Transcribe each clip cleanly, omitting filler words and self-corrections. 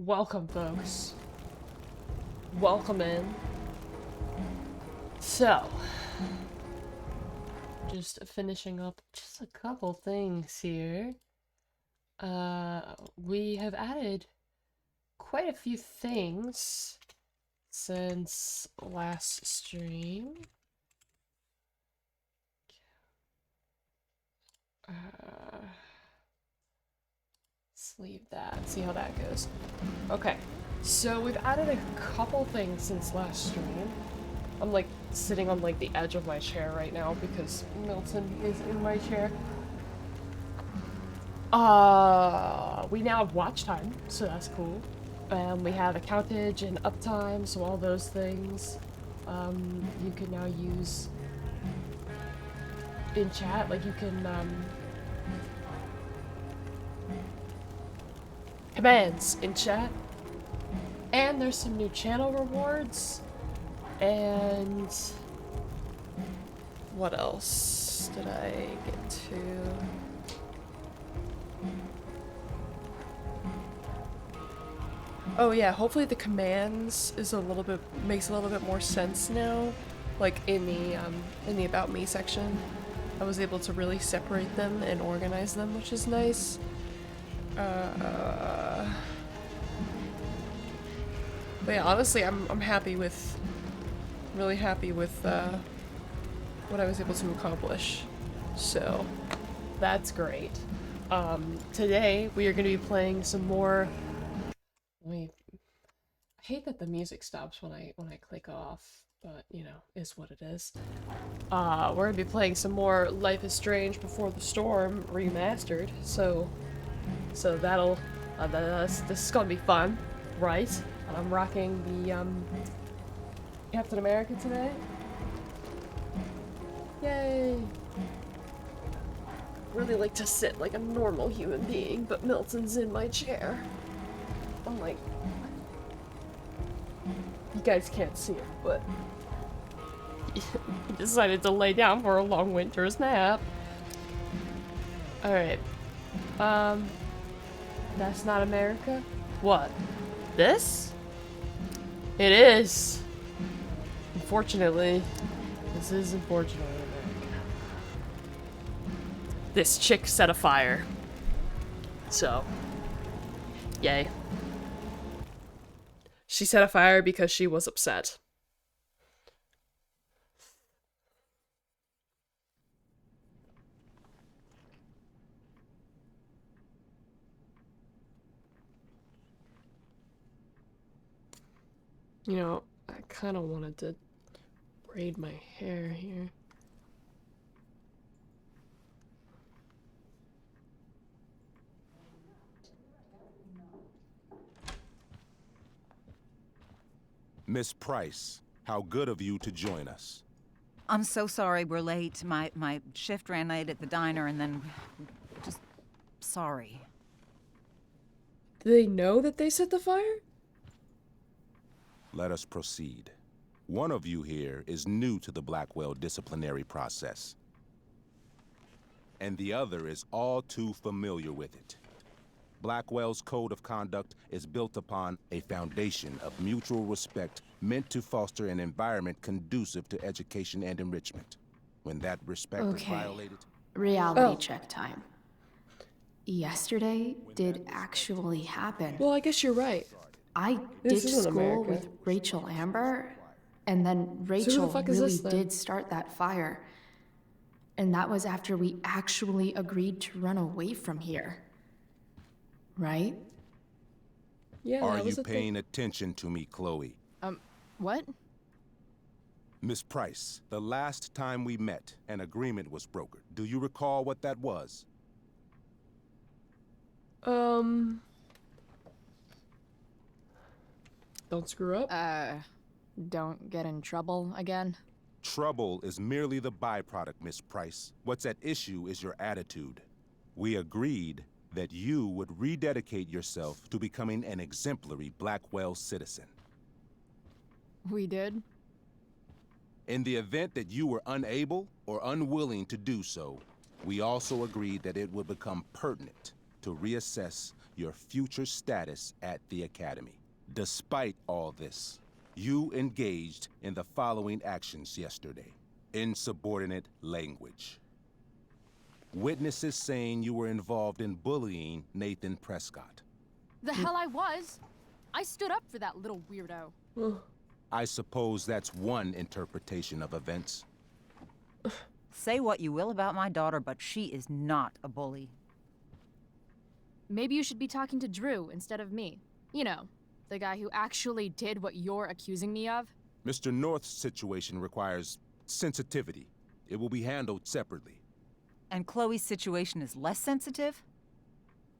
Welcome, folks. Welcome in. So, just finishing up just a couple things here. We have added quite a few things since last stream. Let's leave that, see how that goes. Okay, so we've added a couple things since last stream. I'm like sitting on like the edge of my chair right now because Milton is in my chair. We now have watch time, so that's cool. We have accountage and uptime, so all those things you can now use in chat. Like you can commands in chat, and there's some new channel rewards. And what else did I get to? Oh yeah, hopefully the commands is makes a little bit more sense now. Like in the About Me section, I was able to really separate them and organize them, which is nice. But yeah, honestly, I'm really happy with what I was able to accomplish. So that's great. Today we are going to be playing some more. I hate that the music stops when I click off, but you know, is what it is. We're gonna be playing some more Life is Strange Before the Storm Remastered. So that'll this is gonna be fun, right? And I'm rocking the Captain America today. Yay! Really like to sit like a normal human being, but Milton's in my chair. I'm like, you guys can't see him, but he decided to lay down for a long winter's nap. Alright. That's not America? What? This? It is. Unfortunately. This is unfortunately America. This chick set a fire. So. Yay. She set a fire because she was upset. You know, I kind of wanted to braid my hair here. Miss Price, how good of you to join us. I'm so sorry we're late. My shift ran late at the diner and then just sorry. Do they know that they set the fire? Let us proceed. One of you here is new to the Blackwell disciplinary process, and the other is all too familiar with it. Blackwell's code of conduct is built upon a foundation of mutual respect meant to foster an environment conducive to education and enrichment. When that respect is violated... Reality check time. Yesterday did actually happen. Well, I guess you're right. I This ditched isn't school America. with Rachel Amber, and then Rachel really did start that fire. And that was after we actually agreed to run away from here. Right? Yeah, Are that was you a thing. paying attention to me, Chloe? What? Miss Price, the last time we met, an agreement was brokered. Do you recall what that was? Don't screw up. Don't get in trouble again? Trouble is merely the byproduct, Miss Price. What's at issue is your attitude. We agreed that you would rededicate yourself to becoming an exemplary Blackwell citizen. We did? In the event that you were unable or unwilling to do so, we also agreed that it would become pertinent to reassess your future status at the Academy. Despite all this, you engaged in the following actions yesterday. Insubordinate language. Witnesses saying you were involved in bullying Nathan Prescott. The hell I was! I stood up for that little weirdo. I suppose that's one interpretation of events. Say what you will about my daughter, but she is not a bully. Maybe you should be talking to Drew instead of me. You know, the guy who actually did what you're accusing me of. Mr. North's situation requires sensitivity. It will be handled separately. And Chloe's situation is less sensitive?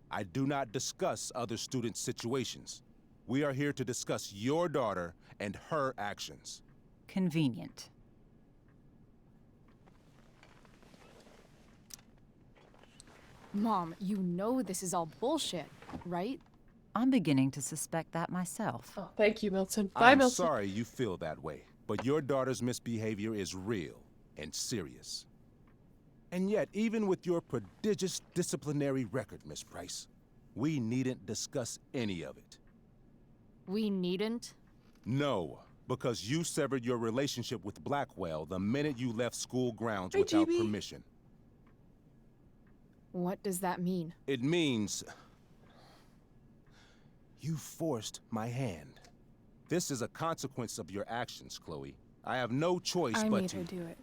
I do not discuss other students' situations. We are here to discuss your daughter and her actions. Convenient. Mom, you know this is all bullshit, right? I'm beginning to suspect that myself. Oh, thank you, Milton. Bye, I'm Milton. sorry you feel that way, but your daughter's misbehavior is real and serious. And yet, even with your prodigious disciplinary record, Miss Price, we needn't discuss any of it. We needn't? No, because you severed your relationship with Blackwell the minute you left school grounds Hey, without GB. permission. What does that mean? It means you forced my hand. This is a consequence of your actions, Chloe. I have no choice I but made to... her do it.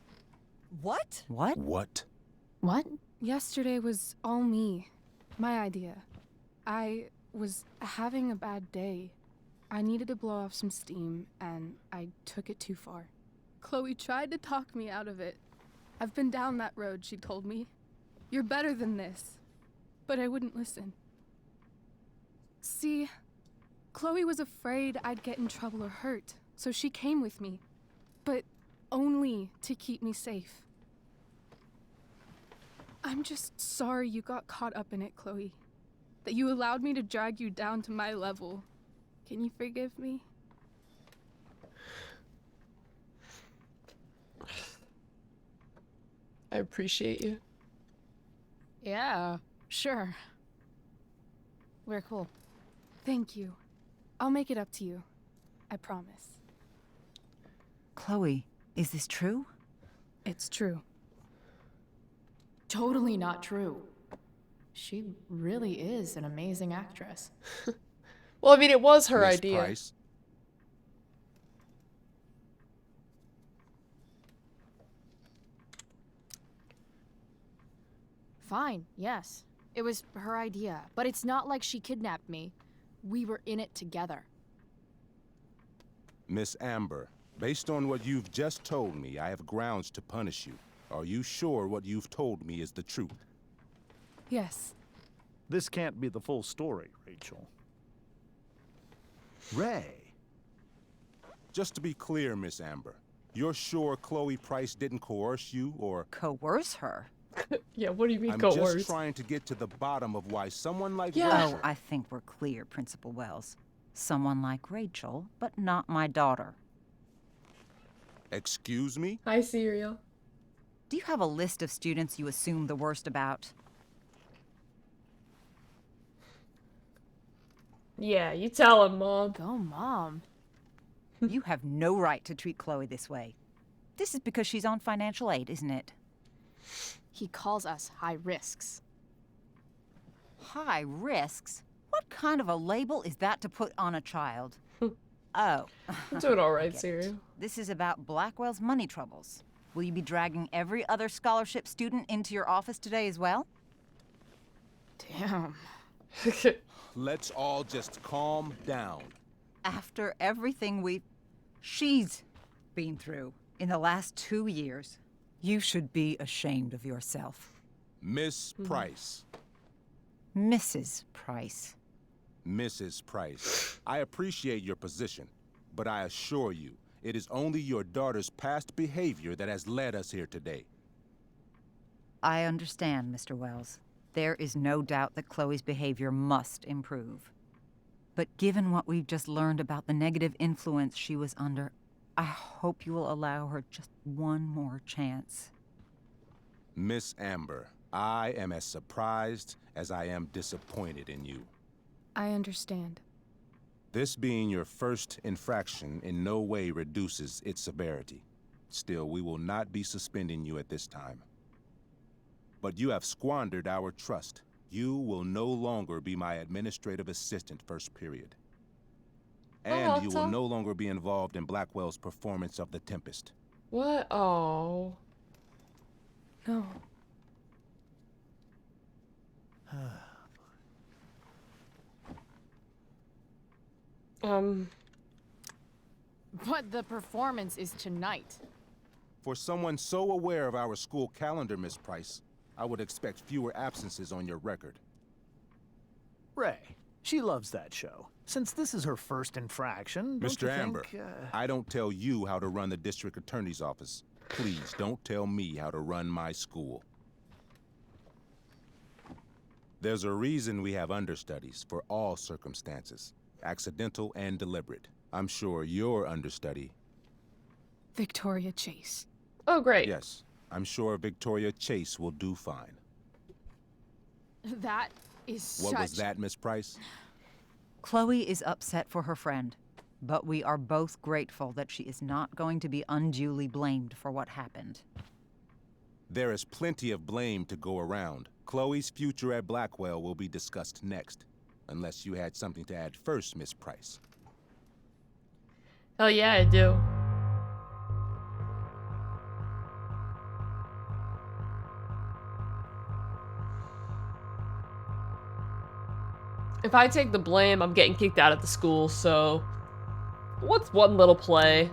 What? What? What? What? Yesterday was all me. My idea. I was having a bad day. I needed to blow off some steam, and I took it too far. Chloe tried to talk me out of it. I've been down that road, she told me. You're better than this. But I wouldn't listen. See, Chloe was afraid I'd get in trouble or hurt, so she came with me. But only to keep me safe. I'm just sorry you got caught up in it, Chloe. That you allowed me to drag you down to my level. Can you forgive me? I appreciate you. Yeah, sure. We're cool. Thank you. I'll make it up to you. I promise. Chloe, is this true? It's true. Totally not true. She really is an amazing actress. Well, I mean, it was her Miss idea. Price? Fine, yes. It was her idea, but it's not like she kidnapped me. We were in it together. Miss Amber, based on what you've just told me, I have grounds to punish you. Are you sure what you've told me is the truth? Yes. This can't be the full story, Rachel. Ray. Just to be clear, Miss Amber, you're sure Chloe Price didn't coerce you, or... Coerce her? Yeah, what do you mean I'm coerce? just trying to get to the bottom of why someone like Yeah. Rachel... Oh, I think we're clear, Principal Wells. Someone like Rachel, but not my daughter. Excuse me? Hi, Serial. Do you have a list of students you assume the worst about? Yeah, you tell him, Mom. Go, Mom. You have no right to treat Chloe this way. This is because she's on financial aid, isn't it? He calls us high risks. High risks? What kind of a label is that to put on a child? Oh. I'm doing all right, Get it. Serial. This is about Blackwell's money troubles. Will you be dragging every other scholarship student into your office today as well? Damn. Let's all just calm down. After everything she's been through in the last 2 years, you should be ashamed of yourself. Miss Price. Mrs. Price. Mrs. Price, I appreciate your position, but I assure you, it is only your daughter's past behavior that has led us here today. I understand, Mr. Wells. There is no doubt that Chloe's behavior must improve. But given what we've just learned about the negative influence she was under, I hope you will allow her just one more chance. Miss Amber, I am as surprised as I am disappointed in you. I understand. This being your first infraction in no way reduces its severity. Still, we will not be suspending you at this time. But you have squandered our trust. You will no longer be my administrative assistant first period. And you will no longer be involved in Blackwell's performance of The Tempest. What? Oh. No. But the performance is tonight. For someone so aware of our school calendar, Miss Price, I would expect fewer absences on your record. Ray, she loves that show. Since this is her first infraction, don't you Mr. Amber, think, I don't tell you how to run the district attorney's office. Please don't tell me how to run my school. There's a reason we have understudies for all circumstances, accidental and deliberate. I'm sure your understudy... Victoria Chase. Oh, great. Yes, I'm sure Victoria Chase will do fine. That is What was that, Miss Price? Chloe is upset for her friend, but we are both grateful that she is not going to be unduly blamed for what happened. There is plenty of blame to go around. Chloe's future at Blackwell will be discussed next, unless you had something to add first, Miss Price. Hell yeah, I do. If I take the blame, I'm getting kicked out of the school, so... What's one little play?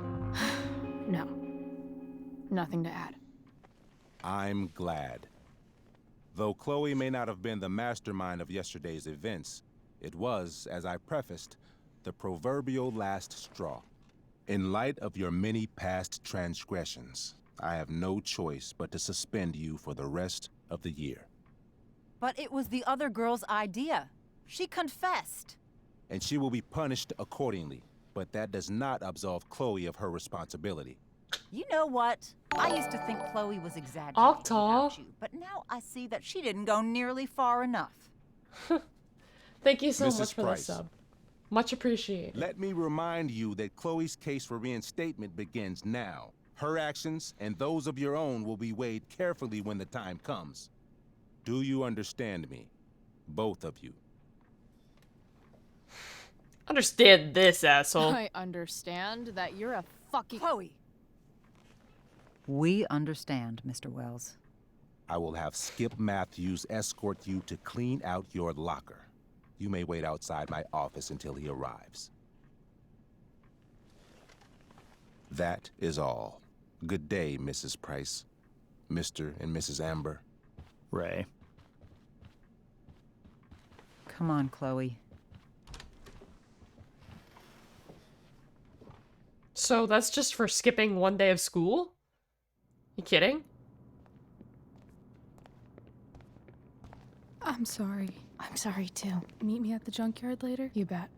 No. Nothing to add. I'm glad. Though Chloe may not have been the mastermind of yesterday's events, it was, as I prefaced, the proverbial last straw. In light of your many past transgressions, I have no choice but to suspend you for the rest of the year. But it was the other girl's idea. She confessed. And she will be punished accordingly, but that does not absolve Chloe of her responsibility. You know what? I used to think Chloe was exaggerating Octal. about you, but now I see that she didn't go nearly far enough. Thank you so Mrs. much for the Price. sub. Much appreciated. Let me remind you that Chloe's case for reinstatement begins now. Her actions and those of your own will be weighed carefully when the time comes. Do you understand me? Both of you. Understand this, asshole. I understand that you're a fucking... Chloe! We understand, Mr. Wells. I will have Skip Matthews escort you to clean out your locker. You may wait outside my office until he arrives. That is all. Good day, Mrs. Price. Mr. and Mrs. Amber. Ray. Come on, Chloe. So that's just for skipping one day of school? You kidding? I'm sorry. I'm sorry, too. Meet me at the junkyard later? You bet.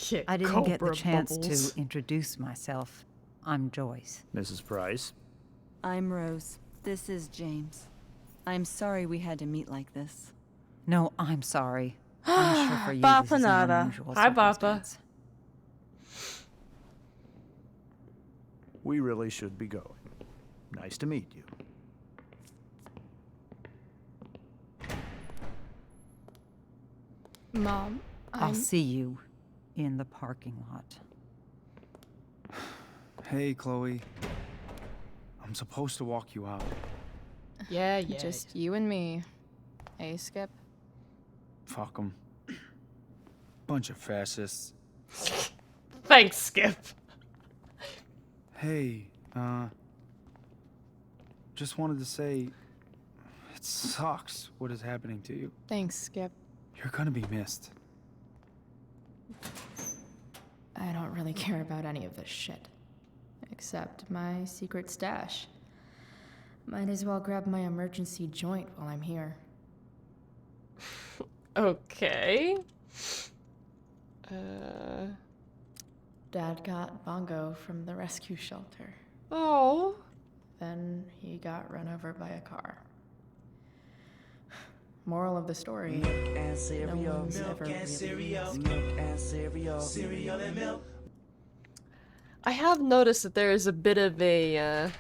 Yeah, I didn't get the Cobra chance Bubbles. to introduce myself. I'm Joyce. Mrs. Price. I'm Rose. This is James. I'm sorry we had to meet like this. No, I'm sorry. I'm sure for you Bapa this is an nada. unusual Hi, Bapa. circumstance. We really should be going. Nice to meet you. Mom, I'll see you in the parking lot. Hey, Chloe. I'm supposed to walk you out. Yeah, yeah. Just you and me. Hey, Skip. Fuck them. Bunch of fascists. Thanks, Skip. Hey, just wanted to say, it sucks what is happening to you. Thanks, Skip. You're gonna be missed. I don't really care about any of this shit. Except my secret stash. Might as well grab my emergency joint while I'm here. Okay. Dad got Bongo from the rescue shelter. Oh. Then he got run over by a car. Moral of the story, no one's ever really I have noticed that there is a bit of a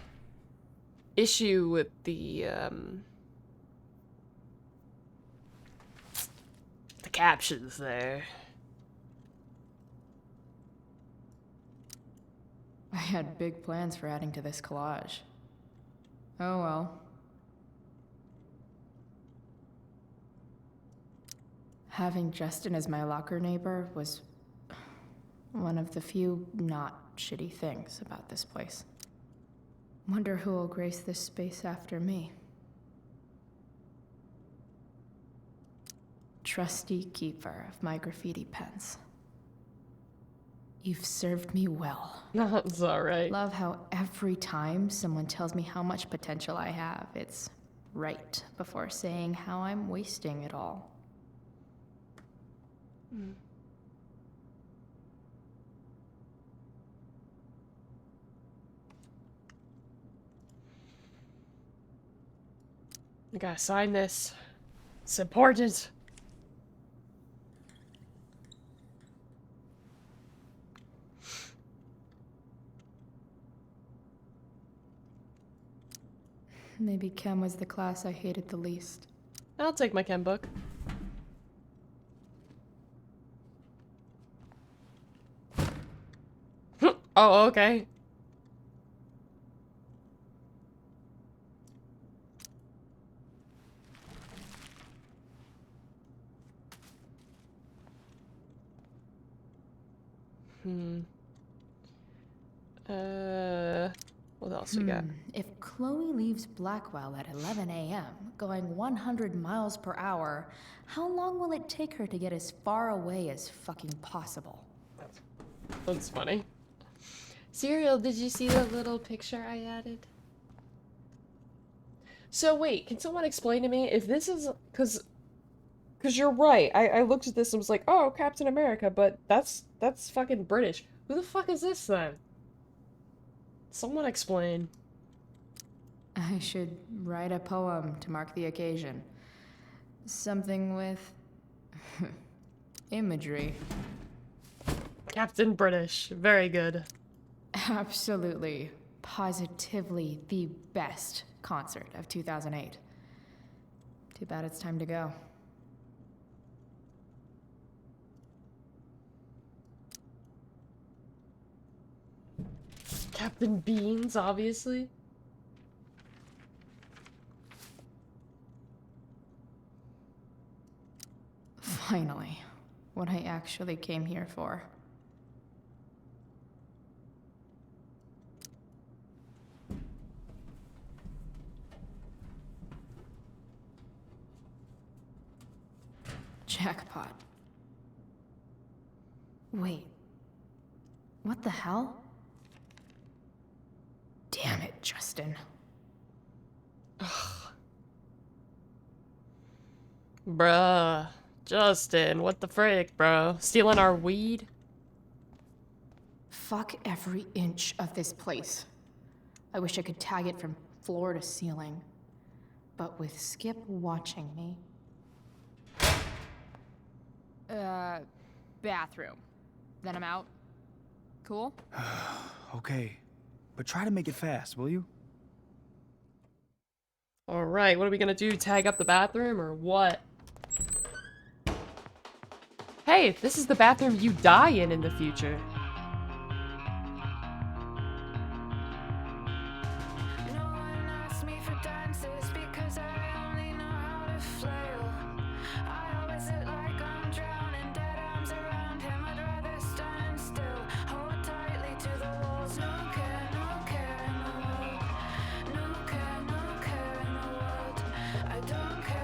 issue with the captions there. I had big plans for adding to this collage. Oh well. Having Justin as my locker neighbor was one of the few not shitty things about this place. Wonder who will grace this space after me. Trusty keeper of my graffiti pens. You've served me well. That's alright. Love how every time someone tells me how much potential I have, it's right before saying how I'm wasting it all. I gotta sign this. It's important. Maybe chem was the class I hated the least. I'll take my chem book. Oh, okay. What else we got? If Chloe leaves Blackwell at 11 a.m., going 100 miles per hour, how long will it take her to get as far away as fucking possible? That's funny. Serial, did you see the little picture I added? So wait, can someone explain to me if this is... Cause you're right. I looked at this and was like, oh, Captain America, but that's fucking British. Who the fuck is this then? Someone explain. I should write a poem to mark the occasion. Something with... imagery. Captain British. Very good. Absolutely, positively the best concert of 2008. Too bad it's time to go. Captain Beans, obviously. Finally, what I actually came here for. Jackpot. Wait. What the hell? Damn it, Justin. Bruh. Justin, what the frick, bro? Stealing our weed? Fuck every inch of this place. I wish I could tag it from floor to ceiling. But with Skip watching me... Bathroom. Then I'm out. Cool? Okay, but try to make it fast, will you? Alright, what are we gonna do? Tag up the bathroom or what? Hey, this is the bathroom you die in the future.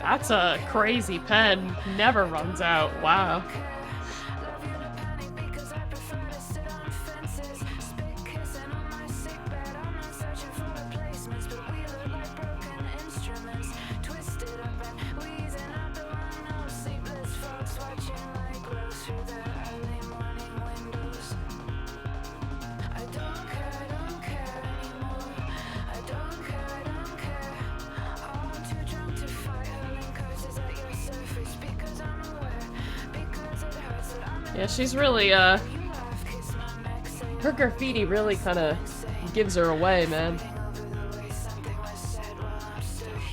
That's a crazy pen. Never runs out. Wow. Yeah, she's really, her graffiti really kind of gives her away, man.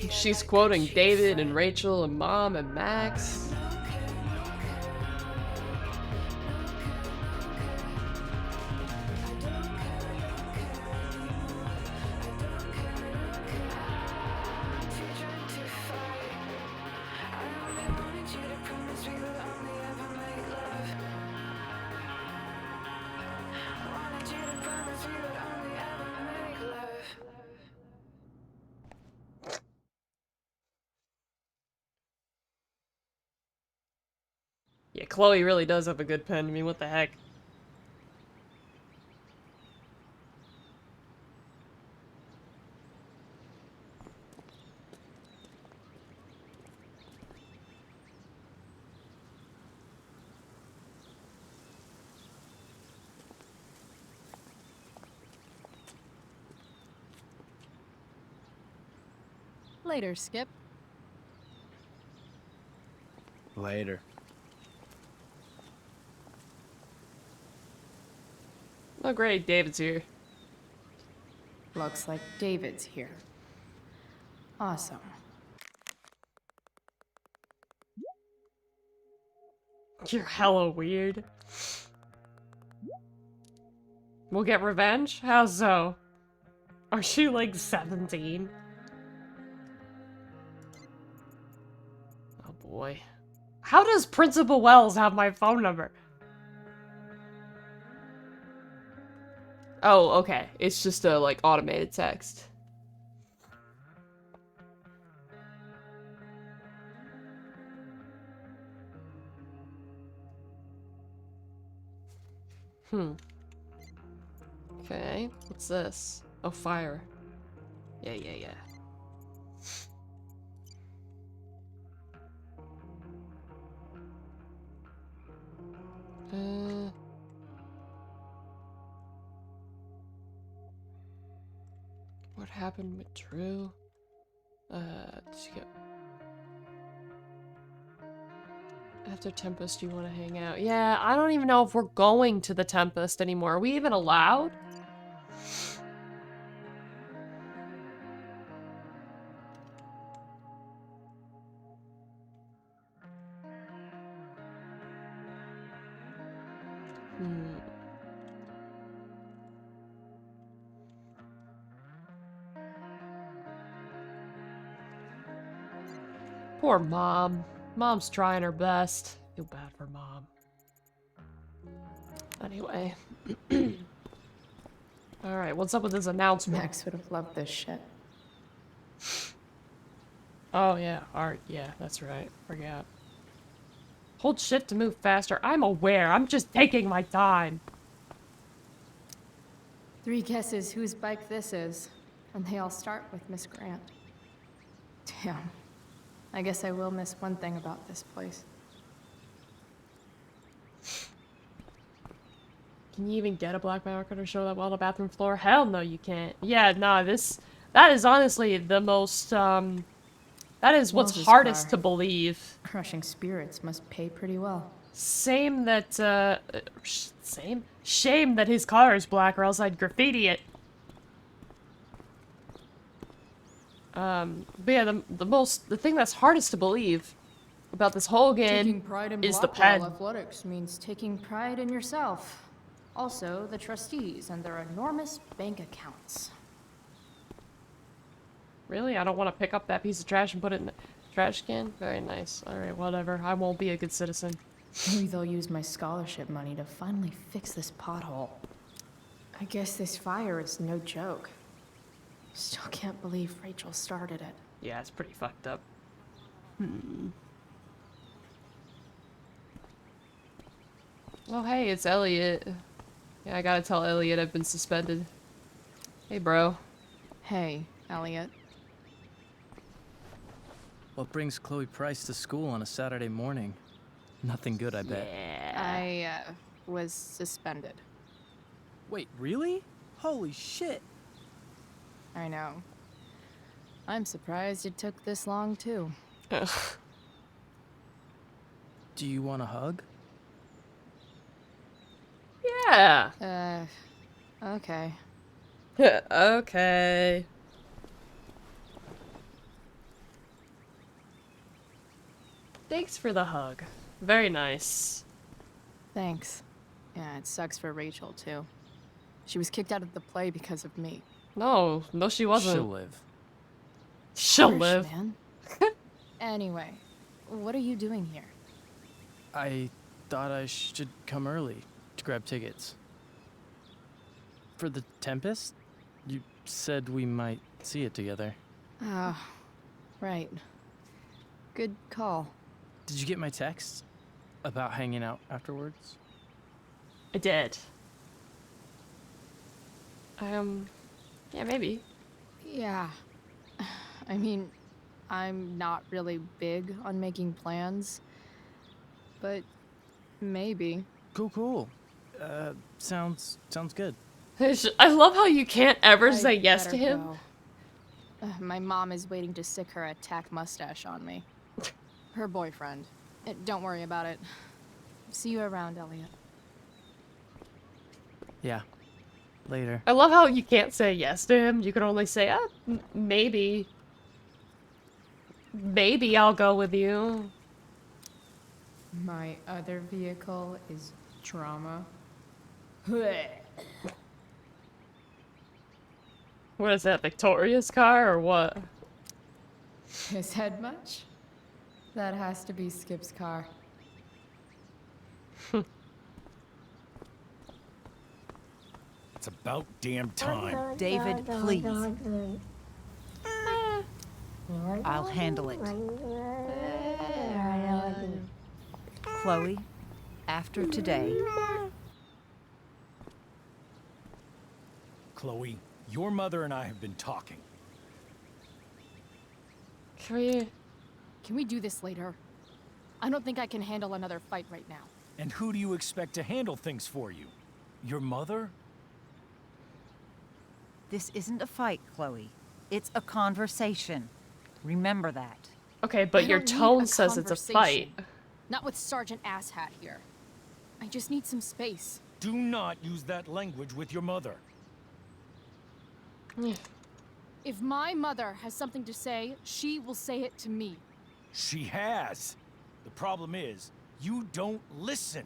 She's quoting David and Rachel and Mom and Max. Yeah, Chloe really does have a good pen. I mean, what the heck? Later, Skip. Later. Oh great, David's here. Looks like David's here. Awesome. You're hella weird. We'll get revenge? How so? Are you like 17? Oh boy. How does Principal Wells have my phone number? Oh, okay. It's just a, like, automated text. Okay, what's this? Oh, fire. Yeah. What happened with Drew? Did you get... After Tempest, you want to hang out? Yeah, I don't even know if we're going to the Tempest anymore. Are we even allowed? Poor Mom. Mom's trying her best. Feel bad for Mom. Anyway. Alright, what's up with this announcement? Max would have loved this shit. Oh yeah, art. Yeah, that's right. Forgot. Hold shift to move faster. I'm aware. I'm just taking my time. 3 guesses whose bike this is, and they all start with Miss Grant. Damn. I guess I will miss one thing about this place. Can you even get a black marker to show that well on the bathroom floor? Hell no, you can't. Yeah, no, that is honestly the most, that is what's Wells's hardest car. to believe. Crushing spirits must pay pretty well. Shame that his car is black or else I'd graffiti it. But yeah, the thing that's hardest to believe about this whole game Taking pride in is the Blackwell pen. athletics means taking pride in yourself. Also, the trustees and their enormous bank accounts. Really? I don't want to pick up that piece of trash and put it in the trash can? Very nice. Alright, whatever. I won't be a good citizen. Maybe they'll use my scholarship money to finally fix this pothole. I guess this fire is no joke. Still can't believe Rachel started it. Yeah, it's pretty fucked up. Oh, hey, it's Elliot. Yeah, I gotta tell Elliot I've been suspended. Hey, bro. Hey, Elliot. What brings Chloe Price to school on a Saturday morning? Nothing good, I bet. Yeah. I was suspended. Wait, really? Holy shit! I know. I'm surprised it took this long, too. Do you want a hug? Yeah. Okay. Okay. Thanks for the hug. Very nice. Thanks. Yeah, it sucks for Rachel, too. She was kicked out of the play because of me. No, she wasn't. She'll live. She'll Harsh, live. man. Anyway, what are you doing here? I thought I should come early to grab tickets. For the Tempest? You said we might see it together. Oh, right. Good call. Did you get my text about hanging out afterwards? I did. Yeah, maybe. Yeah. I mean, I'm not really big on making plans, but maybe. Cool. Sounds good. I love how you can't ever say I'd yes to better him. go. My mom is waiting to sick her attack mustache on me. Her boyfriend. Don't worry about it. See you around, Elliot. Yeah. Later. I love how you can't say yes to him. You can only say, maybe. Maybe I'll go with you. My other vehicle is trauma. What is that, Victoria's car or what? His head much? That has to be Skip's car. It's about damn time. David, please. I'll handle it. Chloe, after today... Chloe, your mother and I have been talking. Can we do this later? I don't think I can handle another fight right now. And who do you expect to handle things for you? Your mother? This isn't a fight, Chloe. It's a conversation. Remember that. Okay, but I your don't need tone a says it's a fight. conversation. Not with Sergeant Asshat here. I just need some space. Do not use that language with your mother. If my mother has something to say, she will say it to me. She has. The problem is, you don't listen.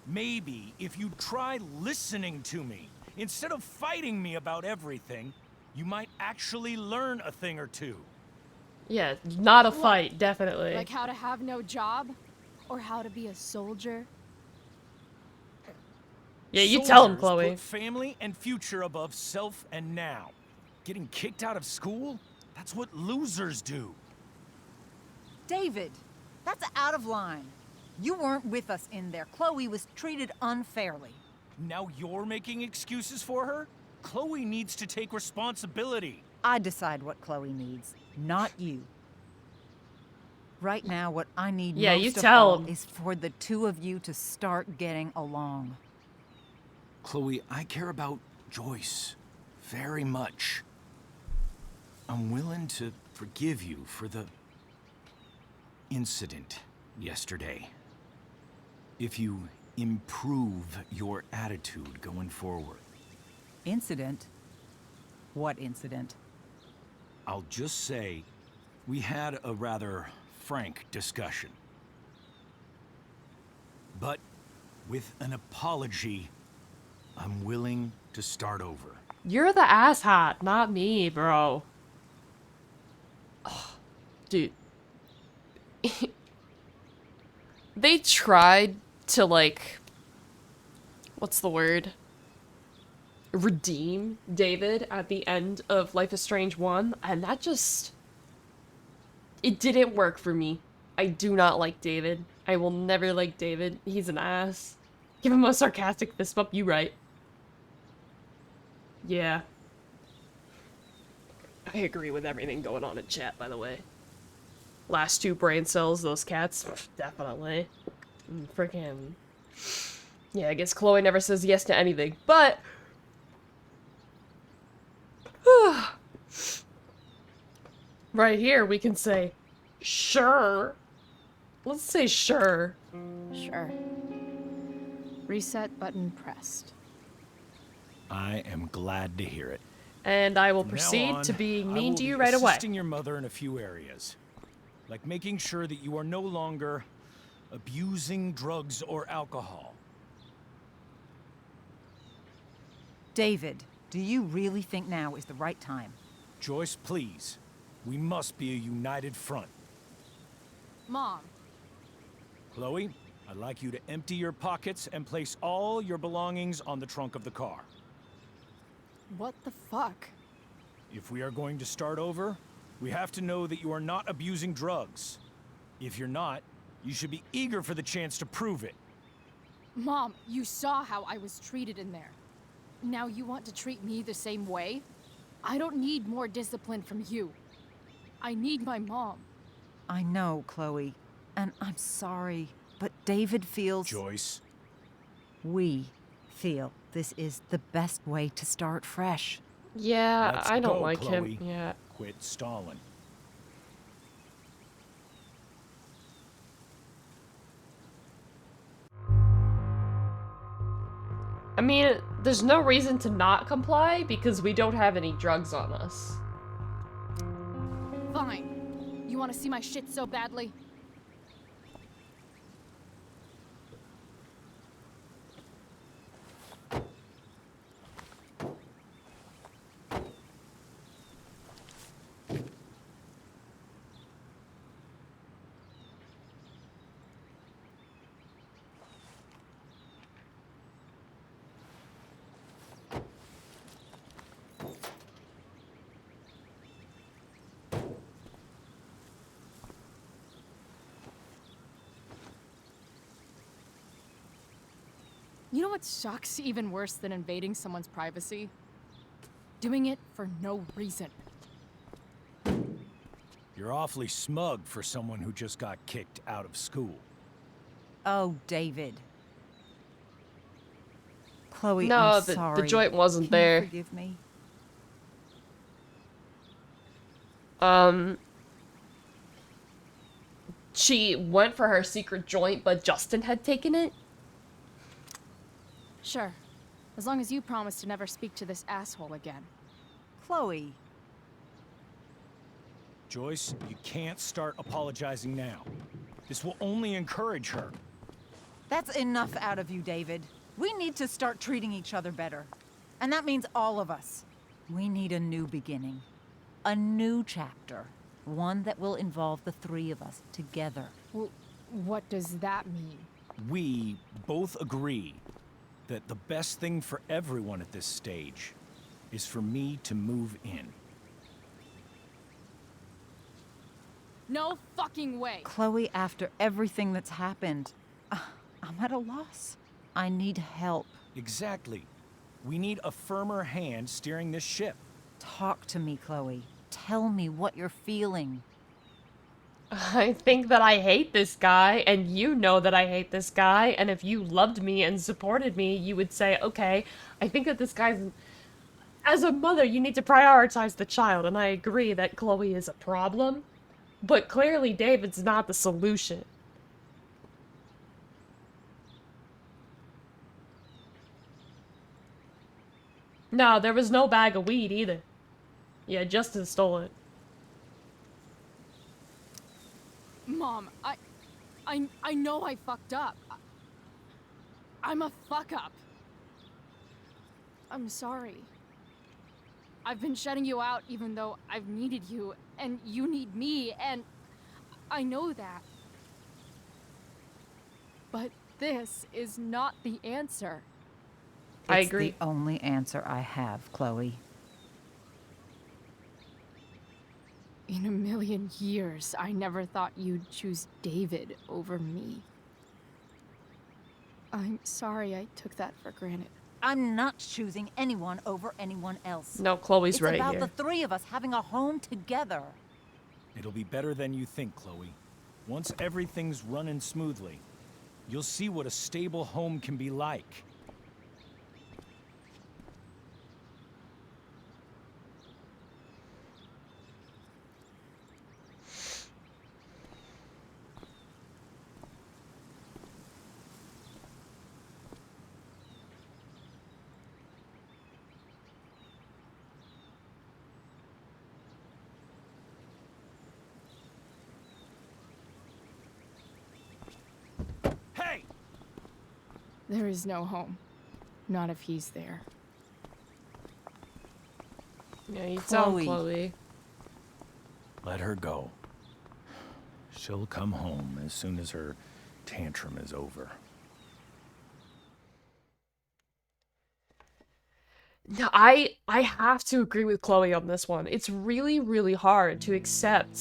Maybe if you try listening to me, instead of fighting me about everything, you might actually learn a thing or two. Yeah, not a fight, definitely. Like how to have no job? Or how to be a soldier? Yeah, you tell him, Soldiers Chloe. Put family and future above self and now. Getting kicked out of school? That's what losers do. David, that's out of line. You weren't with us in there. Chloe was treated unfairly. Now you're making excuses for her? Chloe needs to take responsibility. I decide what Chloe needs, not you. Right now, what I need most of all is for the two of you to start getting along. Chloe, I care about Joyce very much. I'm willing to forgive you for the incident yesterday. If you improve your attitude going forward. Incident? What incident? I'll just say, we had a rather frank discussion. But with an apology, I'm willing to start over. You're the asshat, not me, bro. Oh, dude. They tried to, like, what's the word? Redeem David at the end of Life is Strange 1, and that just... it didn't work for me. I do not like David. I will never like David. He's an ass. Give him a sarcastic fist bump, you right. Yeah. I agree with everything going on in chat, by the way. Last two brain cells, those cats, definitely. Freaking... yeah, I guess Chloe never says yes to anything, but... right here, we can say, sure. Let's say sure. Sure. Reset button pressed. I am glad to hear it. And I will From now proceed on, to being I mean will to you be right away. assisting your mother in a few areas, like making sure that you are no longer abusing drugs or alcohol. David, do you really think now is the right time? Joyce, please. We must be a united front. Mom, Chloe, I'd like you to empty your pockets and place all your belongings on the trunk of the car. what the fuck? If we are going to start over, we have to know that you are not abusing drugs. If you're not, you should be eager for the chance to prove it. Mom, you saw how I was treated in there. Now you want to treat me the same way? I don't need more discipline from you. I need my mom. I know, Chloe, and I'm sorry, but David feels... Joyce. We feel this is the best way to start fresh. Yeah, Let's I don't go, like Chloe. him. Yeah. Quit stalling. I mean, there's no reason to not comply because we don't have any drugs on us. Fine. You want to see my shit so badly? You know what sucks even worse than invading someone's privacy? Doing it for no reason. You're awfully smug for someone who just got kicked out of school. Oh, David. Chloe, No, I'm the sorry. joint wasn't Can you there. forgive me? She went for her secret joint, but Justin had taken it? Sure. As long as you promise to never speak to this asshole again. Chloe. Joyce, you can't start apologizing now. This will only encourage her. That's enough out of you, David. We need to start treating each other better. And that means all of us. We need a new beginning. A new chapter. One that will involve the three of us together. Well, what does that mean? We both agree that the best thing for everyone at this stage is for me to move in. No fucking way! Chloe, after everything that's happened, I'm at a loss. I need help. Exactly. We need a firmer hand steering this ship. Talk to me, Chloe. Tell me what you're feeling. I think that I hate this guy, and you know that I hate this guy, and if you loved me and supported me, you would say, okay, I think that this guy's... As a mother, you need to prioritize the child, and I agree that Chloe is a problem, but clearly David's not the solution. No, there was no bag of weed either. Yeah, Justin stole it. Mom, I know I fucked up. I'm a fuck up. I'm sorry. I've been shutting you out even though I've needed you, and you need me, and I know that. But this is not the answer. I It's agree. the only answer I have, Chloe. In a million years, I never thought you'd choose David over me. I'm sorry I took that for granted. I'm not choosing anyone over anyone else. No, Chloe's right here. It's here. about the three of us having a home together. It'll be better than you think, Chloe. Once everything's running smoothly, you'll see what a stable home can be like. There is no home. Not if he's there. Yeah, you tell Chloe. Chloe. Let her go. She'll come home as soon as her tantrum is over. No, I have to agree with Chloe on this one. It's really, really hard to accept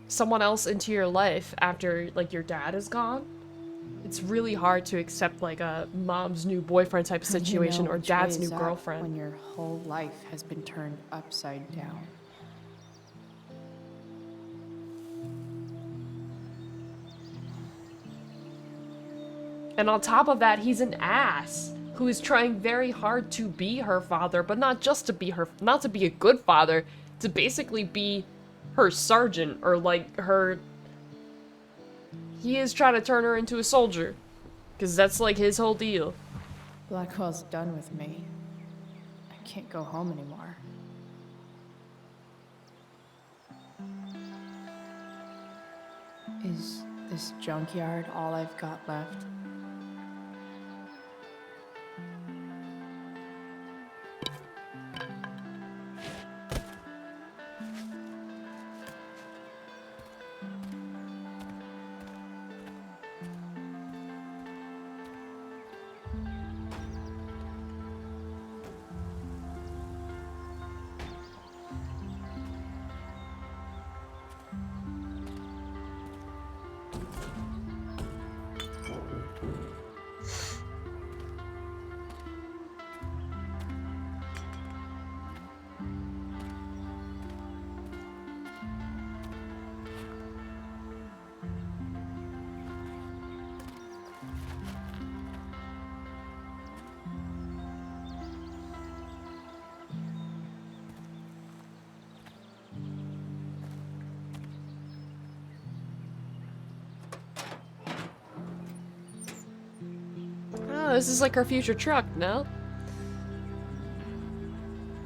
someone else into your life after, like, your dad is gone. It's really hard to accept, like, a mom's new boyfriend type of situation or dad's new girlfriend. When your whole life has been turned upside down. And on top of that, he's an ass who is trying very hard to be her father, but not just to be not to be a good father, to basically be her sergeant, or like her... He is trying to turn her into a soldier, because that's like his whole deal. Blackwell's done with me. I can't go home anymore. Is this junkyard all I've got left? Oh, this is like our future truck, no?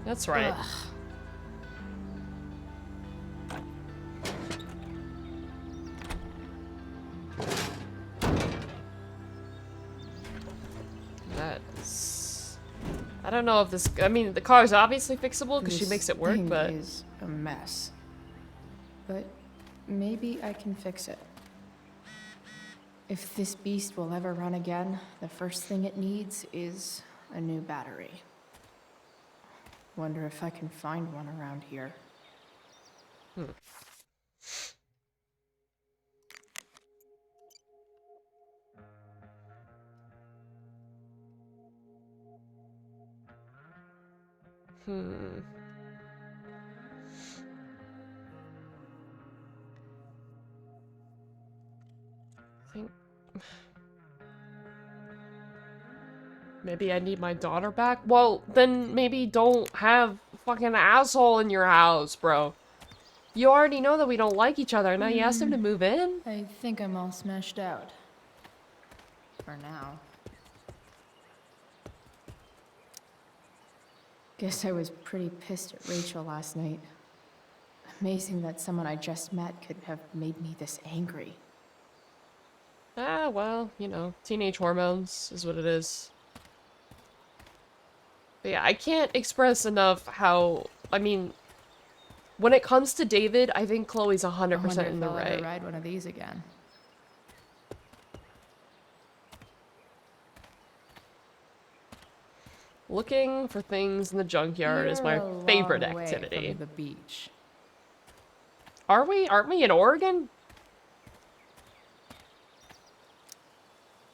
That's right. Ugh. That's... I don't know if this... I mean, the car is obviously fixable because she This makes it work, thing but... is a mess. But maybe I can fix it. If this beast will ever run again, the first thing it needs is a new battery. Wonder if I can find one around here. I think... Maybe I need my daughter back? Well, then maybe don't have a fucking asshole in your house, bro. You already know that we don't like each other, now you asked him to move in? I think I'm all smashed out. For now. Guess I was pretty pissed at Rachel last night. Amazing that someone I just met could have made me this angry. Ah, well, you know, teenage hormones is what it is. But yeah, I can't express enough how, I mean, when it comes to David, I think Chloe's 100% in the I'll right. ever ride one of these again. Looking for things in the junkyard is my favorite activity. From the beach. Are we? Aren't we in Oregon?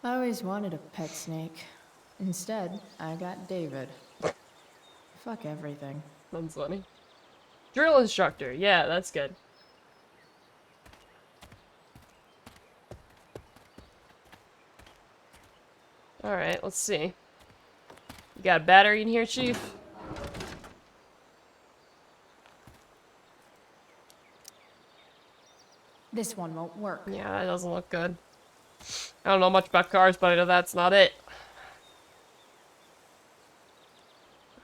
I always wanted a pet snake. Instead, I got David. Fuck everything. That's funny. Drill instructor. Yeah, that's good. Alright, let's see. You got a battery in here, Chief? This one won't work. Yeah, that doesn't look good. I don't know much about cars, but I know that's not it.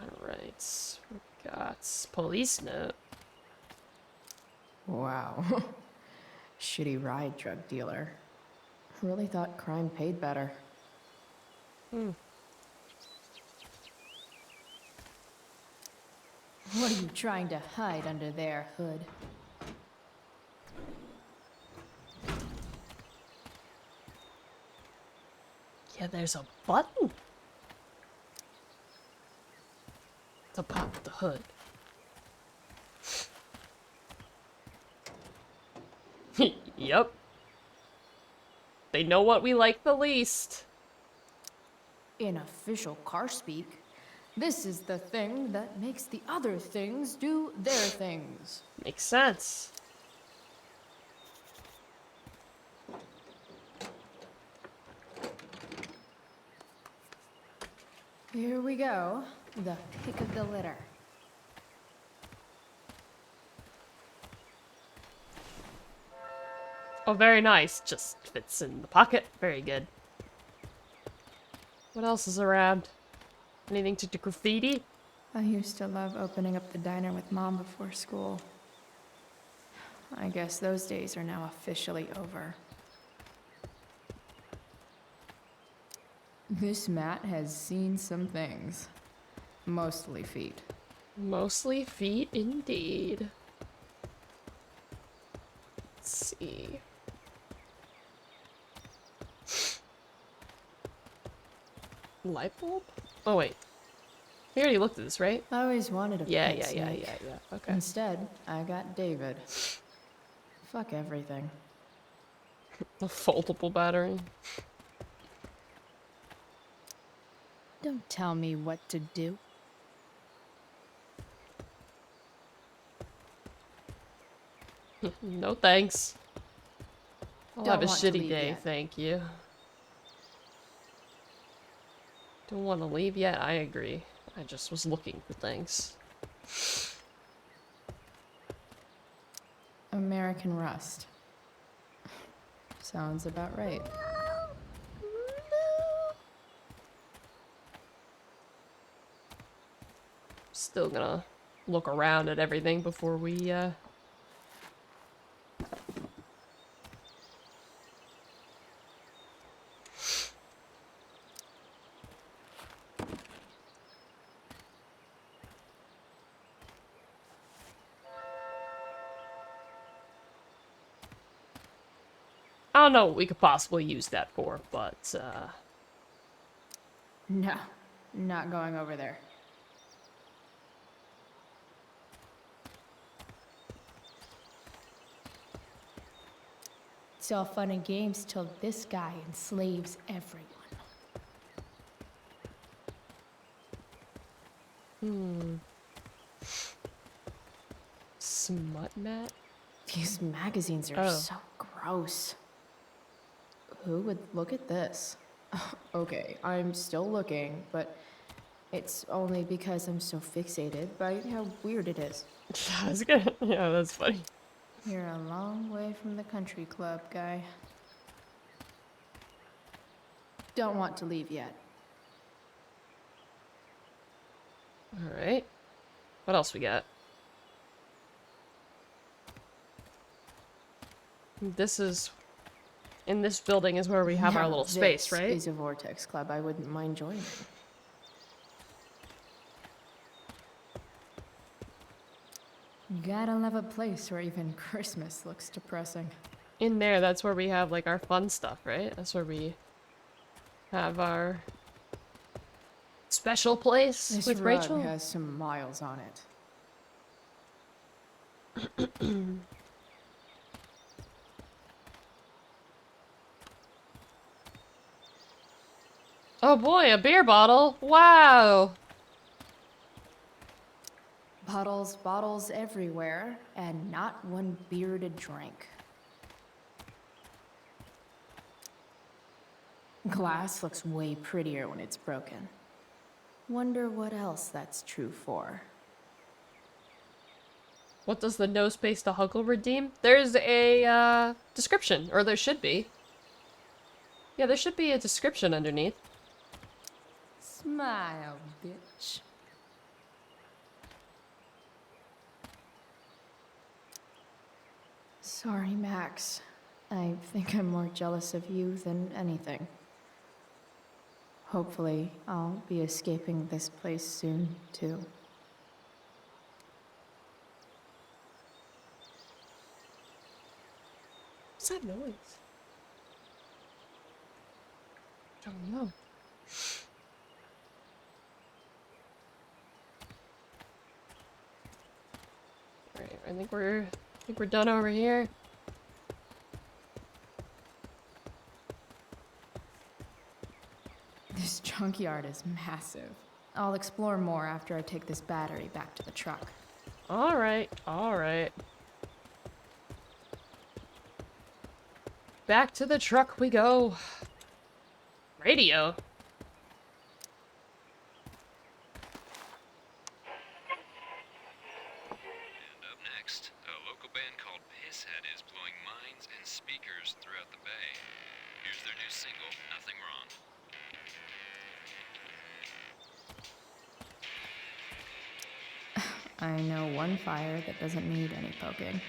Alright. We got police note. Wow. Shitty ride drug dealer. Really thought crime paid better. Hmm. What are you trying to hide under there, Hood? Yeah, there's a button to pop the hood. Yep. They know what we like the least. In official car speak, this is the thing that makes the other things do their things. Makes sense. Here we go. The pick of the litter. Oh, very nice. Just fits in the pocket. Very good. What else is around? Anything to do graffiti? I used to love opening up the diner with Mom before school. I guess those days are now officially over. This mat has seen some things. Mostly feet. Mostly feet, indeed. Let's see. Light bulb? Oh, wait. We already looked at this, right? I always wanted a Yeah. pet snake. Okay. Instead, I got David. Fuck everything. A foldable battery. Don't tell me what to do. No thanks. I'll have a Don't want to shitty leave day, yet. thank you. Don't want to leave yet, I agree. I just was looking for things. American Rust. Sounds about right. Still gonna look around at everything before we, I don't know what we could possibly use that for, but, No, not going over there. It's all fun and games till this guy enslaves everyone. smut mat? These magazines are so gross. Who would look at this? Okay, I'm still looking, but it's only because I'm so fixated by how weird it is. Yeah, that's funny. You're a long way from the country club, guy. Don't want to leave yet. Alright. What else we got? This is... In this building is where we have our Now little space, right? This is a Vortex Club I wouldn't mind joining. You gotta love a place where even Christmas looks depressing. In there, that's where we have, like, our fun stuff, right? That's where we have our special place This with rug Rachel. has some miles on it. Oh boy, a beer bottle! Wow! Bottles everywhere, and not one beer to drink. Glass looks way prettier when it's broken. Wonder what else that's true for. What does the no space to huggle redeem? There's a, description. Or there should be. Yeah, there should be a description underneath. Smile, bitch. Sorry, Max. I think I'm more jealous of you than anything. Hopefully, I'll be escaping this place soon, too. What's that noise? Don't know. Alright, I think we're done over here. This junkyard is massive. I'll explore more after I take this battery back to the truck. Alright, alright. Back to the truck we go. Radio? And up next, a local band called Pisshead is blowing minds and speakers throughout the bay. Here's their new single, Nothing Wrong. I know one fire that doesn't need any poking.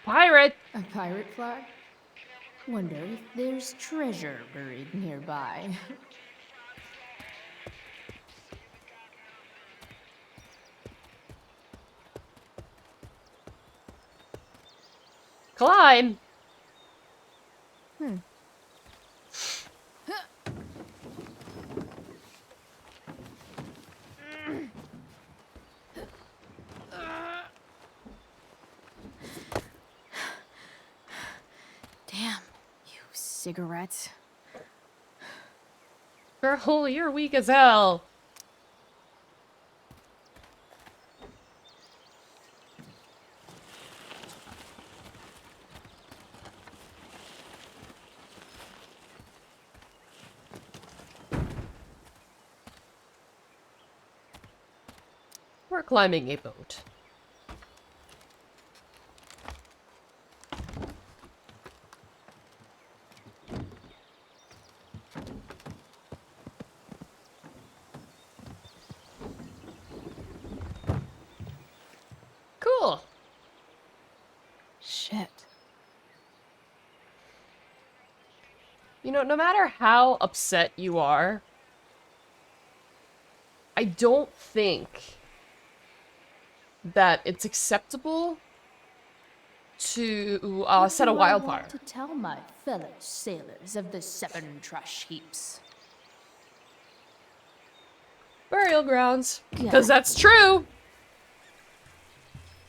Pirate! A pirate flag? Wonder if there's treasure buried nearby. Climb! Damn, you cigarettes. Girl, you're weak as hell. We're climbing a boat. Cool. Shit. You know, no matter how upset you are, I don't think that it's acceptable to set a wildfire. I want to tell my fellow sailors of the 7 trash heaps. Burial grounds. Because that's true.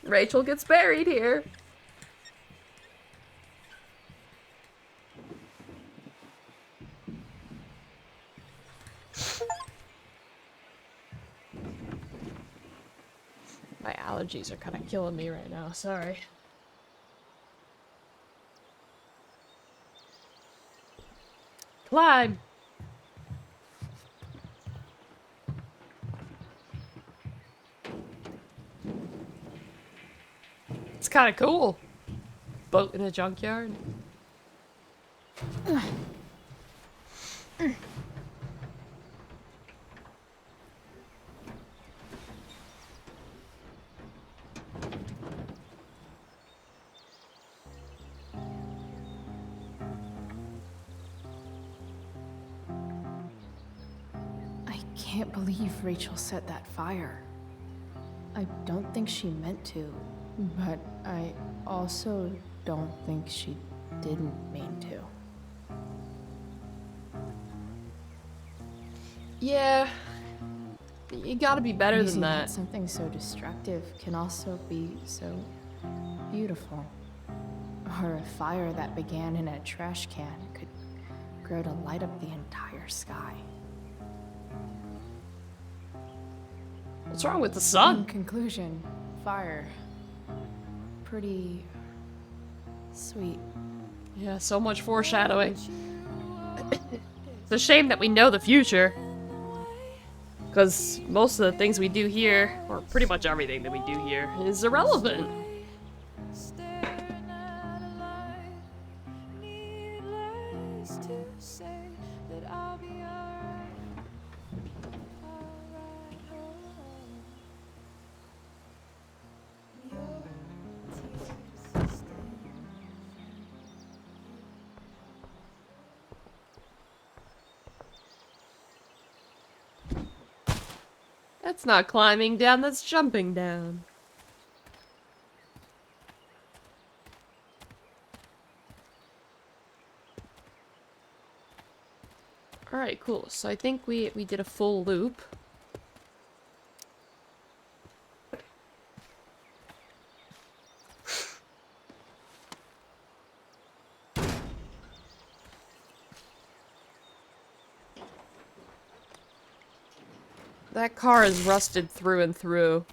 Rachel gets buried here. My allergies are kind of killing me right now, sorry. Climb! It's kind of cool. Boat in a junkyard. I can't believe Rachel set that fire. I don't think she meant to, but I also don't think she didn't mean to. Yeah. You gotta be better Crazy than that. Something so destructive can also be so beautiful. Or a fire that began in a trash can could grow to light up the entire sky. What's wrong with the In sun? conclusion, fire. Pretty sweet. Yeah, so much foreshadowing. It's a shame that we know the future. Because most of the things we do here, or pretty much everything that we do here, is irrelevant. That's not climbing down, that's jumping down. Alright, cool. So I think we did a full loop. That car is rusted through and through.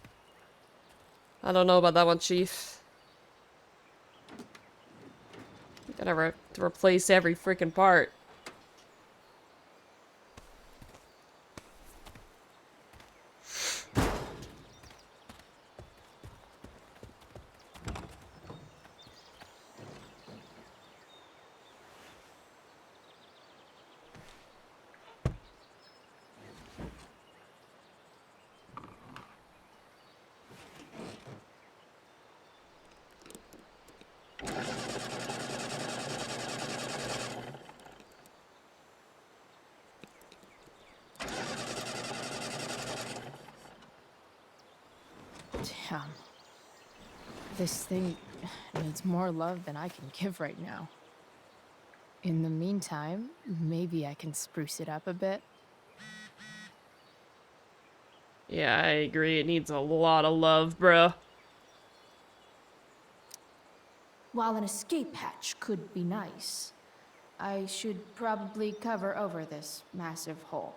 I don't know about that one, Chief. Gotta replace every freaking part. Damn. This thing needs more love than I can give right now. In the meantime, maybe I can spruce it up a bit. Yeah, I agree. It needs a lot of love, bro. While an escape hatch could be nice, I should probably cover over this massive hole.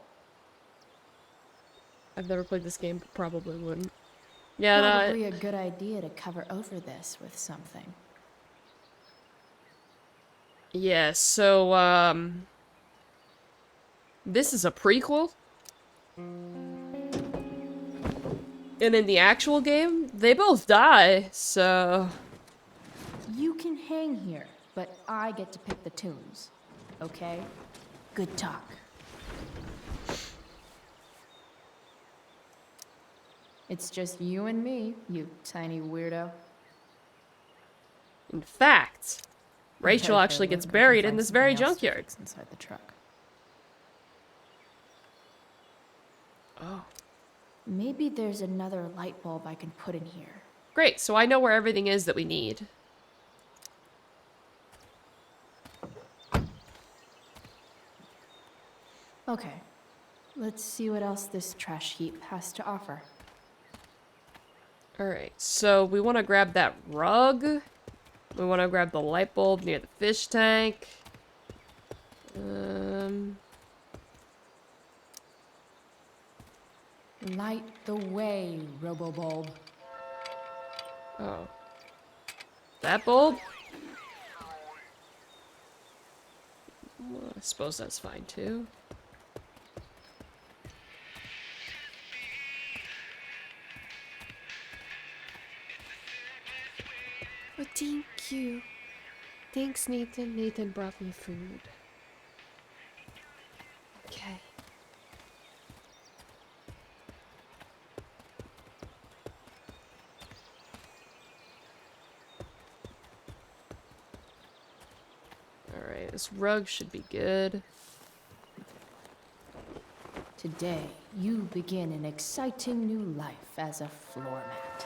I've never played this game, but probably wouldn't. Yeah, Probably a good idea to cover over this with something. yeah, so, this is a prequel? And in the actual game, they both die, so... You can hang here, but I get to pick the tunes. Okay? Good talk. It's just you and me, you tiny weirdo. In fact, Rachel actually gets buried in this very junkyard. Inside the truck. Oh. Maybe there's another light bulb I can put in here. Great, so I know where everything is that we need. Okay, let's see what else this trash heap has to offer. Alright, so we want to grab that rug. We want to grab the light bulb near the fish tank. Light the way, Robobulb. Oh. That bulb? Well, I suppose that's fine too. Oh, thank you. Thanks, Nathan. Nathan brought me food. Okay. Alright, this rug should be good. Today, you begin an exciting new life as a floor mat.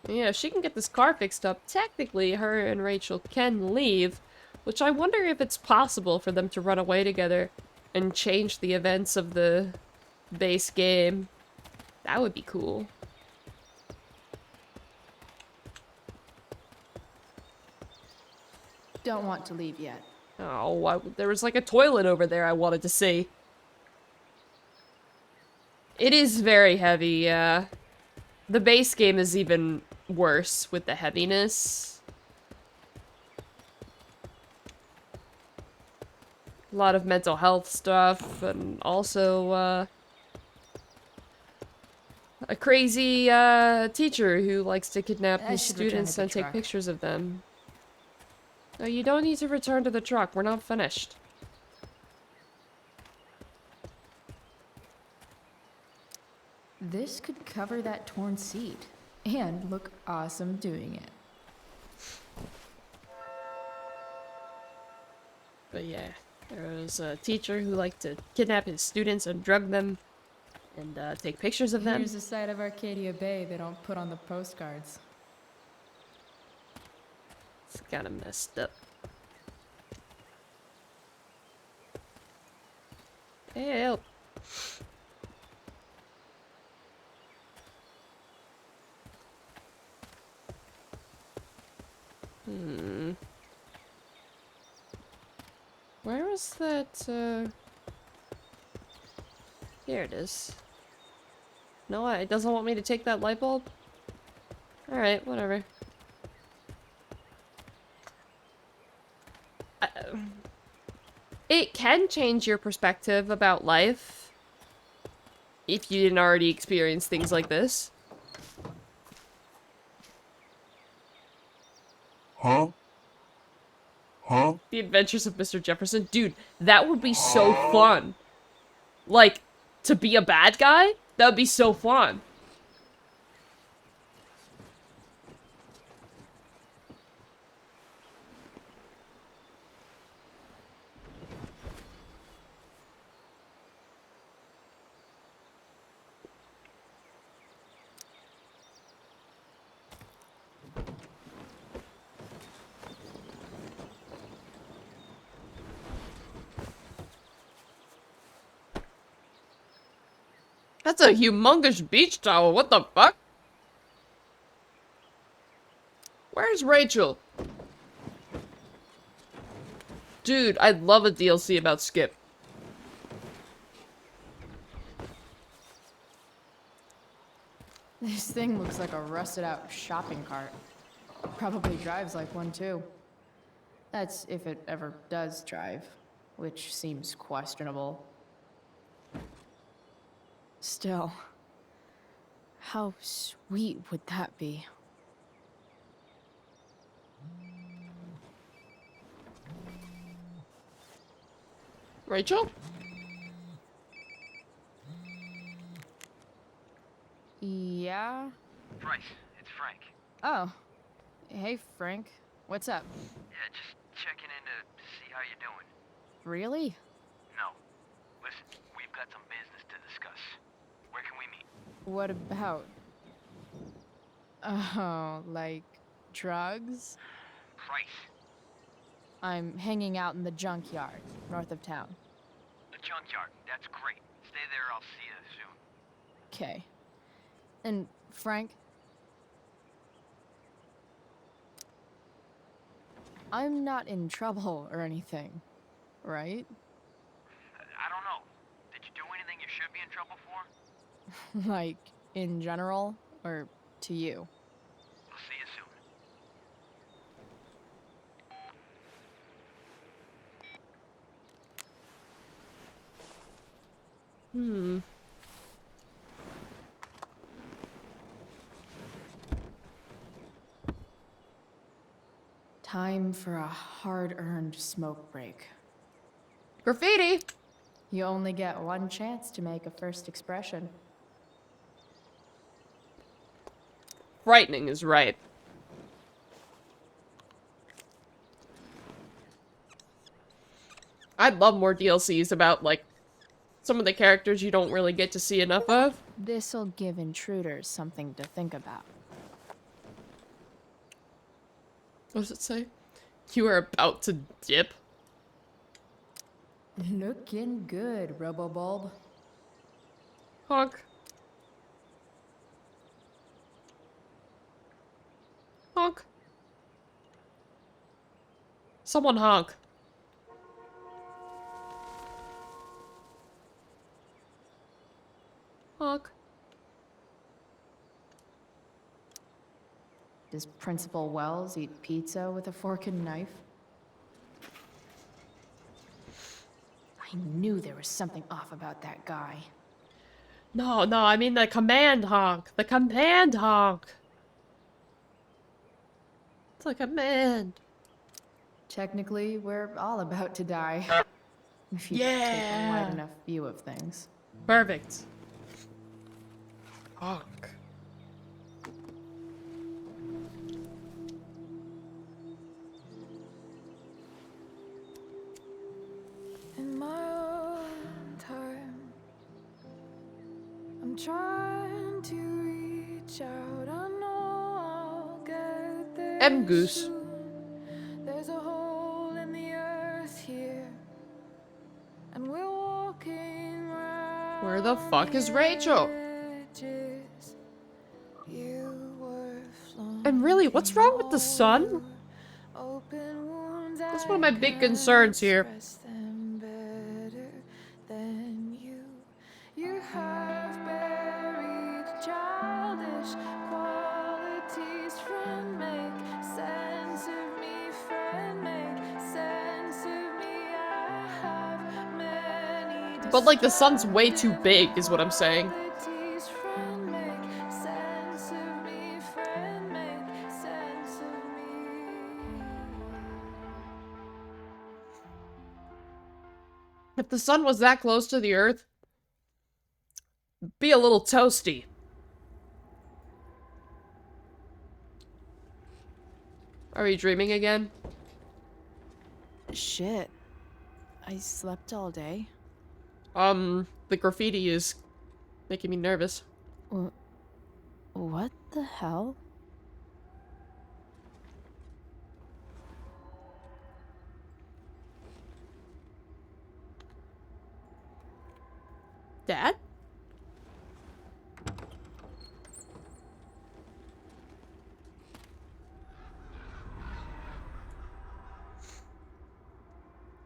Yeah, if she can get this car fixed up, technically her and Rachel can leave, which I wonder if it's possible for them to run away together and change the events of the base game. That would be cool. Don't want to leave yet. Oh, there was like a toilet over there I wanted to see. It is very heavy, yeah. The base game is even worse with the heaviness. A lot of mental health stuff, and also, a crazy, teacher who likes to kidnap his students and take pictures of them. No, you don't need to return to the truck. We're not finished. cover that torn seat and look awesome doing it. But yeah, there was a teacher who liked to kidnap his students and drug them and take pictures of them. Here's a side of Arcadia Bay they don't put on the postcards. It's kind of messed up. Help! Where was that, Here it is. No, it doesn't want me to take that light bulb? Alright, whatever. It can change your perspective about life if you didn't already experience things like this. Huh? The Adventures of Mr. Jefferson. Dude, that would be so fun. Like, to be a bad guy? That would be so fun. That's a humongous beach towel. What the fuck? Where's Rachel? Dude, I'd love a DLC about Skip. This thing looks like a rusted out shopping cart. Probably drives like one too. That's if it ever does drive, which seems questionable. Still, how sweet would that be? Rachel? Yeah? Bryce, it's Frank. Oh. Hey, Frank. What's up? Yeah, just checking in to see how you're doing. Really? No. Listen, we've got some business to discuss. Where can we meet? What about? Oh, like drugs? Price. I'm hanging out in the junkyard, north of town. The junkyard. That's great. Stay there, I'll see you soon. Okay. And Frank? I'm not in trouble or anything, right? I don't know. Did you do anything you should be in trouble for? Like, in general, or to you? I'll see you soon. Time for a hard-earned smoke break. Graffiti! You only get one chance to make a first expression. Frightening is right. I'd love more DLCs about, like, some of the characters you don't really get to see enough of. This'll give intruders something to think about. What does it say? You are about to dip? Looking good, Robobulb. Honk. Honk. Someone honk. Honk. Does Principal Wells eat pizza with a fork and knife? I knew there was something off about that guy. No, I mean the command honk. The command honk. It's a command. Technically, we're all about to die. If you take a wide enough view of things. Perfect. Honk. trying to reach out. I know I'll get there M-Goose. soon. There's a hole in the earth here, and we're walking round. Where the fuck is Rachel? Edges. You were And really, what's wrong with the sun? open wounds. That's one of my big concerns here. Them better than you. You have buried childish qualities. Friend, make sense of me. Friend, make sense of me. I have many. But like the sun's way too big is what I'm saying. Friend, make sense of me. Friend, make sense of me. If the sun was that close to the earth, it'd be a little toasty. Are we dreaming again? Shit. I slept all day. The graffiti is making me nervous. What the hell? Dad?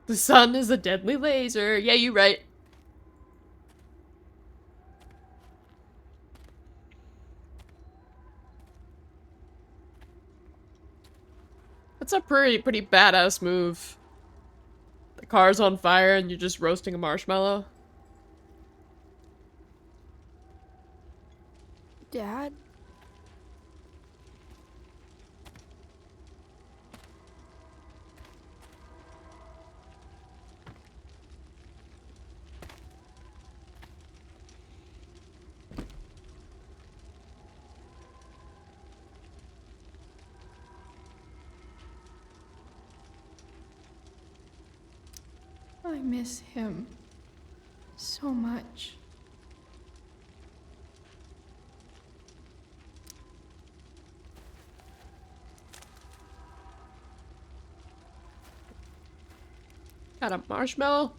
The sun is a deadly laser. Yeah, you're right. That's a pretty badass move. The car's on fire and you're just roasting a marshmallow. Dad? I miss him so much. Got a marshmallow?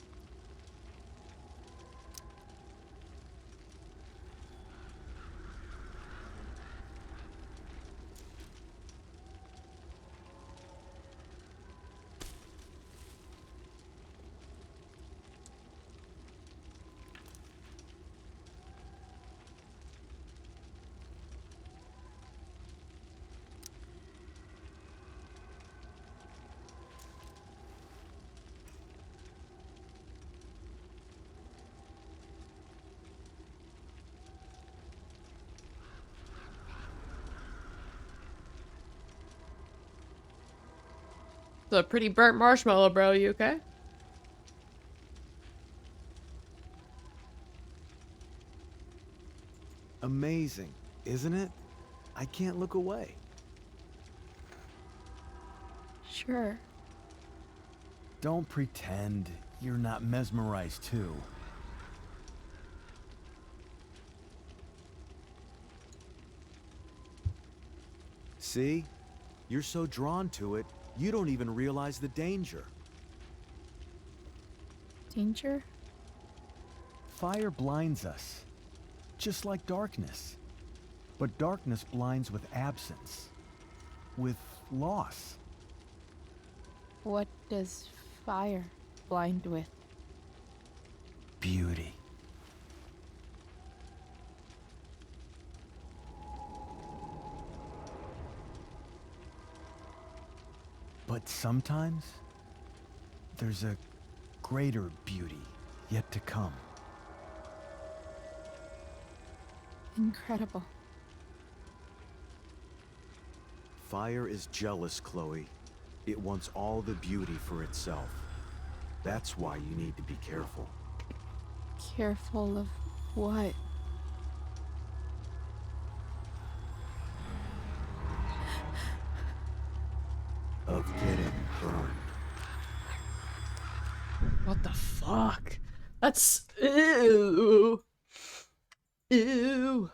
It's a pretty burnt marshmallow, bro. You okay? Amazing, isn't it? I can't look away. Sure. Don't pretend you're not mesmerized too. See? You're so drawn to it, you don't even realize the danger. Danger? Fire blinds us, just like darkness. But darkness blinds with absence, with loss. What does fire blind with? Beauty. But sometimes, there's a greater beauty yet to come. Incredible. Fire is jealous, Chloe. It wants all the beauty for itself. That's why you need to be careful. Careful of what? Of getting burned. What the fuck? That's... Ew. Ew.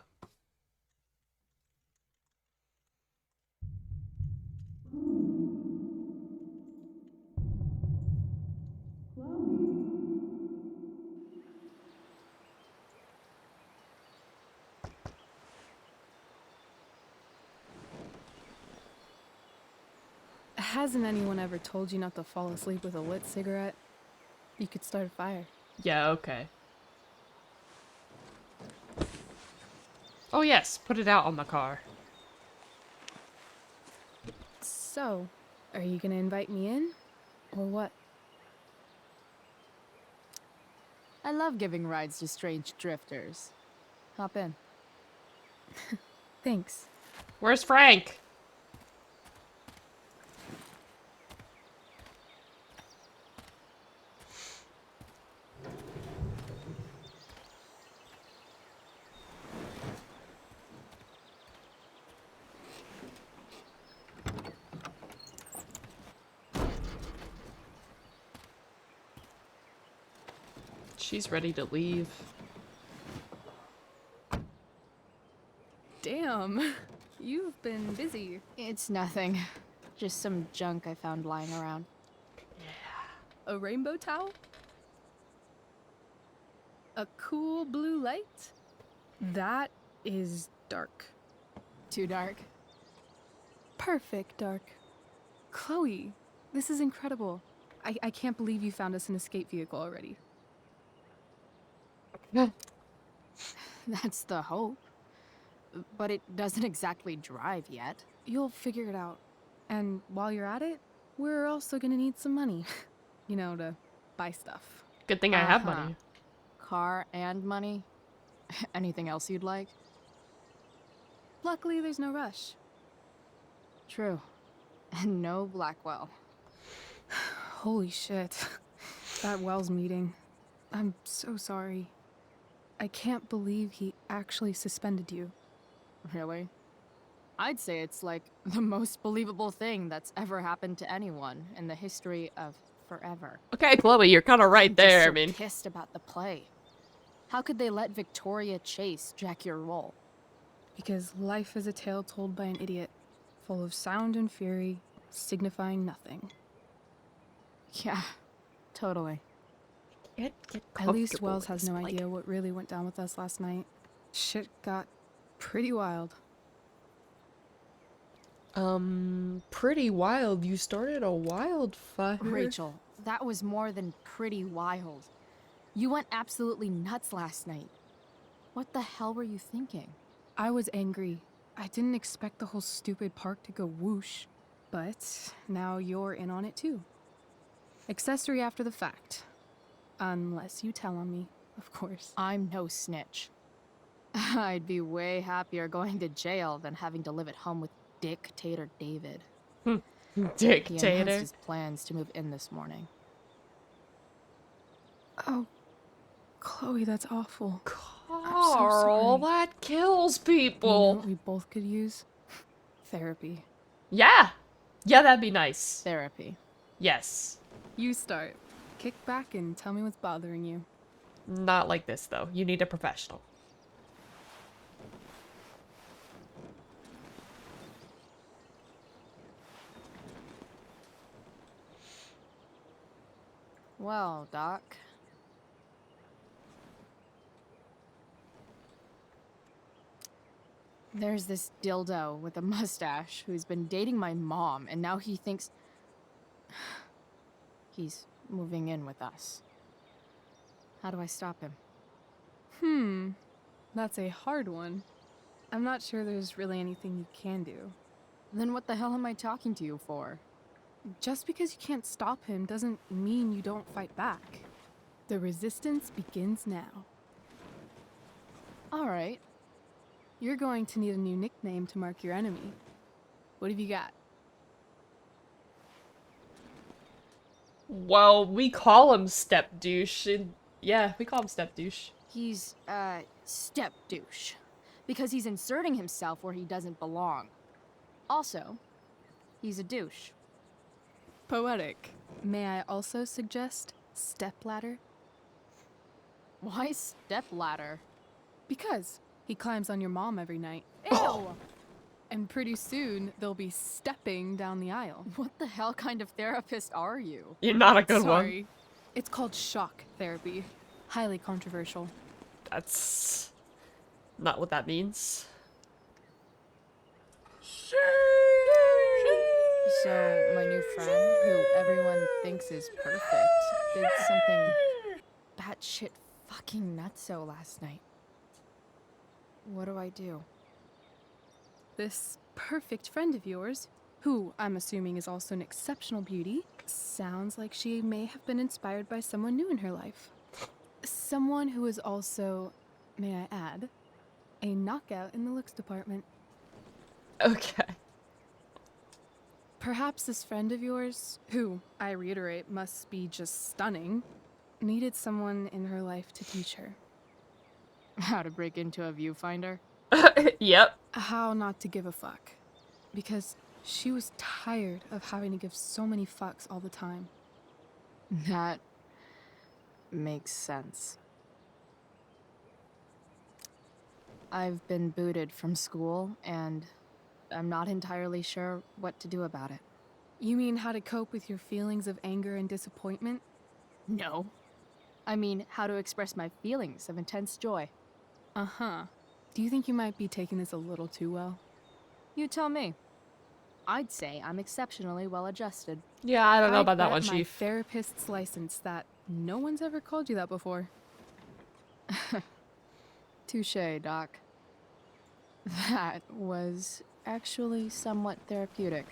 Hasn't anyone ever told you not to fall asleep with a lit cigarette? You could start a fire. Yeah, okay. Oh yes, put it out on the car. So, are you gonna invite me in? Or what? I love giving rides to strange drifters. Hop in. Thanks. Where's Frank? She's ready to leave. Damn, you've been busy. It's nothing. Just some junk I found lying around. A rainbow towel? A cool blue light? That is dark. Too dark? Perfect dark. Chloe, this is incredible. I can't believe you found us an escape vehicle already. That's the hope. But it doesn't exactly drive yet. You'll figure it out. And while you're at it, we're also gonna need some money. You know, to buy stuff. Good thing I have money. Car and money? Anything else you'd like? Luckily, there's no rush. True. And no Blackwell. Holy shit. That Wells meeting. I'm so sorry. I can't believe he actually suspended you. Really? I'd say it's like the most believable thing that's ever happened to anyone in the history of forever. Okay, Chloe, you're kind of right there. I'm just so pissed about the play. How could they let Victoria Chase jack your role? Because life is a tale told by an idiot, full of sound and fury, signifying nothing. Yeah, totally. At least Wells has no idea what really went down with us last night. Shit got pretty wild. Pretty wild. You started a wildfire. Rachel, that was more than pretty wild. You went absolutely nuts last night. What the hell were you thinking? I was angry. I didn't expect the whole stupid park to go whoosh. But now you're in on it too. Accessory after the fact. Unless you tell on me, of course. I'm no snitch. I'd be way happier going to jail than having to live at home with Dictator David. Dictator? He announced his plans to move in this morning. Oh, Chloe, that's awful. Carl, that kills people. You know what we both could use? Therapy. Yeah. Yeah, that'd be nice. Therapy. Yes. You start. Kick back and tell me what's bothering you. Not like this, though. You need a professional. Well, Doc. There's this dildo with a mustache who's been dating my mom, and now he thinks he's moving in with us. How do I stop him? That's a hard one. I'm not sure there's really anything you can do. Then what the hell am I talking to you for? Just because you can't stop him doesn't mean you don't fight back. The resistance begins now. All right. You're going to need a new nickname to mark your enemy. What have you got? Well, we call him Step Douche. Yeah, we call him Step Douche. He's, step douche. Because he's inserting himself where he doesn't belong. Also, he's a douche. Poetic. May I also suggest stepladder? Why stepladder? Because he climbs on your mom every night. Ew! And pretty soon, they'll be stepping down the aisle. What the hell kind of therapist are you? You're not a good Sorry. one. It's called shock therapy. Highly controversial. That's not what that means. So, my new friend, who everyone thinks is perfect, did something batshit fucking nutso last night. What do I do? This perfect friend of yours, who I'm assuming is also an exceptional beauty, sounds like she may have been inspired by someone new in her life. Someone who is also, may I add, a knockout in the looks department. Okay. Perhaps this friend of yours, who, I reiterate, must be just stunning, needed someone in her life to teach her. How to break into a viewfinder? Yep. How not to give a fuck. Because she was tired of having to give so many fucks all the time. That makes sense. I've been booted from school, and I'm not entirely sure what to do about it. You mean how to cope with your feelings of anger and disappointment? No. I mean, how to express my feelings of intense joy. Uh-huh. Do you think you might be taking this a little too well? You tell me. I'd say I'm exceptionally well adjusted. Yeah, I don't know about that one, my Chief. Therapist's license that no one's ever called you that before. Touché, Doc. That was actually somewhat therapeutic.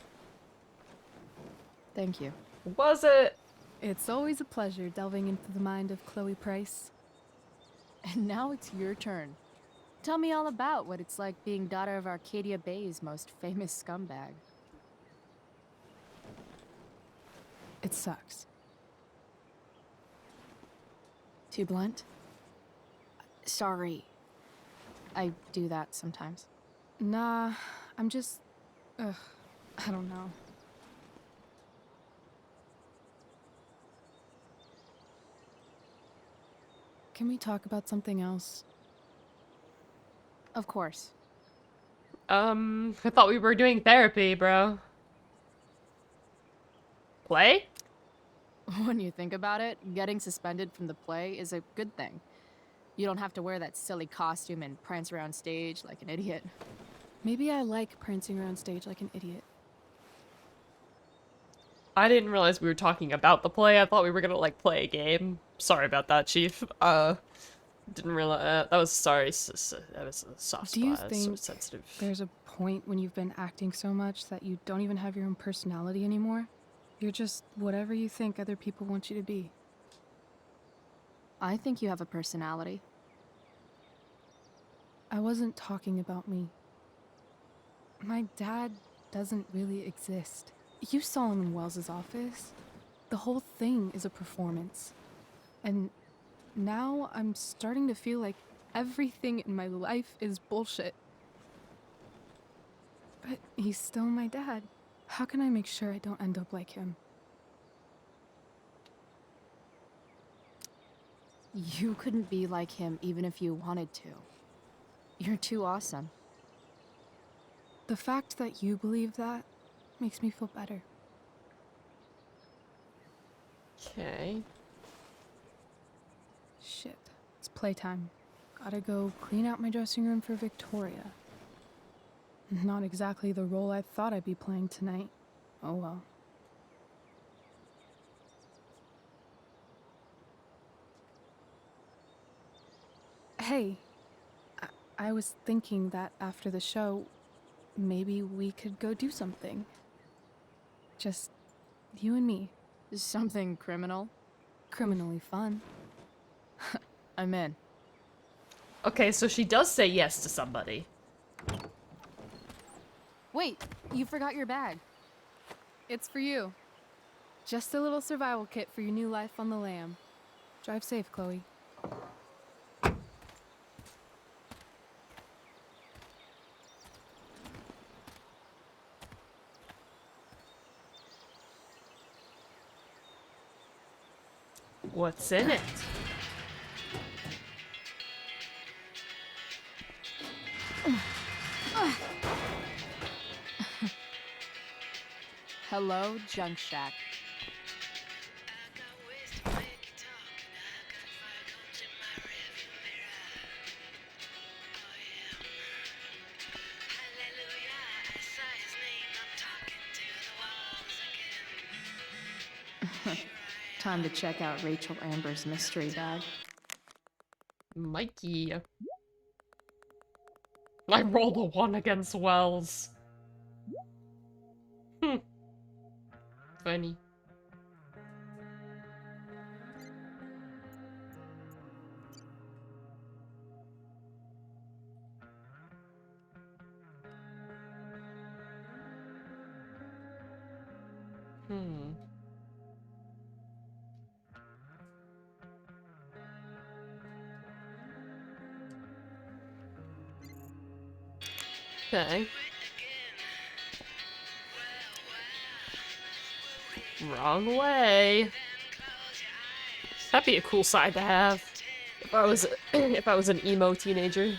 Thank you. Was it? It's always a pleasure delving into the mind of Chloe Price. And now it's your turn. Tell me all about what it's like being daughter of Arcadia Bay's most famous scumbag. It sucks. Too blunt? Sorry. I do that sometimes. Nah, I'm just... Ugh, I don't know. Can we talk about something else? Of course. I thought we were doing therapy, bro. Play? When you think about it, getting suspended from the play is a good thing. You don't have to wear that silly costume and prance around stage like an idiot. Maybe I like prancing around stage like an idiot. I didn't realize we were talking about the play. I thought we were gonna, like, play a game. Sorry about that, Chief. Didn't realize... that was... sorry. That was a soft spot. Do you So think sensitive. there's a point when you've been acting so much that you don't even have your own personality anymore? You're just whatever you think other people want you to be. I think you have a personality. I wasn't talking about me. My dad doesn't really exist. You saw him in Wells's office. The whole thing is a performance. And now I'm starting to feel like everything in my life is bullshit. But he's still my dad. How can I make sure I don't end up like him? You couldn't be like him even if you wanted to. You're too awesome. The fact that you believe that makes me feel better. Okay. Shit. It's playtime. Gotta go clean out my dressing room for Victoria. Not exactly the role I thought I'd be playing tonight. Oh well. Hey, I was thinking that after the show, maybe we could go do something. Just you and me. Something criminal? Criminally fun. I'm in. Okay, so she does say yes to somebody. Wait, you forgot your bag. It's for you. Just a little survival kit for your new life on the lam. Drive safe, Chloe. What's in it? Hello, Junk Shack. Time to check out Rachel Amber's mystery bag. Mikey. I rolled a 1 against Wells. Funny. Okay. Wrong way. That'd be a cool side to have. If I was if I was an emo teenager.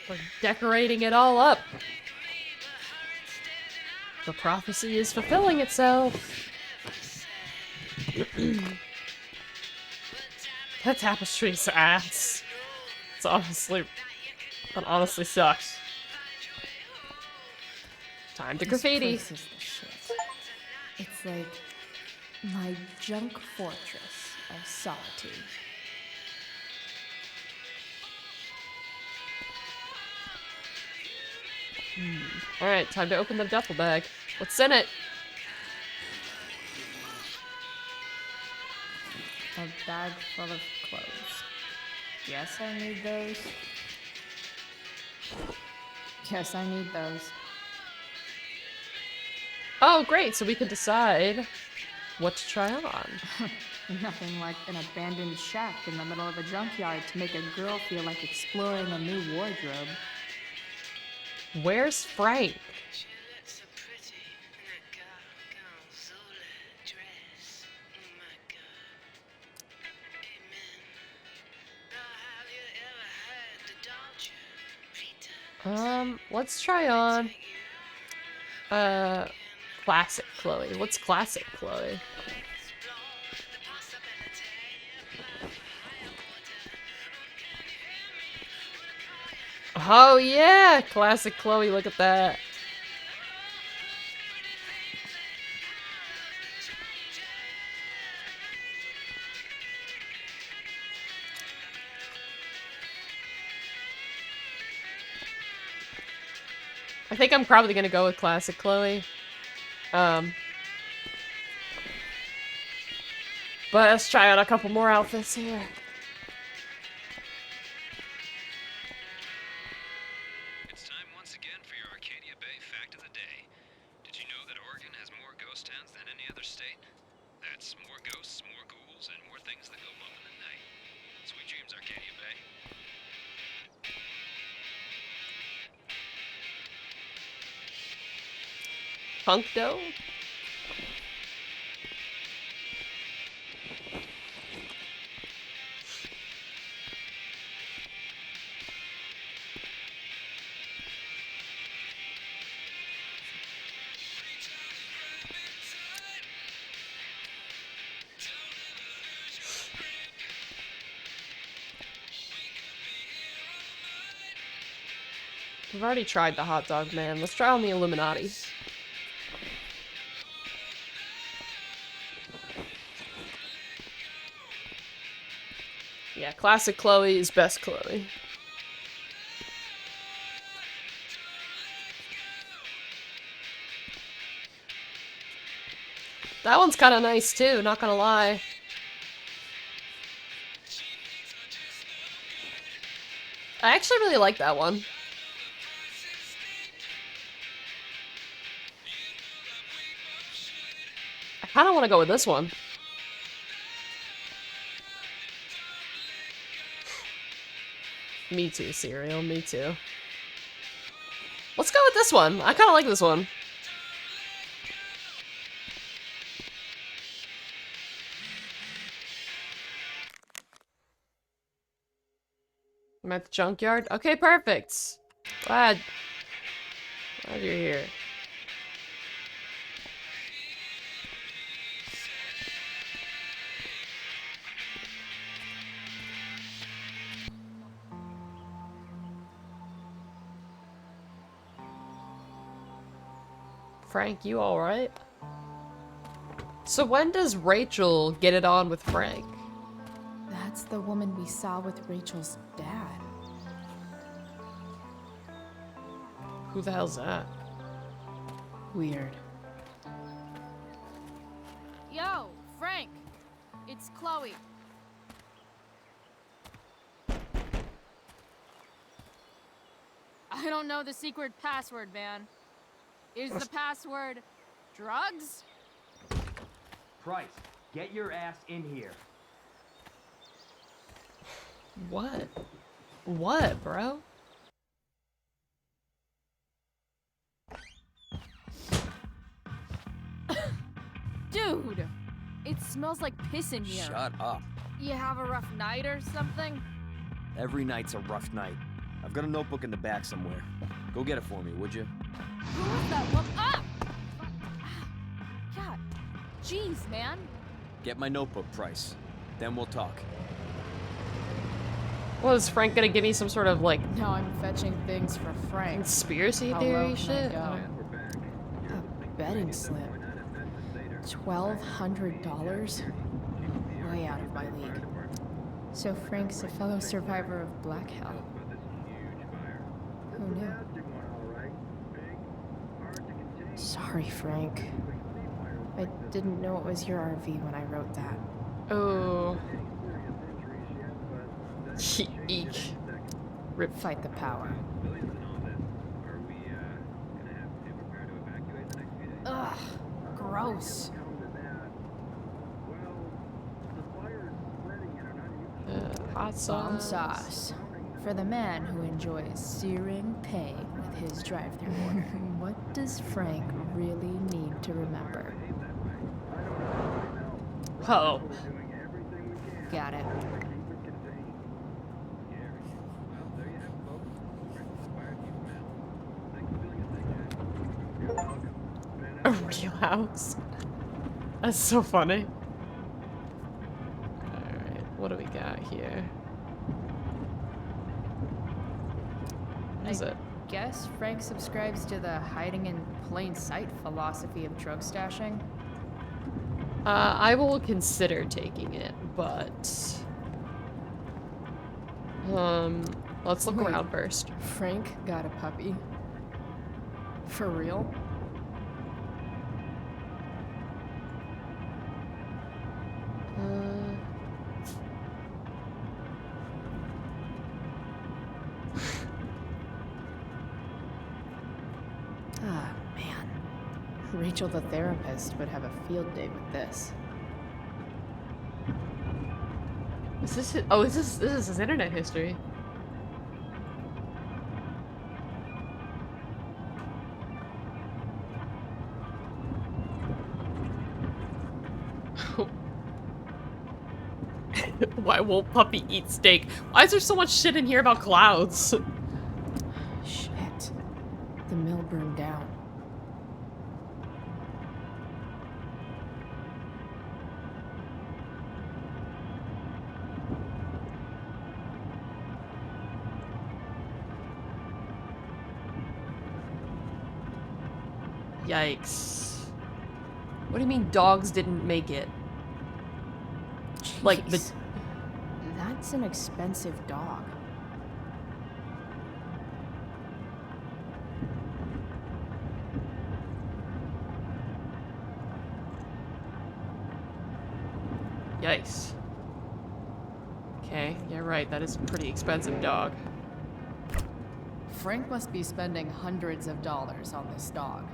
We're decorating it all up. The prophecy is fulfilling itself. That tapestry's ass. That honestly sucks. Time to graffiti. This place is the shit. It's like my junk fortress of solitude. Alright, time to open the duffel bag. What's in it? A bag full of clothes. Yes, I need those. Yes, I need those. Oh, great, so we can decide what to try on. Nothing like an abandoned shack in the middle of a junkyard to make a girl feel like exploring a new wardrobe. Where's Frank? Let's try on classic Chloe. What's classic Chloe? Oh yeah, classic Chloe, look at that. I think I'm probably gonna go with classic Chloe. But let's try out a couple more outfits here. It's time once again for your Arcadia Bay fact of the day. Did you know that Oregon has more ghost towns than any other state? That's more ghosts, more ghouls, and more things that go bump in the night. Sweet dreams, Arcadia Bay. Punkdo? We've already tried the hot dog man. Let's try on the Illuminati. Yeah, classic Chloe is best Chloe. That one's kind of nice too, not gonna lie. I actually really like that one. I kind of want to go with this one. Me too, Cereal. Me too. Let's go with this one. I kind of like this one. I'm at the junkyard. Okay, perfect. Glad you're here. Frank, you alright? So when does Rachel get it on with Frank? That's the woman we saw with Rachel's dad. Who the hell's that? Weird. Yo, Frank! It's Chloe. I don't know the secret password, man. Is the password drugs? Price, get your ass in here. What? What, bro? Dude! It smells like piss in here. Shut up. You have a rough night or something? Every night's a rough night. I've got a notebook in the back somewhere. Go get it for me, would you? Who was that one? Ah! God. Jeez, man. Get my notebook, Price. Then we'll talk. Well, is Frank gonna give me some sort of, like... Now I'm fetching things for Frank. Conspiracy How theory low shit? can I go? A betting slip. $1,200? Way out of my league. So Frank's a fellow survivor of Black Hell. Who knew? Sorry, Frank. I didn't know it was your RV when I wrote that. Oh. Eek. Rip, fight the power. Ugh, gross. Hot Bomb sauce. sauce. For the man who enjoys searing pain with his drive-thru order. What does Frank really need to remember? Oh. Got it. A real house. That's so funny. Alright, what do we got here? What is it? Guess Frank subscribes to the hiding in plain sight philosophy of drug stashing. I will consider taking it, but... let's look Wait. around first. Frank got a puppy. For real? Ah, man. Rachel the therapist would have a field day with this. Is this it? Oh, this is his internet history. Why won't puppy eat steak? Why is there so much shit in here about clouds? Shit. The mill burned down. Yikes. What do you mean dogs didn't make it? Like the... Jeez. That's an expensive dog. Yikes. Okay, yeah, right, that is a pretty expensive dog. Frank must be spending hundreds of dollars on this dog.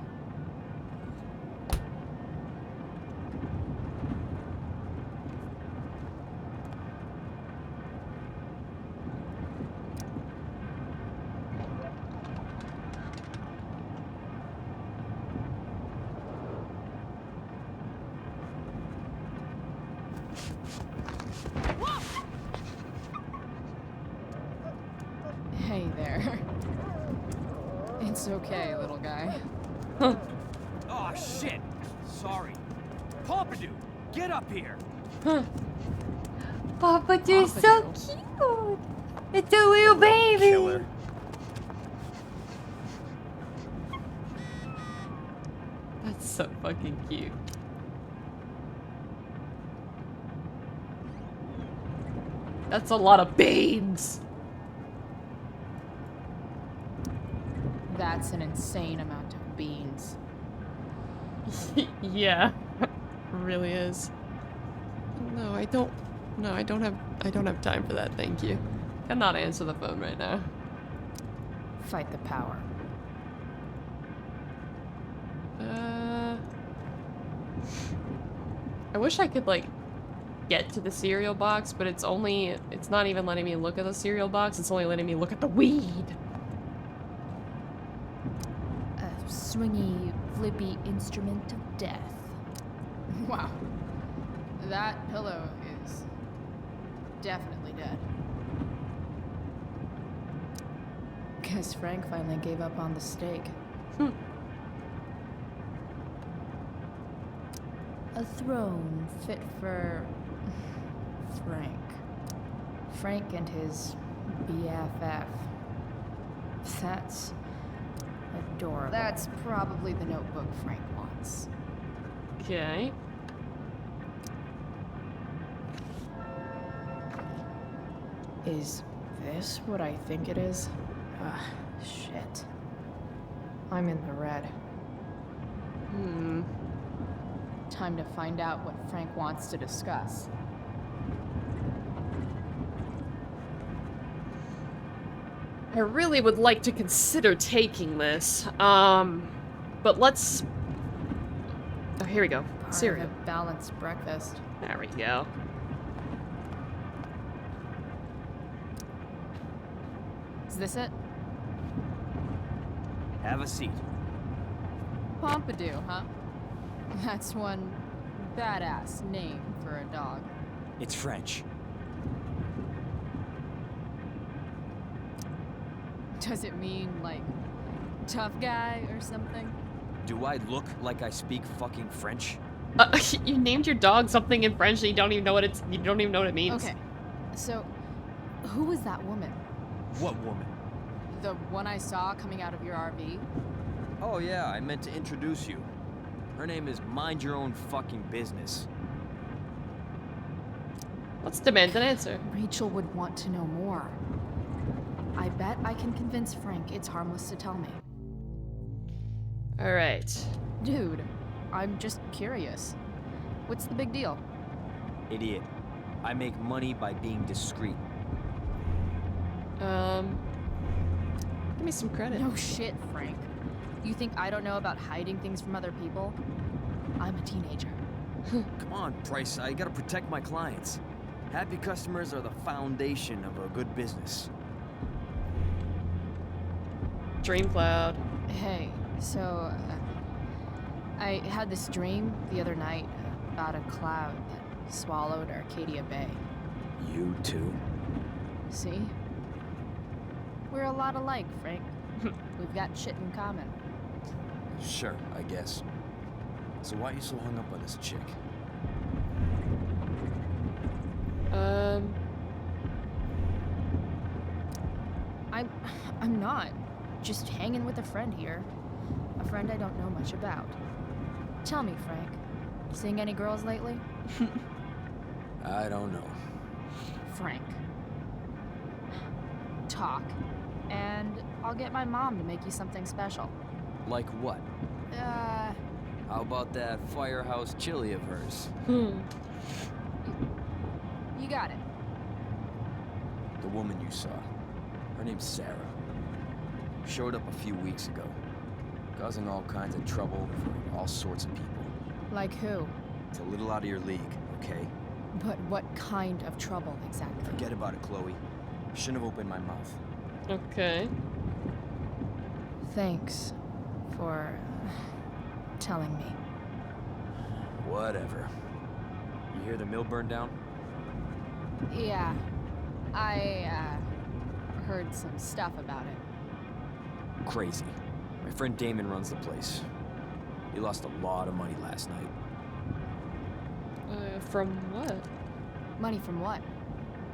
Hey there. It's okay, little guy. Oh, shit. Sorry. Pompidou, get up here. Pompidou's so cute. It's a little baby. Killer. That's so fucking cute. That's a lot of beans. That's an insane amount of beans. Yeah, it really is. No, I don't have time for that. Thank you. Cannot answer the phone right now. Fight the power. I wish I could like get to the cereal box, but it's not even letting me look at the cereal box. It's only letting me look at the weed. A swingy, flippy instrument of death. Wow. That pillow is definitely dead. Guess Frank finally gave up on the steak. A throne fit for Frank. Frank and his BFF. That's adorable. That's probably the notebook Frank wants. Okay. Is this what I think it is? Ugh, shit. I'm in the red. Time to find out what Frank wants to discuss. I really would like to consider taking this, but let's... Oh, here we go. Cereal. A balanced breakfast. There we go. Is this it? Have a seat. Pompidou, huh? That's one badass name for a dog. It's French. Does it mean, like, tough guy or something? Do I look like I speak fucking French? You named your dog something in French and you don't even know what it means. Okay, so who was that woman? What woman? The one I saw coming out of your RV? Oh yeah, I meant to introduce you. Her name is Mind Your Own Fucking Business. Let's demand an answer. Rachel would want to know more. I bet I can convince Frank it's harmless to tell me. Alright. Dude, I'm just curious. What's the big deal? Idiot. I make money by being discreet. Give me some credit. No shit, Frank. You think I don't know about hiding things from other people? I'm a teenager. Come on, Price. I gotta protect my clients. Happy customers are the foundation of a good business. Dream Cloud. Hey, so I had this dream the other night about a cloud that swallowed Arcadia Bay. You too? See? We're a lot alike, Frank. We've got shit in common. Sure, I guess. So why are you so hung up on this chick? I'm not. Just hanging with a friend here. A friend I don't know much about. Tell me, Frank. Seeing any girls lately? I don't know. Frank. Talk. And I'll get my mom to make you something special. Like what? Uh... How about that firehouse chili of hers? You got it. The woman you saw. Her name's Sarah. Showed up a few weeks ago, causing all kinds of trouble for all sorts of people. Like who? It's a little out of your league, okay? But what kind of trouble exactly? Forget about it, Chloe. Shouldn't have opened my mouth. Okay. Thanks for telling me. Whatever. You hear the mill burned down? Yeah, I heard some stuff about it. Crazy. My friend Damon runs the place. He lost a lot of money last night. From what? Money from what?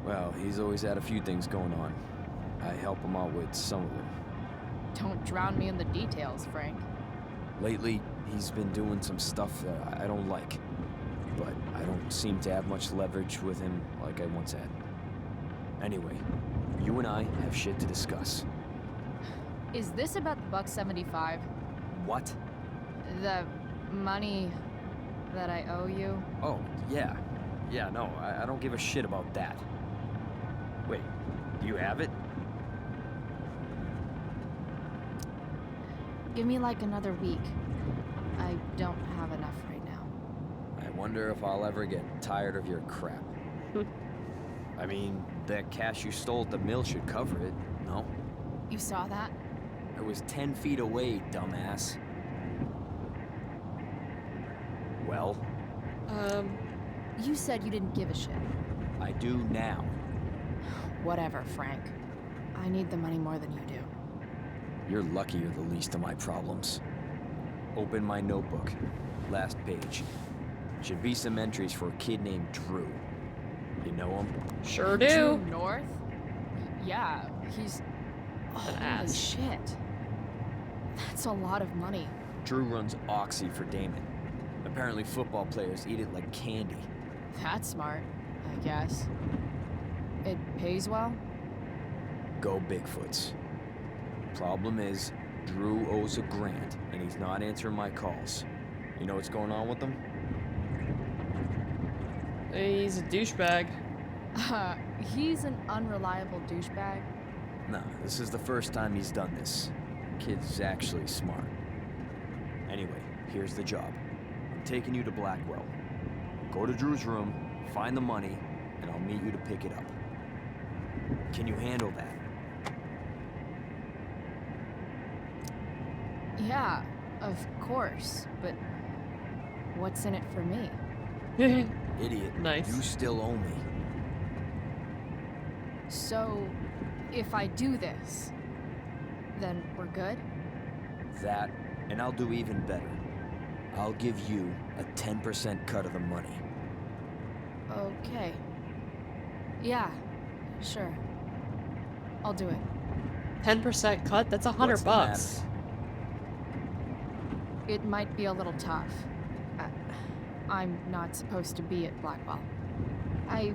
Well, he's always had a few things going on. I help him out with some of them. Don't drown me in the details, Frank. Lately, he's been doing some stuff that I don't like. But I don't seem to have much leverage with him like I once had. Anyway, you and I have shit to discuss. Is this about the $1.75? What? The money that I owe you? Oh, yeah. Yeah, no, I don't give a shit about that. Wait, do you have it? Give me like another week. I don't have enough right now. I wonder if I'll ever get tired of your crap. I mean, that cash you stole at the mill should cover it, no? You saw that? I was 10 feet away, dumbass. Well? You said you didn't give a shit. I do now. Whatever, Frank. I need the money more than you do. You're lucky you're the least of my problems. Open my notebook. Last page. Should be some entries for a kid named Drew. You know him? Sure do. Drew North? Yeah, he's... An Holy ass. shit. That's a lot of money. Drew runs Oxy for Damon. Apparently football players eat it like candy. That's smart, I guess. It pays well? Go Bigfoots. Problem is, Drew owes a grant, and he's not answering my calls. You know what's going on with him? He's a douchebag. He's an unreliable douchebag. Nah, this is the first time he's done this. Kid's actually smart. Anyway, here's the job. I'm taking you to Blackwell. Go to Drew's room, find the money, and I'll meet you to pick it up. Can you handle that? Yeah, of course, but what's in it for me? Idiot. Nice. You still owe me. So, if I do this, then we're good? That, and I'll do even better. I'll give you a 10% cut of the money. Okay. Yeah, sure. I'll do it. 10% cut? That's $100 What's the bucks. matter? It might be a little tough. I'm not supposed to be at Blackwell. I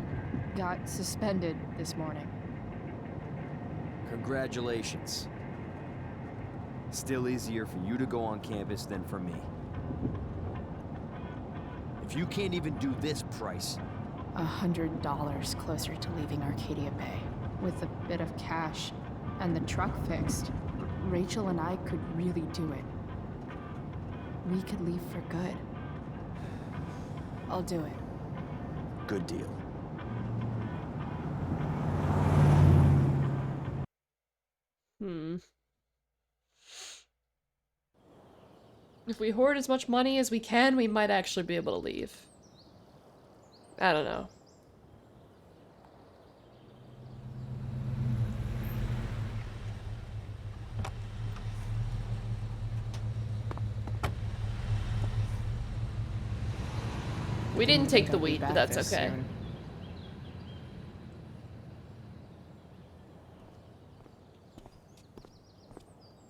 got suspended this morning. Congratulations. Still easier for you to go on campus than for me. If you can't even do this price... $100 closer to leaving Arcadia Bay. With a bit of cash and the truck fixed, Rachel and I could really do it. We could leave for good. I'll do it. Good deal. If we hoard as much money as we can, we might actually be able to leave. I don't know. We didn't take the wheat, but that's okay.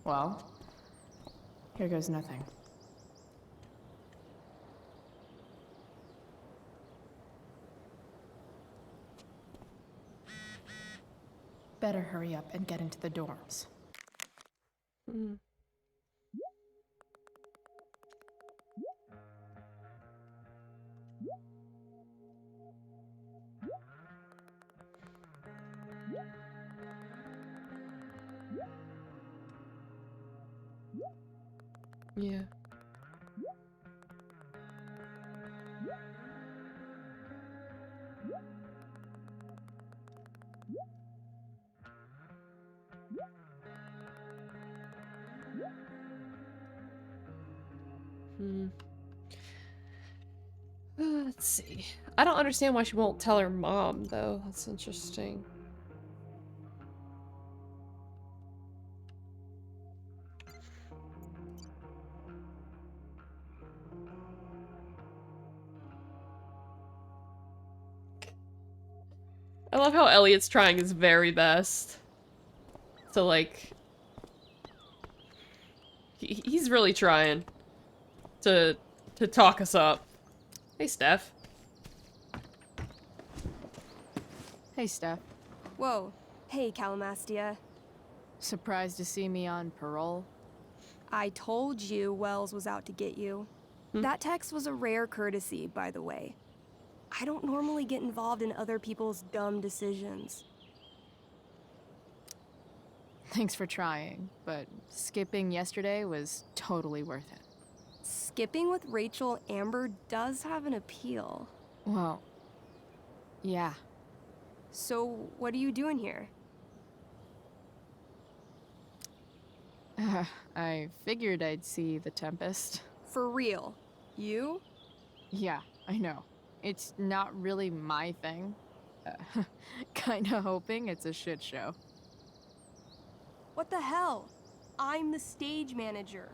Well, here goes nothing. Better hurry up and get into the dorms. Yeah. Let's see. I don't understand why she won't tell her mom, though. That's interesting. I love how Elliot's trying his very best to, like... He's really trying to talk us up. Hey, Steph. Hey, Steph. Whoa. Hey, Calamastia. Surprised to see me on parole? I told you Wells was out to get you. That text was a rare courtesy, by the way. I don't normally get involved in other people's dumb decisions. Thanks for trying, but skipping yesterday was totally worth it. Skipping with Rachel Amber does have an appeal. Well, yeah. So, what are you doing here? I figured I'd see the Tempest. For real? You? Yeah, I know. It's not really my thing. Kinda hoping it's a shit show. What the hell? I'm the stage manager.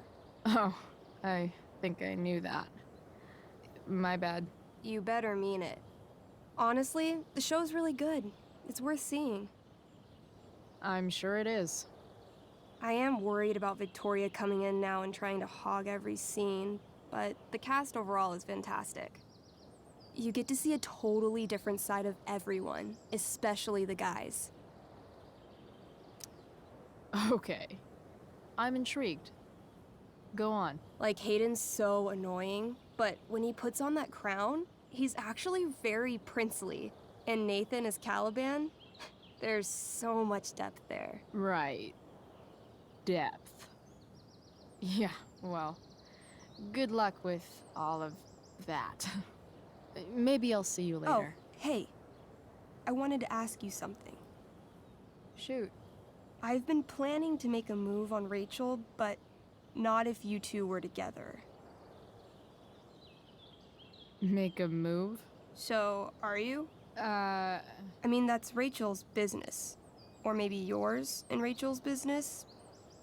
Oh, I think I knew that. My bad. You better mean it. Honestly, the show's really good. It's worth seeing. I'm sure it is. I am worried about Victoria coming in now and trying to hog every scene, but the cast overall is fantastic. You get to see a totally different side of everyone, especially the guys. Okay. I'm intrigued. Go on. Like, Hayden's so annoying, but when he puts on that crown, he's actually very princely. And Nathan as Caliban, there's so much depth there. Right. Depth. Yeah, well, good luck with all of that. Maybe I'll see you later. Oh, hey. I wanted to ask you something. Shoot. I've been planning to make a move on Rachel, but not if you two were together. Make a move? So, are you? I mean, that's Rachel's business. Or maybe yours and Rachel's business.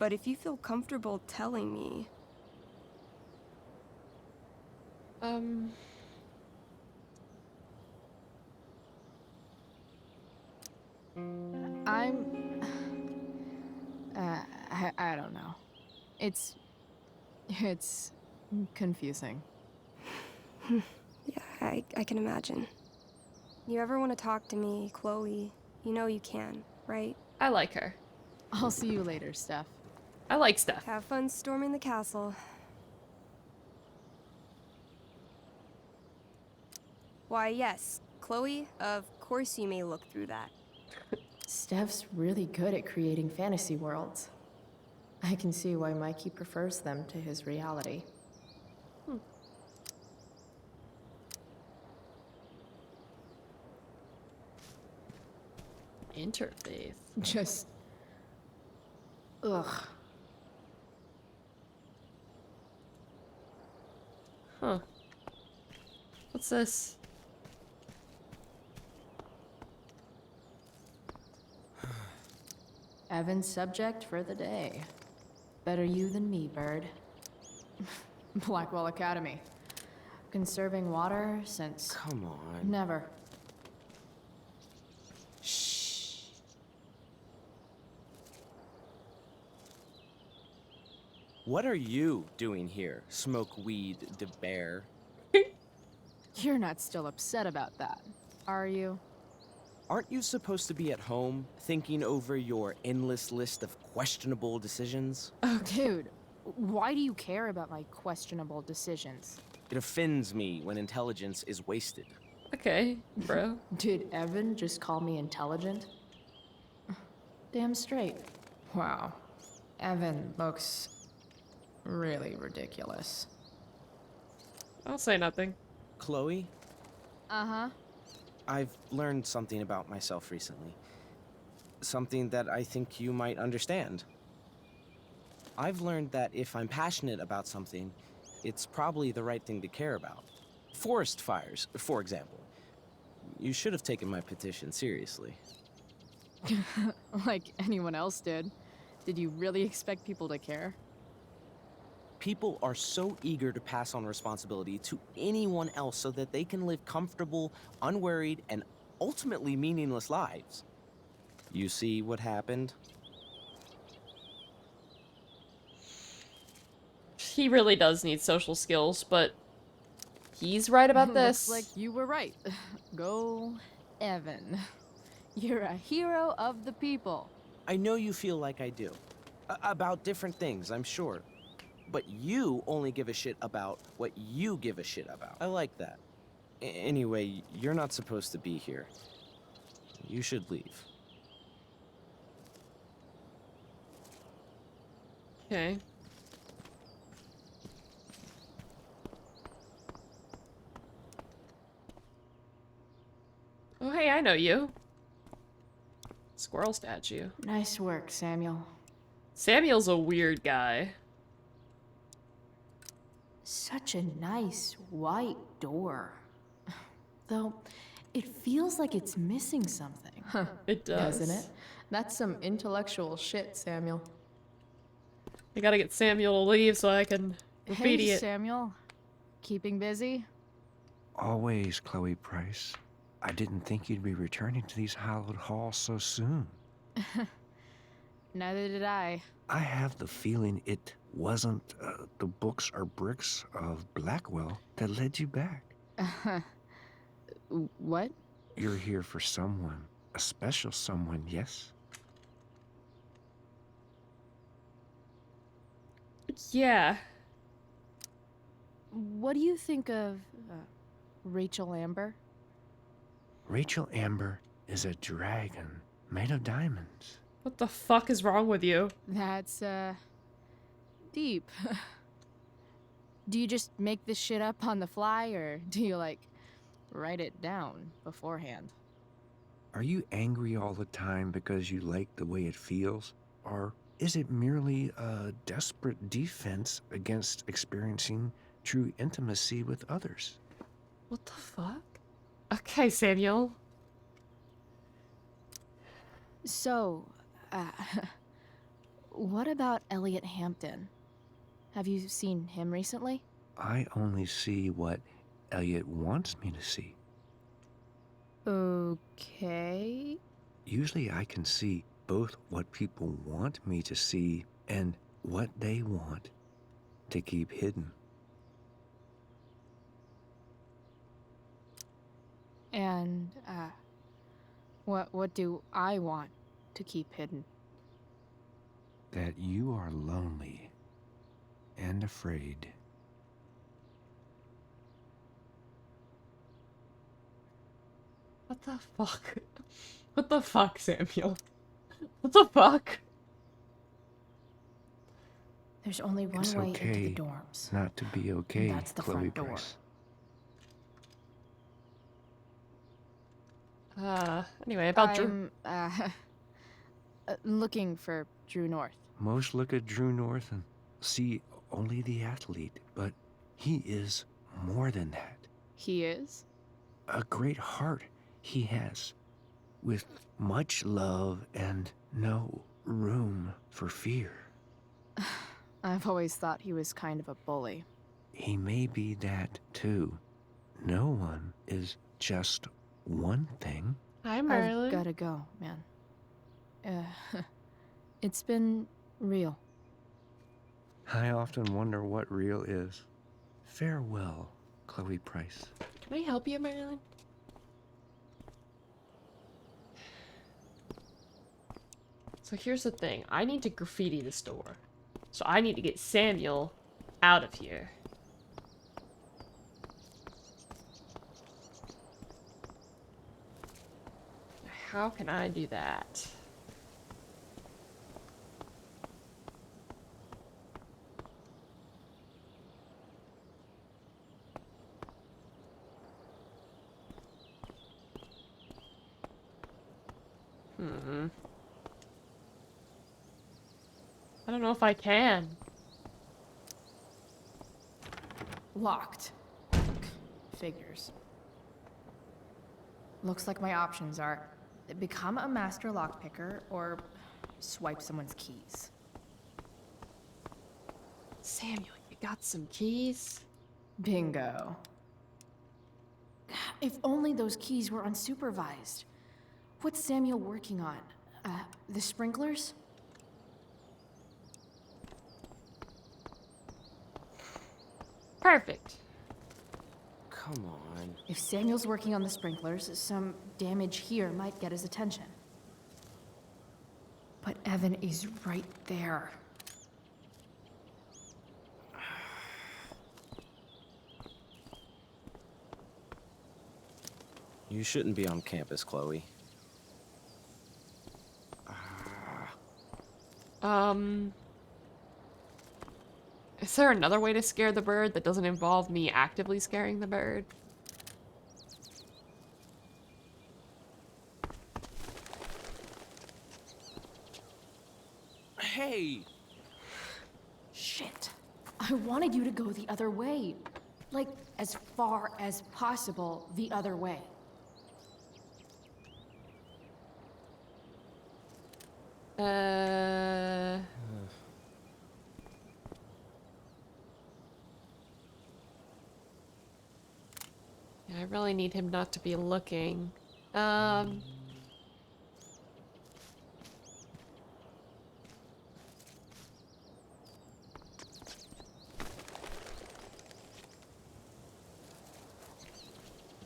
But if you feel comfortable telling me... I don't know. It's confusing. Yeah, I can imagine. You ever want to talk to me, Chloe, you know you can, right? I like her. I'll see you later, Steph. I like Steph. Have fun storming the castle. Why, yes, Chloe, of course you may look through that. Steph's really good at creating fantasy worlds. I can see why Mikey prefers them to his reality. Interfaith. Just... ugh. Huh. What's this? Evan's subject for the day. Better you than me, Bird. Blackwell Academy. Conserving water since... Come on. Never. Shh. What are you doing here? Smoke weed, de bear? You're not still upset about that, are you? Aren't you supposed to be at home, thinking over your endless list of questionable decisions? Oh, dude, why do you care about my questionable decisions? It offends me when intelligence is wasted. Okay, bro. Did Evan just call me intelligent? Damn straight. Wow. Evan looks... really ridiculous. I'll say nothing. Chloe, Uh-huh. I've learned something about myself recently. Something that I think you might understand. I've learned that if I'm passionate about something, it's probably the right thing to care about. Forest fires, for example. You should have taken my petition seriously. Like anyone else did. Did you really expect people to care? People are so eager to pass on responsibility to anyone else so that they can live comfortable, unworried, and ultimately meaningless lives. You see what happened? He really does need social skills, but he's right about this. Looks like you were right. Go, Evan. You're a hero of the people. I know you feel like I do. About different things, I'm sure. But you only give a shit about what you give a shit about. I like that. Anyway, you're not supposed to be here. You should leave. Okay. Oh, hey, I know you. Squirrel statue. Nice work, Samuel. Samuel's a weird guy. Such a nice white door. Though, it feels like it's missing something. Huh. It does. Doesn't it? That's some intellectual shit, Samuel. I gotta get Samuel to leave so I can graffiti Hey, it. Samuel. Keeping busy? Always, Chloe Price. I didn't think you'd be returning to these hallowed halls so soon. Neither did I. I have the feeling it wasn't the books or bricks of Blackwell that led you back. What? You're here for someone. A special someone, yes? Yeah. What do you think of Rachel Amber? Rachel Amber is a dragon made of diamonds. What the fuck is wrong with you? That's, deep. Do you just make this shit up on the fly, or do you, like, write it down beforehand? Are you angry all the time because you like the way it feels? Or is it merely a desperate defense against experiencing true intimacy with others? What the fuck? Okay, Samuel. So, what about Elliot Hampton? Have you seen him recently? I only see what Elliot wants me to see. Okay. Usually I can see both what people want me to see and what they want to keep hidden. And, what do I want to keep hidden? That you are lonely and afraid. What the fuck? What the fuck, Samuel? What the fuck? There's only one It's way into the okay dorms. not to be okay, And that's the Chloe front door. Price. Anyway, about Drew. I'm, looking for Drew North. Most look at Drew North and see only the athlete, but he is more than that. He is? A great heart he has, with much love and no room for fear. I've always thought he was kind of a bully. He may be that too. No one is just one thing. Hi, Merlin. I've gotta go, man. It's been real. I often wonder what real is. Farewell, Chloe Price. Can I help you, Marilyn? So here's the thing. I need to graffiti this door. So I need to get Samuel out of here. How can I do that? I don't know if I can. Locked. Figures. Looks like my options are become a master lockpicker or swipe someone's keys. Samuel, you got some keys? Bingo. If only those keys were unsupervised. What's Samuel working on? The sprinklers? Perfect. Come on. If Samuel's working on the sprinklers, some damage here might get his attention. But Evan is right there. You shouldn't be on campus, Chloe. Is there another way to scare the bird that doesn't involve me actively scaring the bird? Hey! Shit. I wanted you to go the other way. Like, as far as possible the other way. Yeah, I really need him not to be looking.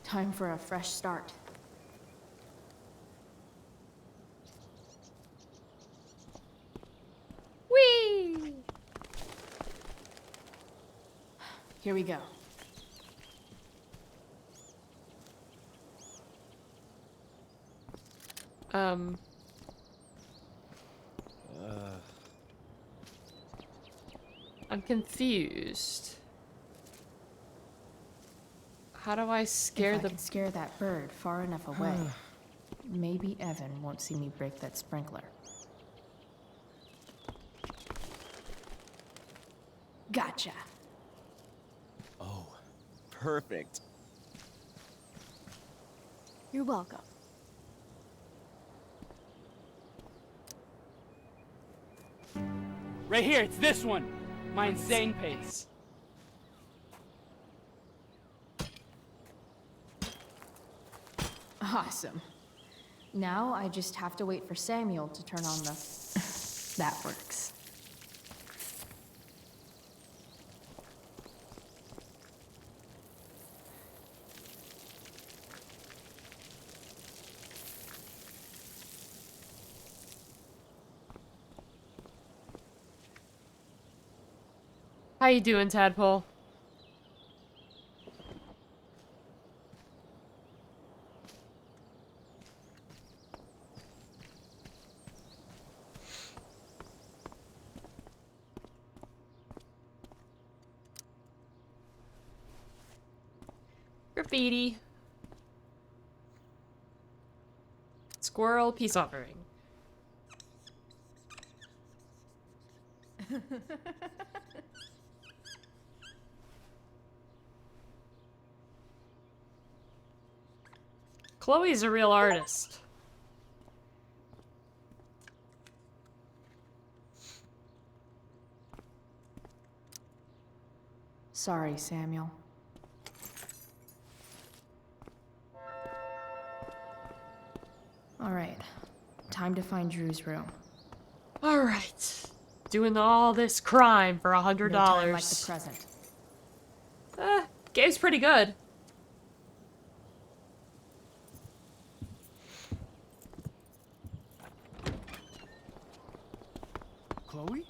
Time for a fresh start. Whee! Here we go. I'm confused. How do I scare If I can scare that bird far enough away, maybe Evan won't see me break that sprinkler. Gotcha. Oh, perfect. You're welcome. Right here, it's this one. My insane pace. Awesome. Now I just have to wait for Samuel to turn on the... That works. How you doing, Tadpole? Graffiti. Squirrel peace offering. Chloe's a real artist. Sorry, Samuel. All right, time to find Drew's room. All right, doing all this crime for $100. No time like the present. Game's pretty good. Chloe?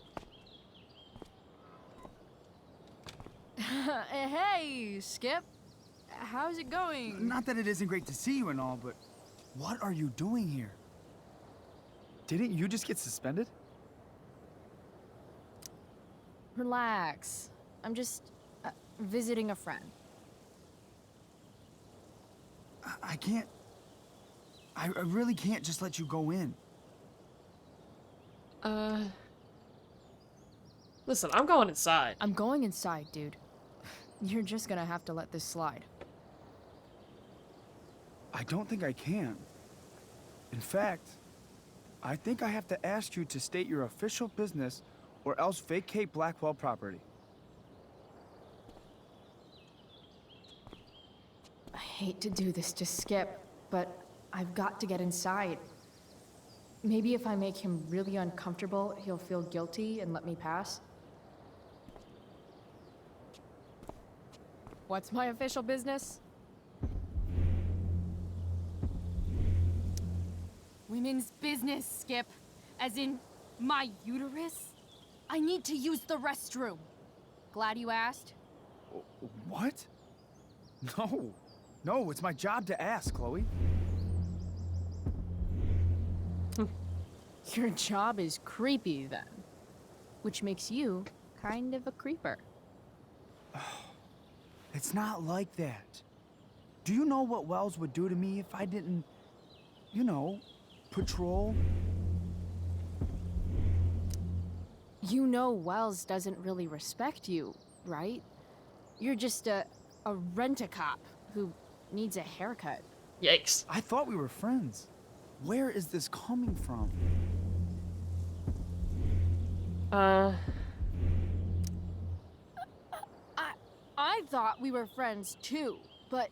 Hey, Skip. How's it going? Not that it isn't great to see you and all, but what are you doing here? Didn't you just get suspended? Relax. I'm just visiting a friend. I can't... I really can't just let you go in. Listen, I'm going inside. I'm going inside, dude. You're just gonna have to let this slide. I don't think I can. In fact, I think I have to ask you to state your official business or else vacate Blackwell property. I hate to do this to Skip, but I've got to get inside. Maybe if I make him really uncomfortable, he'll feel guilty and let me pass. What's my official business? Women's business, Skip. As in, my uterus? I need to use the restroom. Glad you asked. What? No. No, it's my job to ask, Chloe. Your job is creepy, then. Which makes you kind of a creeper. It's not like that. Do you know what Wells would do to me if I didn't, you know, patrol? You know Wells doesn't really respect you, right? You're just a rent-a-cop who needs a haircut. Yikes. I thought we were friends. Where is this coming from? I thought we were friends too, but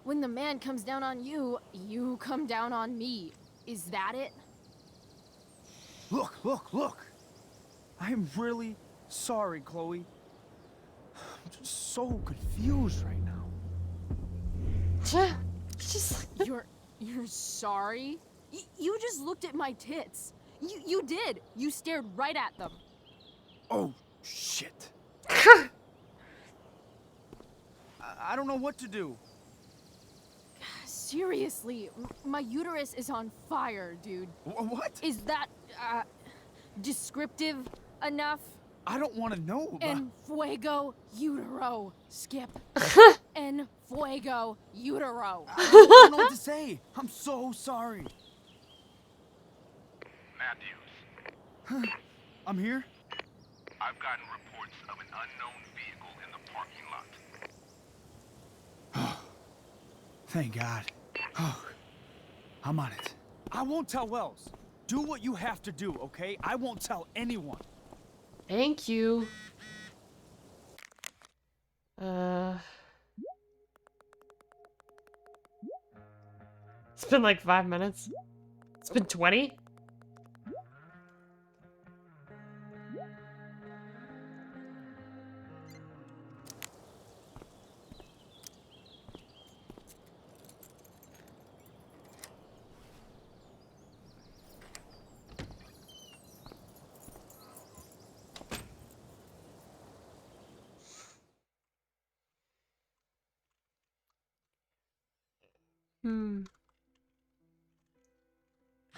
when the man comes down on you, you come down on me. Is that it? Look! I'm really sorry, Chloe. I'm just so confused right now. You're sorry? You just looked at my tits. You did. You stared right at them. Oh, shit. I don't know what to do. Seriously, my uterus is on fire, dude. What? Is that, descriptive enough? I don't want to know. En fuego utero, Skip. En fuego utero. I don't know what to say. I'm so sorry. Matthews. I'm here. I've gotten reports of an unknown vehicle in the parking lot. Thank God. Oh, I'm on it. I won't tell Wells. Do what you have to do, okay? I won't tell anyone. Thank you. It's been like 5 minutes. It's been 20?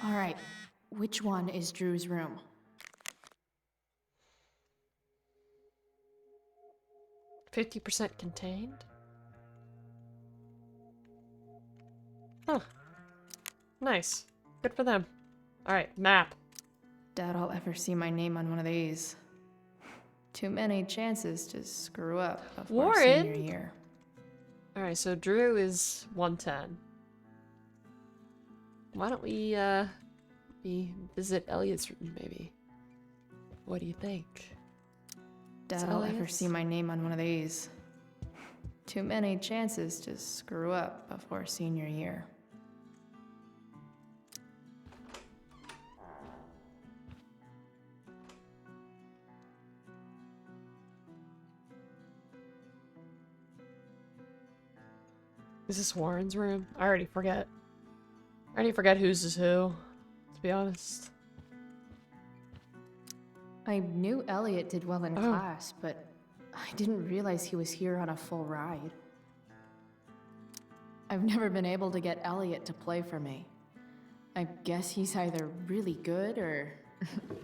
All right, which one is Drew's room? %50 contained? Huh. Nice. Good for them. Alright, map. Doubt I'll ever see my name on one of these. Too many chances to screw up before senior year. Alright, so Drew is 110. Why don't we visit Elliot's room, maybe? What do you think? Doubt I'll ever see my name on one of these. Too many chances to screw up before senior year. Is this Warren's room? I already forget. I already forget whose is who, to be honest. I knew Elliot did well in class, but I didn't realize he was here on a full ride. I've never been able to get Elliot to play for me. I guess he's either really good or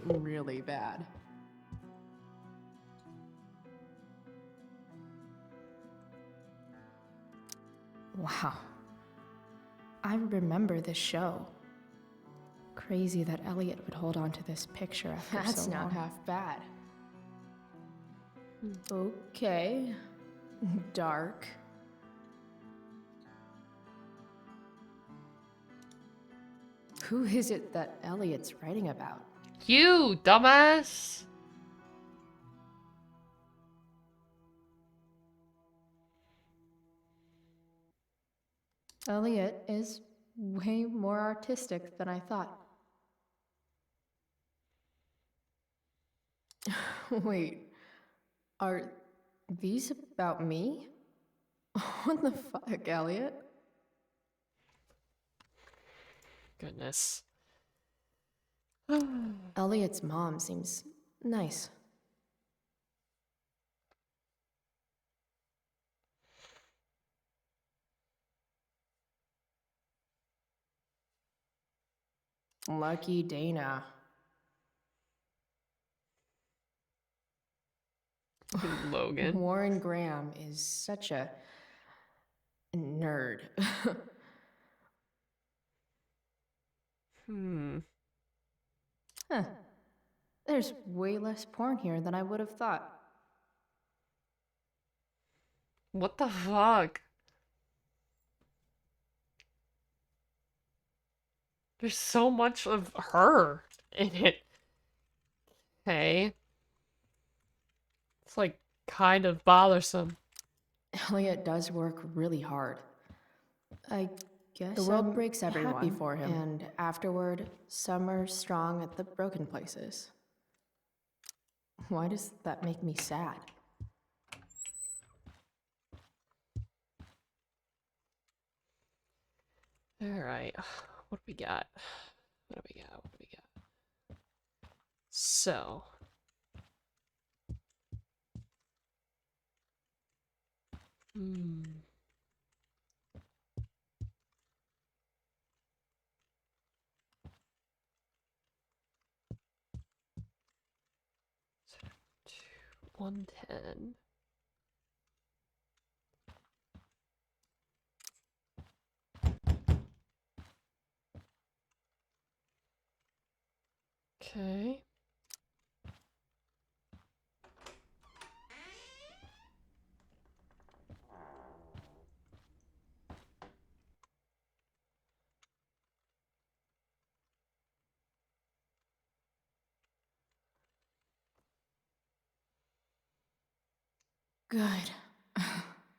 really bad. Wow. I remember this show. Crazy that Elliot would hold on to this picture after so long. That's not half bad. Okay. Dark. Who is it that Elliot's writing about? You, dumbass! Elliot is way more artistic than I thought. Wait, are these about me? What the fuck, Elliot? Goodness. Elliot's mom seems nice. Lucky Dana. Logan. Warren Graham is such a nerd. Huh. There's way less porn here than I would have thought. What the fuck? There's so much of her in it. Hey. It's like kind of bothersome. Elliot does work really hard. I guess the world breaks everyone, happy for him. And afterward, some are strong at the broken places. Why does that make me sad? Alright. What do we got? What do we got? What do we got? So. So, 110. Okay. Good.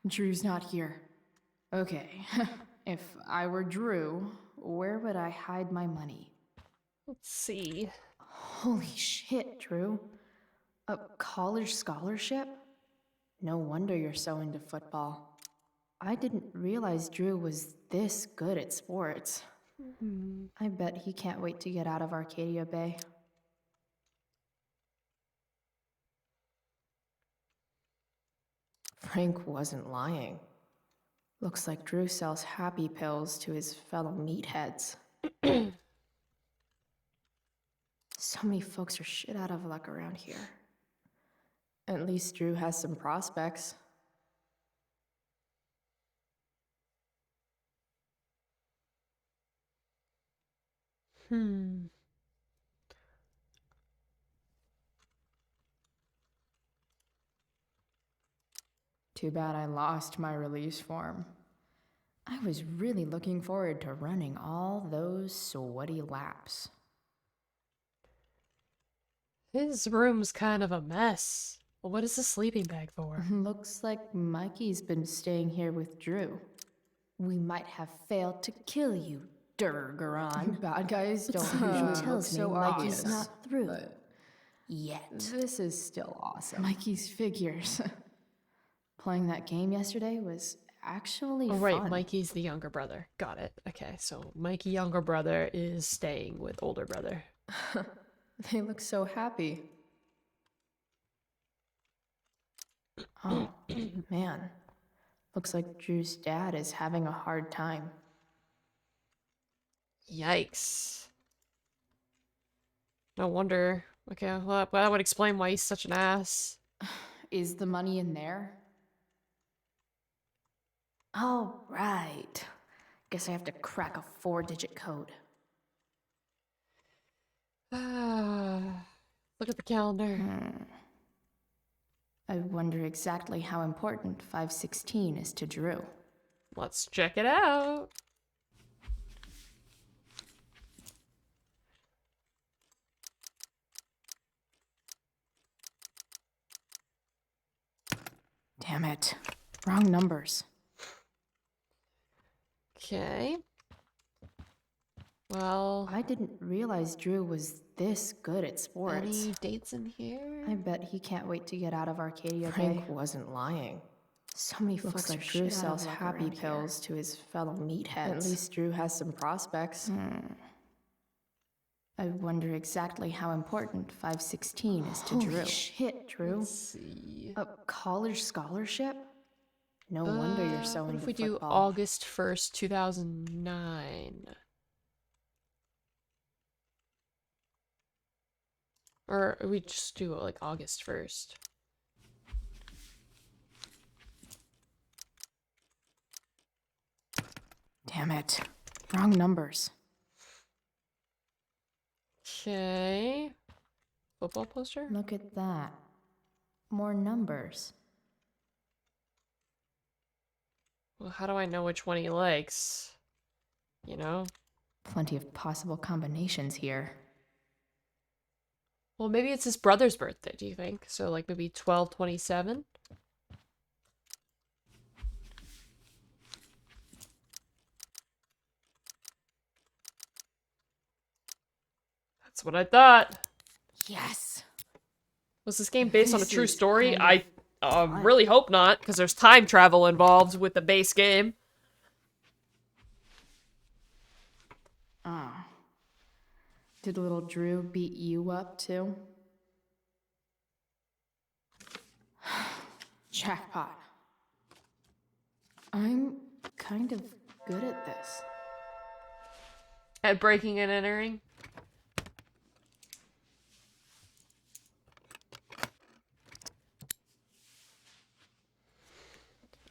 Drew's not here. Okay. If I were Drew, where would I hide my money? Let's see. Holy shit, Drew. A college scholarship? No wonder you're so into football. I didn't realize Drew was this good at sports. I bet he can't wait to get out of Arcadia Bay. Frank wasn't lying. Looks like Drew sells happy pills to his fellow meatheads. So many folks are shit out of luck around here. At least Drew has some prospects. Too bad I lost my release form. I was really looking forward to running all those sweaty laps. His room's kind of a mess. What is the sleeping bag for? Looks like Mikey's been staying here with Drew. We might have failed to kill you, Durgaron. Bad guys don't usually look so obvious. Mikey's not through yet. This is still awesome. Mikey's figures. Playing that game yesterday was actually Oh, right, fun. Mikey's the younger brother. Got it. Okay, so Mikey, younger brother, is staying with older brother. They look so happy. Oh, man. Looks like Drew's dad is having a hard time. Yikes. No wonder. Okay, well, that would explain why he's such an ass. Is the money in there? All right. Guess I have to crack a 4-digit code. Look at the calendar. I wonder exactly how important 516 is to Drew. Let's check it out. Damn it. Wrong numbers. Okay. Well, I didn't realize Drew was this good at sports. Any dates in here? I bet he can't wait to get out of Arcadia Bay. Frank wasn't lying. So many Looks fucks like are Drew shit out sells of luck happy around pills here. to his fellow meatheads. At least Drew has some prospects. I wonder exactly how important 516 is to Drew. Holy shit, Drew. Let's see. A college scholarship? No wonder you're so What into if we do football. August 1st, 2009? Or we just do like August 1st. Damn it. Wrong numbers. Okay. Football poster? Look at that. More numbers. Well, how do I know which one he likes? You know? Plenty of possible combinations here. Well, maybe it's his brother's birthday, do you think? So, like, maybe 12/27? That's what I thought. Yes. Was this game based on a This true is story? kind I of fun. really hope not, because there's time travel involved with the base game. Oh. Did little Drew beat you up too? Jackpot. I'm kind of good at this. At breaking and entering?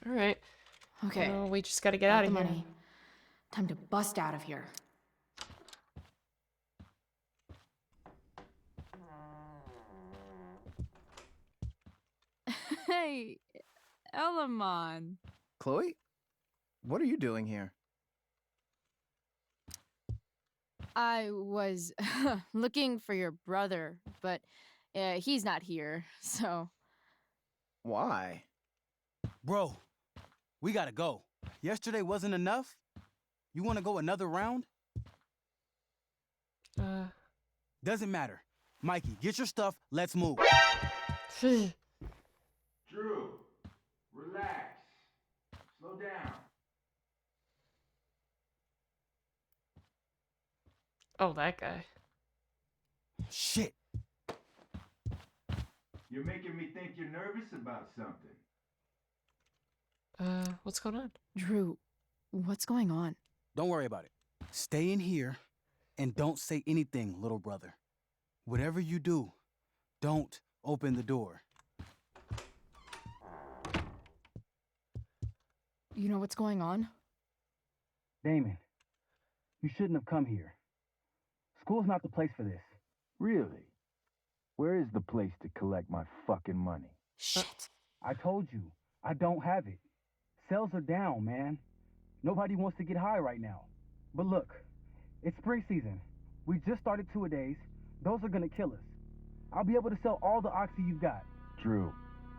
Alright. Okay. Well, we just gotta get Got out of the here. money. Time to bust out of here. Hey, Elamon. Chloe? What are you doing here? I was looking for your brother, but he's not here, so... Why? Bro, we gotta go. Yesterday wasn't enough? You wanna go another round? Doesn't matter. Mikey, get your stuff, let's move. Drew, relax. Slow down. Oh, that guy. Shit. You're making me think you're nervous about something. What's going on? Drew, what's going on? Don't worry about it. Stay in here and don't say anything, little brother. Whatever you do, don't open the door. You know what's going on? Damon, you shouldn't have come here. School's not the place for this. Really? Where is the place to collect my fucking money? Shit. I told you, I don't have it. Sales are down, man. Nobody wants to get high right now. But look, it's spring season. We just started two-a-days. Those are gonna kill us. I'll be able to sell all the oxy you've got. Drew,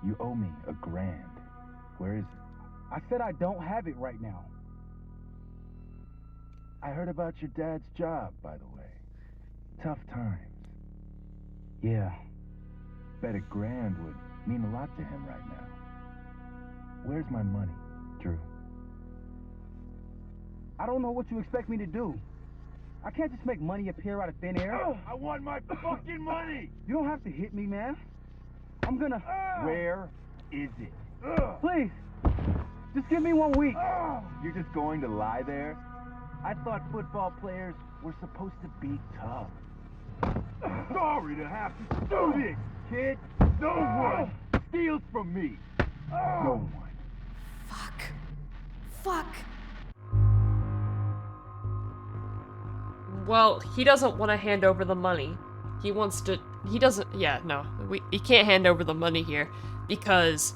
you owe me $1,000. Where is it? I said I don't have it right now. I heard about your dad's job, by the way. Tough times. Yeah. Bet $1,000 would mean a lot to him right now. Where's my money, Drew? I don't know what you expect me to do. I can't just make money appear out of thin air. I want my fucking money! You don't have to hit me, man. I'm gonna... Where is it? Please, just give me 1 week. You're just going to lie there? I thought football players were supposed to be tough. Sorry to have to do this, kid. No one steals from me. No one. Fuck. Well, he doesn't want to hand over the money. He wants to... He doesn't... Yeah, no. He can't hand over the money here. Because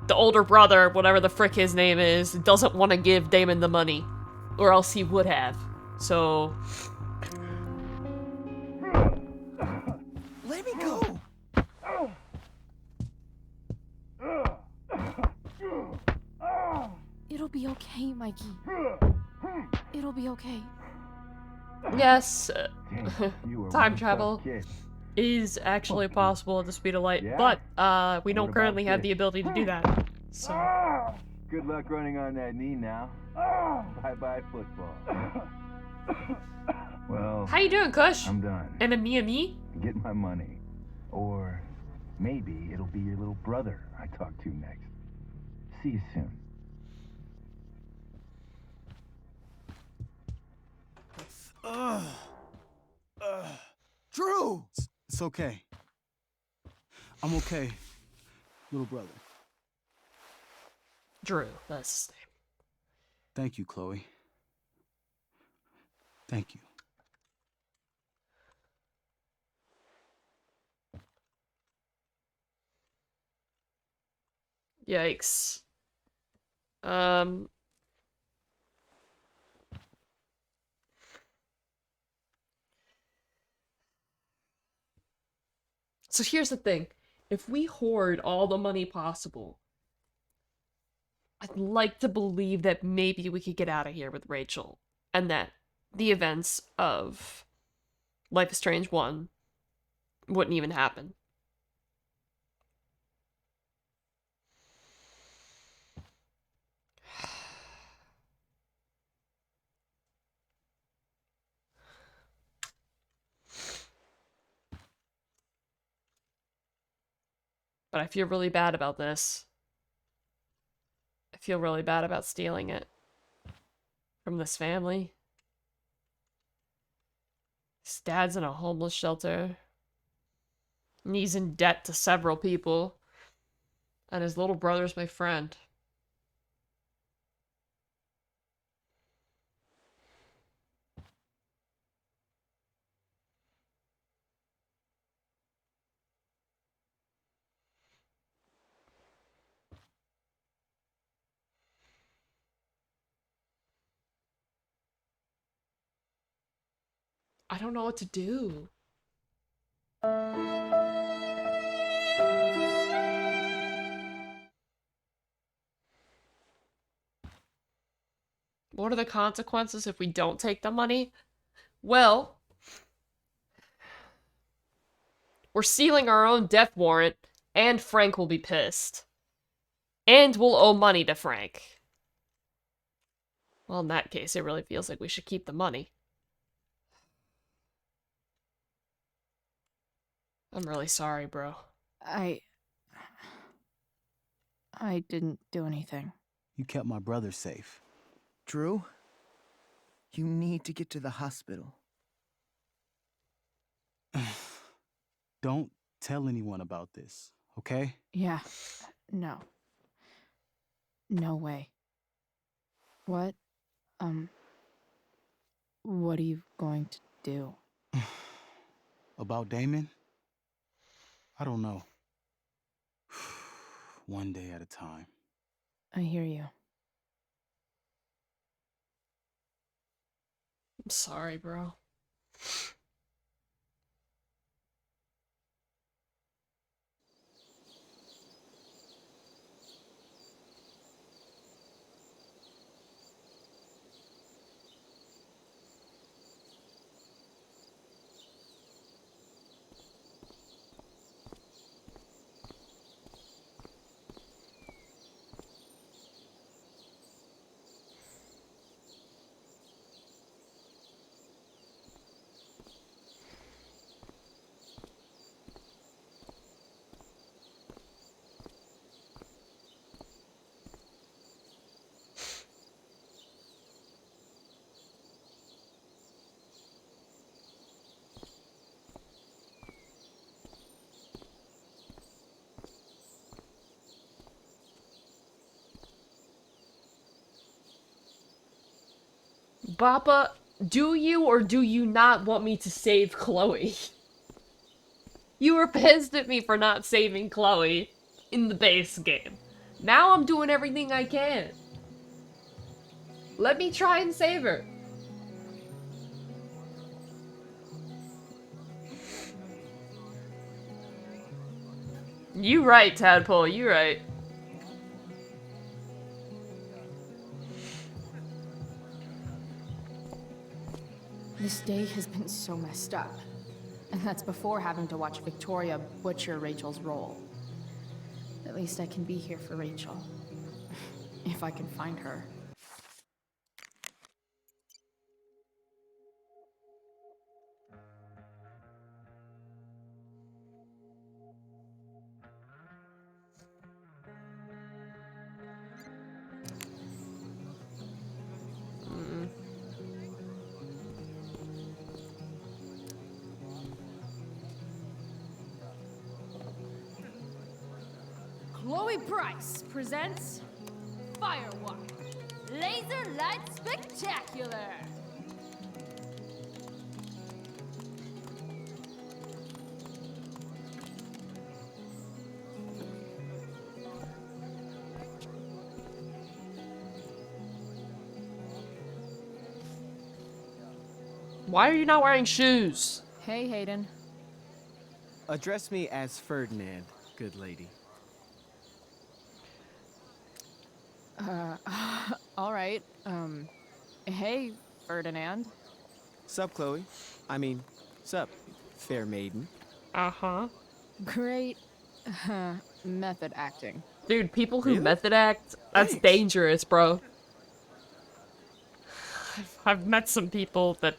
the older brother, whatever the frick his name is, doesn't want to give Damon the money. Or else he would have. So... Let me go! It'll be okay, Mikey. It'll be okay. Yes, time one travel tough kid. is actually possible at the speed of light, Yeah? but we don't What about currently have the this? ability to do that. So, Good luck running on that knee now. Bye-bye football. Well, how you doing, Kush? I'm done. And a me? Get my money. Or maybe it'll be your little brother I talk to next. See you soon. Drew! It's okay. I'm okay, little brother. Drew, that's his name. Thank you, Chloe. Thank you. Yikes. So here's the thing. If we hoard all the money possible, I'd like to believe that maybe we could get out of here with Rachel. And that the events of Life is Strange 1 wouldn't even happen. But I feel really bad about this. I feel really bad about stealing it from this family. His dad's in a homeless shelter. And he's in debt to several people. And his little brother's my friend. I don't know what to do. What are the consequences if we don't take the money? Well, we're sealing our own death warrant, and Frank will be pissed. And we'll owe money to Frank. Well, in that case, it really feels like we should keep the money. I'm really sorry, bro. I didn't do anything. You kept my brother safe. Drew, you need to get to the hospital. Don't tell anyone about this, okay? Yeah. No. No way. What? What are you going to do? About Damon? I don't know. One day at a time. I hear you. I'm sorry, bro. Bappa, do you or do you not want me to save Chloe? You were pissed at me for not saving Chloe in the base game. Now I'm doing everything I can. Let me try and save her. You right, Tadpole, you right. This day has been so messed up. And that's before having to watch Victoria butcher Rachel's role. At least I can be here for Rachel. If I can find her. Chloe Price presents Firewalk Laser Light Spectacular. Why are you not wearing shoes? Hey, Hayden. Address me as Ferdinand, good lady. All right. Hey, Ferdinand. Sup, Chloe? I mean, sup, fair maiden. Uh-huh. Great method acting. Dude, people who Really? method act, that's Thanks. dangerous, bro. I've met some people that...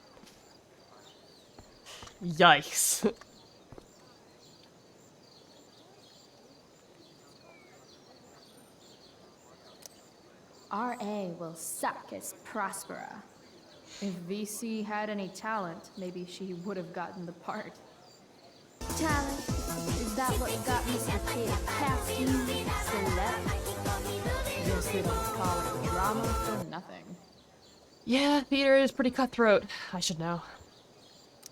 Yikes. RA will suck as Prospera. If VC had any talent, maybe she would have gotten the part. Talent? Is that what got Mr. Kid casting celeb? Guess they don't call it drama for nothing. Yeah, theater is pretty cutthroat. I should know.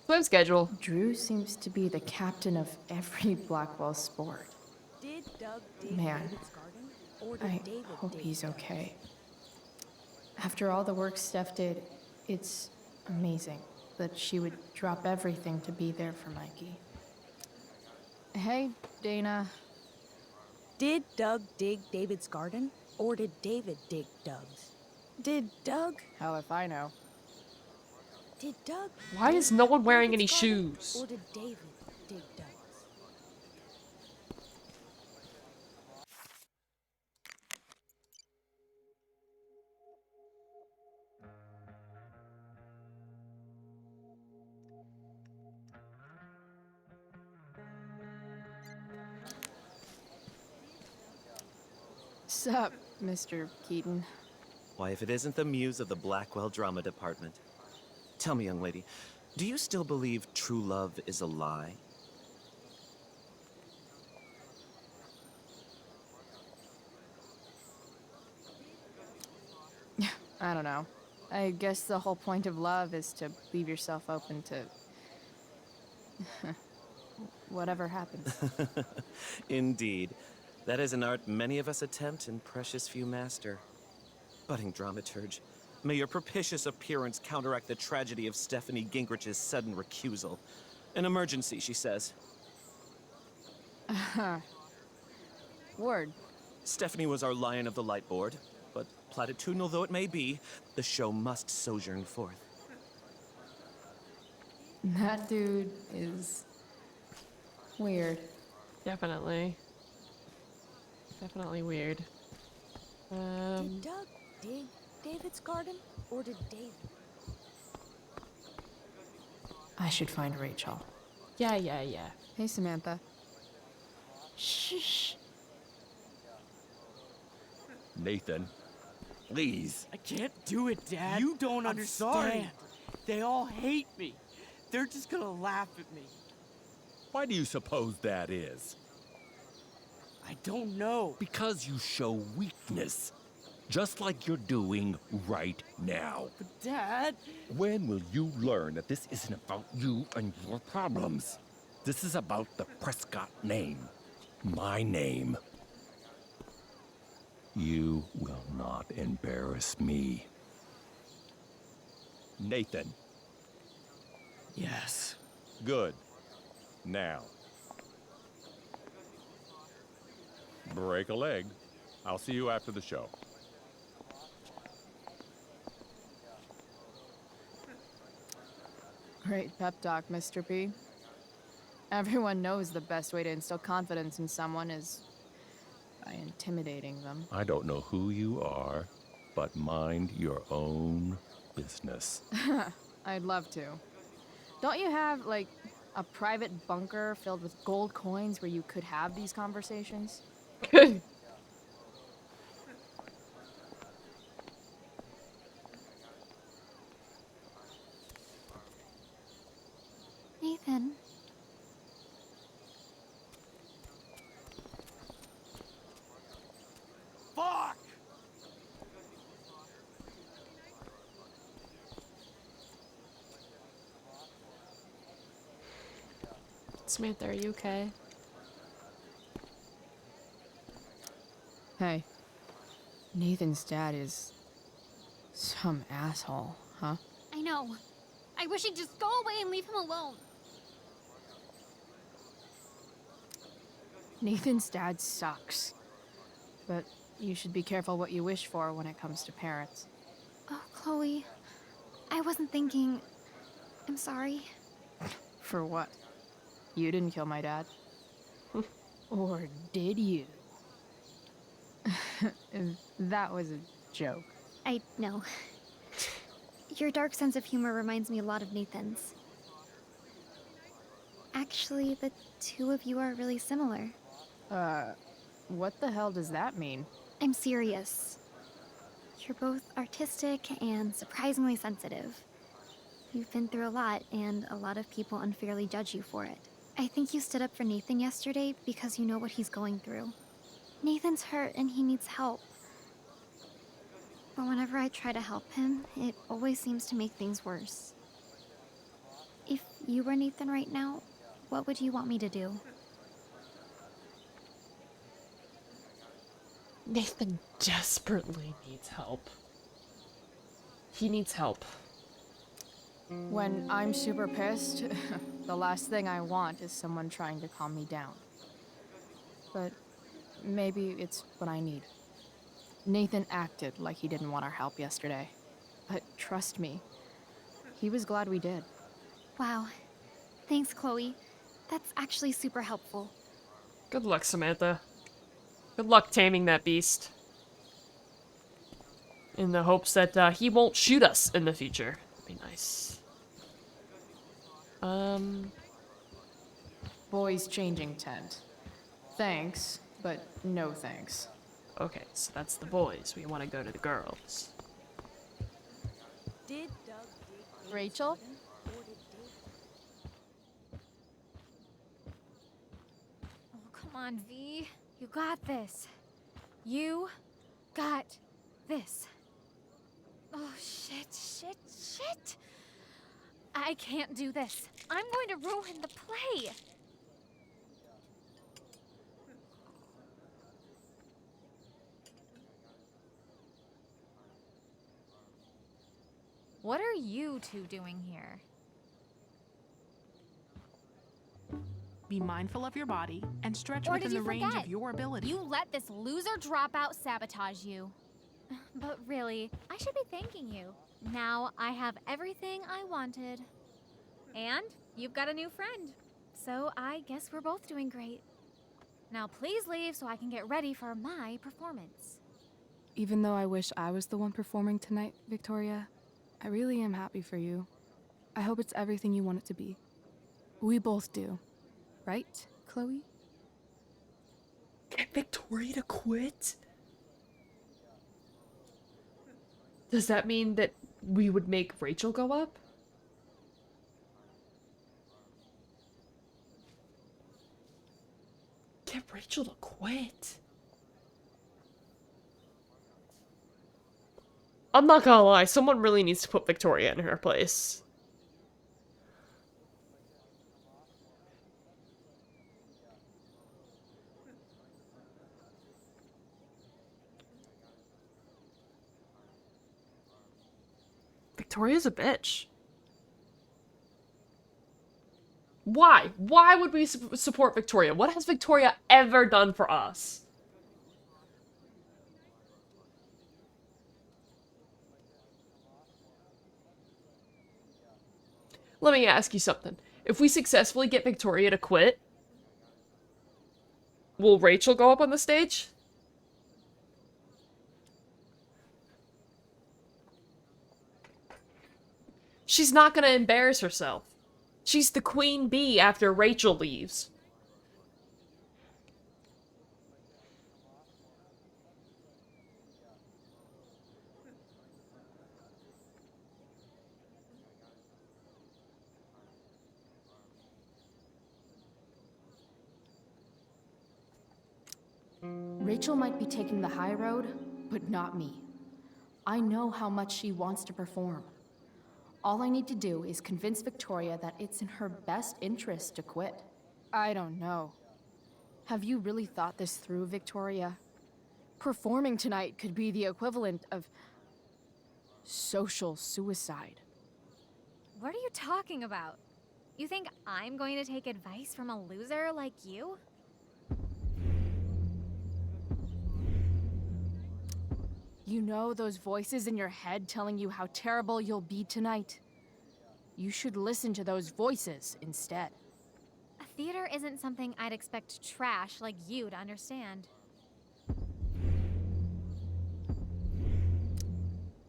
Swim schedule. Drew seems to be the captain of every Blackwell sport. Man, I hope he's okay. After all the work Steph did, it's amazing that she would drop everything to be there for Mikey. Hey, Dana. Did Doug dig David's garden, or did David dig Doug's? Did Doug? Hell if I know. Did Doug? Why is no one wearing any shoes? Or did David dig Doug's? Sup, Mr. Keaton? Why, if it isn't the muse of the Blackwell drama department. Tell me, young lady, do you still believe true love is a lie? I don't know. I guess the whole point of love is to leave yourself open to... whatever happens. Indeed. That is an art many of us attempt and precious few master. Budding dramaturge, may your propitious appearance counteract the tragedy of Stephanie Gingrich's sudden recusal. An emergency, she says. Word. Stephanie was our lion of the light board, but platitudinal though it may be, the show must sojourn forth. That dude is weird. Definitely. Definitely weird. Did Doug dig David's garden, or did David? I should find Rachel. Yeah. Hey, Samantha. Shh. Nathan, please. I can't do it, Dad. You don't I'm understand. Sorry. They all hate me. They're just gonna laugh at me. Why do you suppose that is? I don't know. Because you show weakness. Just like you're doing right now. But Dad... When will you learn that this isn't about you and your problems? This is about the Prescott name. My name. You will not embarrass me. Nathan. Yes. Good. Now. Break a leg. I'll see you after the show. Great pep talk, Mr. P. Everyone knows the best way to instill confidence in someone is by intimidating them. I don't know who you are, but mind your own business. I'd love to. Don't you have, like, a private bunker filled with gold coins where you could have these conversations? Nathan. Fuck! Samantha, are you okay? Hey. Nathan's dad is some asshole, huh? I know. I wish he'd just go away and leave him alone. Nathan's dad sucks. But you should be careful what you wish for when it comes to parents. Oh, Chloe. I wasn't thinking. I'm sorry. For what? You didn't kill my dad. Or did you? That was a joke. I know. Your dark sense of humor reminds me a lot of Nathan's. Actually, the two of you are really similar. What the hell does that mean? I'm serious. You're both artistic and surprisingly sensitive. You've been through a lot, and a lot of people unfairly judge you for it. I think you stood up for Nathan yesterday because you know what he's going through. Nathan's hurt and he needs help. But whenever I try to help him, it always seems to make things worse. If you were Nathan right now, what would you want me to do? Nathan desperately needs help. He needs help. When I'm super pissed, the last thing I want is someone trying to calm me down. But maybe it's what I need. Nathan acted like he didn't want our help yesterday. But trust me, he was glad we did. Wow. Thanks, Chloe. That's actually super helpful. Good luck, Samantha. Good luck taming that beast. In the hopes that he won't shoot us in the future. That'd be nice. Boys changing tent. Thanks, but no thanks. Okay, so that's the boys. We want to go to the girls. Did Doug dig Rachel? Oh, come on, V. You got this. You got this. Oh, shit. I can't do this. I'm going to ruin the play. What are you two doing here? Be mindful of your body and stretch Or within did you the range forget? of your ability. You let this loser dropout sabotage you. But really, I should be thanking you. Now I have everything I wanted. And you've got a new friend. So I guess we're both doing great. Now please leave so I can get ready for my performance. Even though I wish I was the one performing tonight, Victoria, I really am happy for you. I hope it's everything you want it to be. We both do. Right, Chloe? Get Victoria to quit? Does that mean that we would make Rachel go up? Get Rachel to quit. I'm not gonna lie, someone really needs to put Victoria in her place. Victoria's a bitch. Why? Why would we support Victoria? What has Victoria ever done for us? Let me ask you something. If we successfully get Victoria to quit, will Rachel go up on the stage? She's not gonna embarrass herself. She's the queen bee after Rachel leaves. Rachel might be taking the high road, but not me. I know how much she wants to perform. All I need to do is convince Victoria that it's in her best interest to quit. I don't know. Have you really thought this through, Victoria? Performing tonight could be the equivalent of social suicide. What are you talking about? You think I'm going to take advice from a loser like you? You know those voices in your head telling you how terrible you'll be tonight? You should listen to those voices instead. A theater isn't something I'd expect trash like you to understand.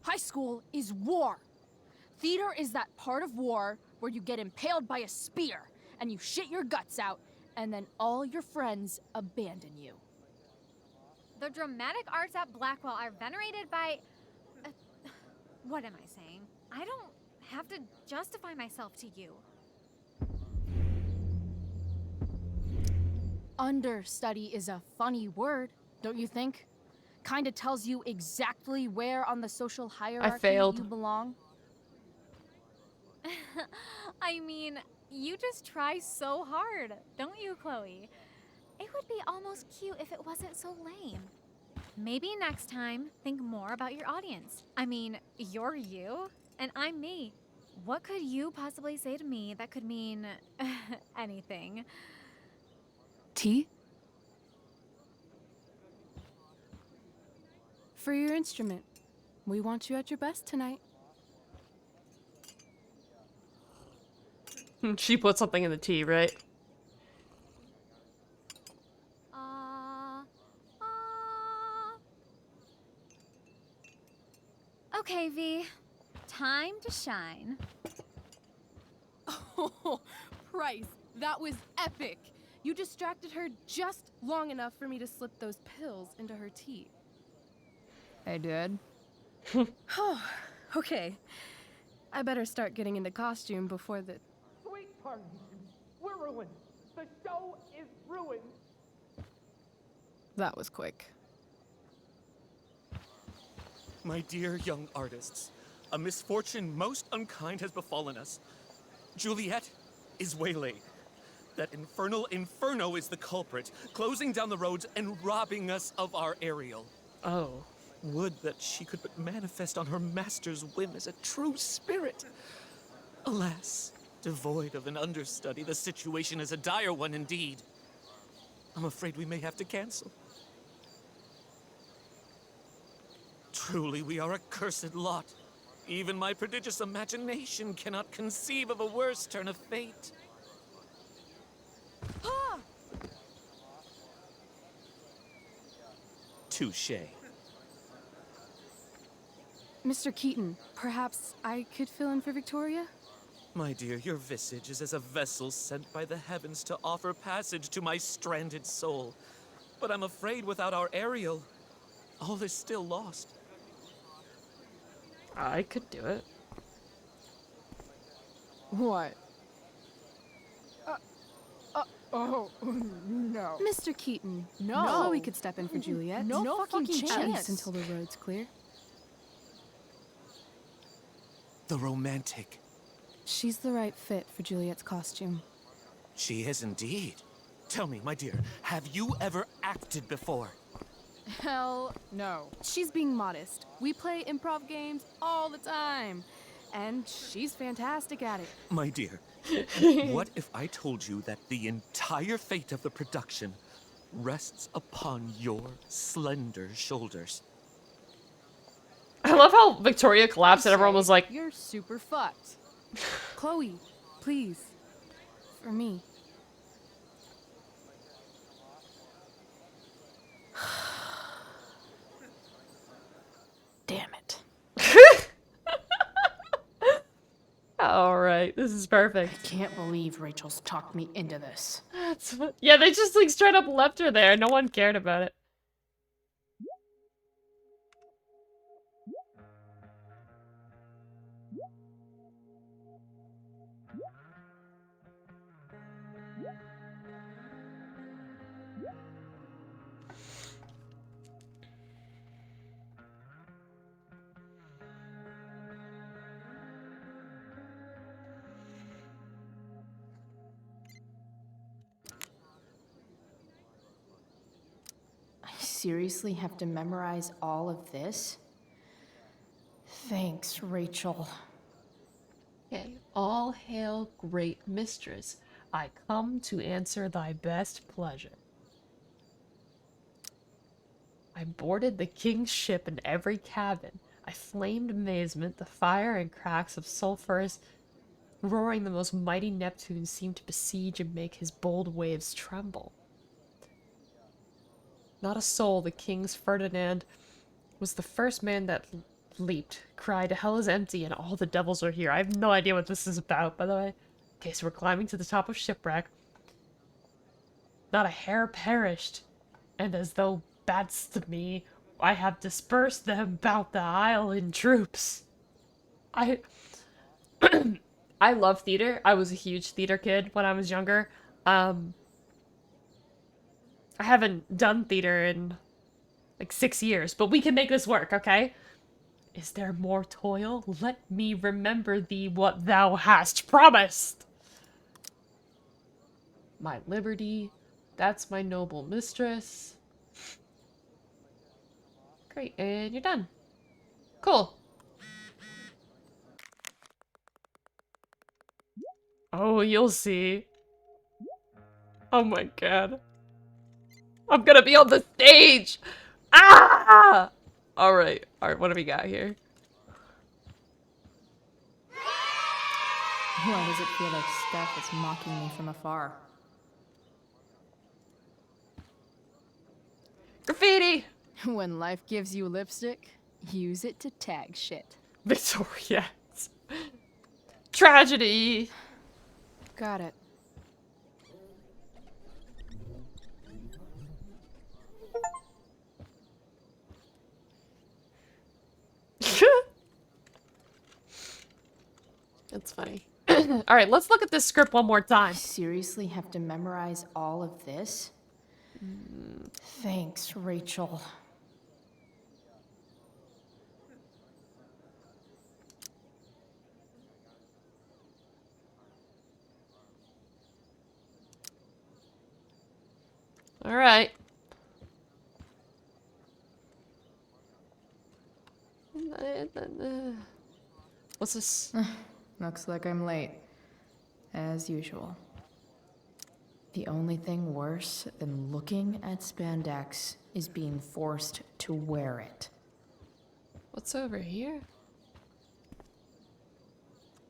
High school is war. Theater is that part of war where you get impaled by a spear and you shit your guts out and then all your friends abandon you. The dramatic arts at Blackwell are venerated by... what am I saying? I don't have to justify myself to you. Understudy is a funny word, don't you think? Kinda tells you exactly where on the social hierarchy you belong. I mean, you just try so hard, don't you, Chloe? It would be almost cute if it wasn't so lame. Maybe next time, think more about your audience. I mean, you're you, and I'm me. What could you possibly say to me that could mean anything? Tea? For your instrument. We want you at your best tonight. She put something in the tea, right? Okay, V. Time to shine. Oh, Price, that was epic. You distracted her just long enough for me to slip those pills into her tea. I did. Oh, okay. I better start getting into costume before the... Sweet Tarnation, we're ruined. The show is ruined. That was quick. My dear young artists, a misfortune most unkind has befallen us. Juliet is waylaid. That infernal inferno is the culprit, closing down the roads and robbing us of our Ariel. Oh. Would that she could but manifest on her master's whim as a true spirit. Alas, devoid of an understudy, the situation is a dire one indeed. I'm afraid we may have to cancel. Truly, we are a cursed lot. Even my prodigious imagination cannot conceive of a worse turn of fate. Ah! Touché. Mr. Keaton, perhaps I could fill in for Victoria? My dear, your visage is as a vessel sent by the heavens to offer passage to my stranded soul. But I'm afraid without our Ariel, all is still lost. I could do it. What? Oh, no. Mr. Keaton, No. Chloe could step in for Juliet. No fucking chance. At least until the road's clear. The romantic. She's the right fit for Juliet's costume. She is indeed. Tell me, my dear, have you ever acted before? Hell no. She's being modest. We play improv games all the time. and she's fantastic at it. My dear, what if I told you that the entire fate of the production rests upon your slender shoulders? I love how Victoria collapsed and everyone was like, You're super fucked. Chloe, please. For me. Damn it. alright, this is perfect. I can't believe Rachel's talked me into this. Yeah, they just like straight up left her there. No one cared about it. I seriously have to memorize all of this? Thanks, Rachel. Okay, all hail, great mistress. I come to answer thy best pleasure. I boarded the king's ship in every cabin. I flamed amazement, the fire and cracks of sulphurous roaring the most mighty Neptune seemed to besiege and make his bold waves tremble. Not a soul, the king's Ferdinand was the first man that leaped, cried, hell is empty and all the devils are here. I have no idea what this is about, by the way. Okay, so we're climbing to the top of shipwreck. Not a hair perished, and as though bats to me, I have dispersed them about the isle in troops. I love theater. I was a huge theater kid when I was younger. I haven't done theater in like 6 years, but we can make this work, okay? Is there more toil? Let me remember thee what thou hast promised. My liberty, that's my noble mistress. Great, and you're done. Cool. Oh, you'll see. Oh my god. I'm gonna be on the stage! Ah! Alright, what do we got here? Why does it feel like Steph is mocking me from afar? Graffiti! When life gives you lipstick, use it to tag shit. Victoria. Tragedy! Got it. That's funny. Alright, let's look at this script one more time. I seriously have to memorize all of this? Thanks, Rachel. Alright. What's this? Looks like I'm late. As usual. The only thing worse than looking at spandex is being forced to wear it. What's over here?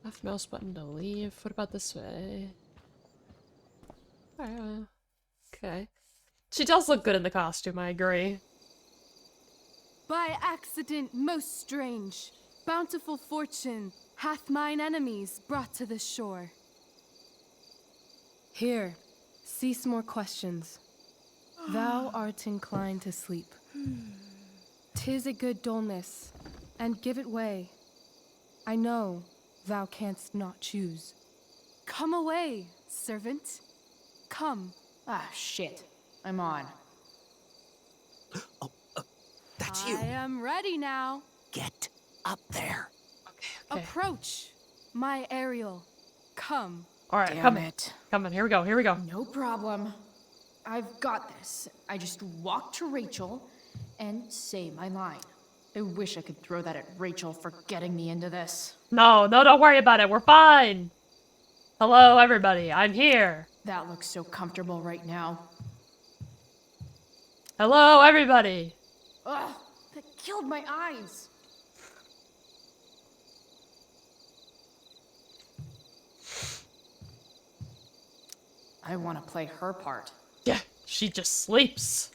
Left mouse button to leave. What about this way? Alright, okay. She does look good in the costume, I agree. By accident most strange, bountiful fortune hath mine enemies brought to this shore. Here, cease more questions. Thou art inclined to sleep. 'Tis a good dullness, and give it way. I know thou canst not choose. Come away, servant. Come. Ah, shit. I'm on. That's you. I am ready now. Get up there. Okay. Approach, my Ariel. Come. Alright, Damn come in. it. Come in, here we go, here we go. No problem. I've got this. I just walk to Rachel and say my line. I wish I could throw that at Rachel for getting me into this. No, don't worry about it. We're fine. Hello, everybody. I'm here. That looks so comfortable right now. Hello, everybody. Ugh, that killed my eyes. I want to play her part. Yeah, she just sleeps.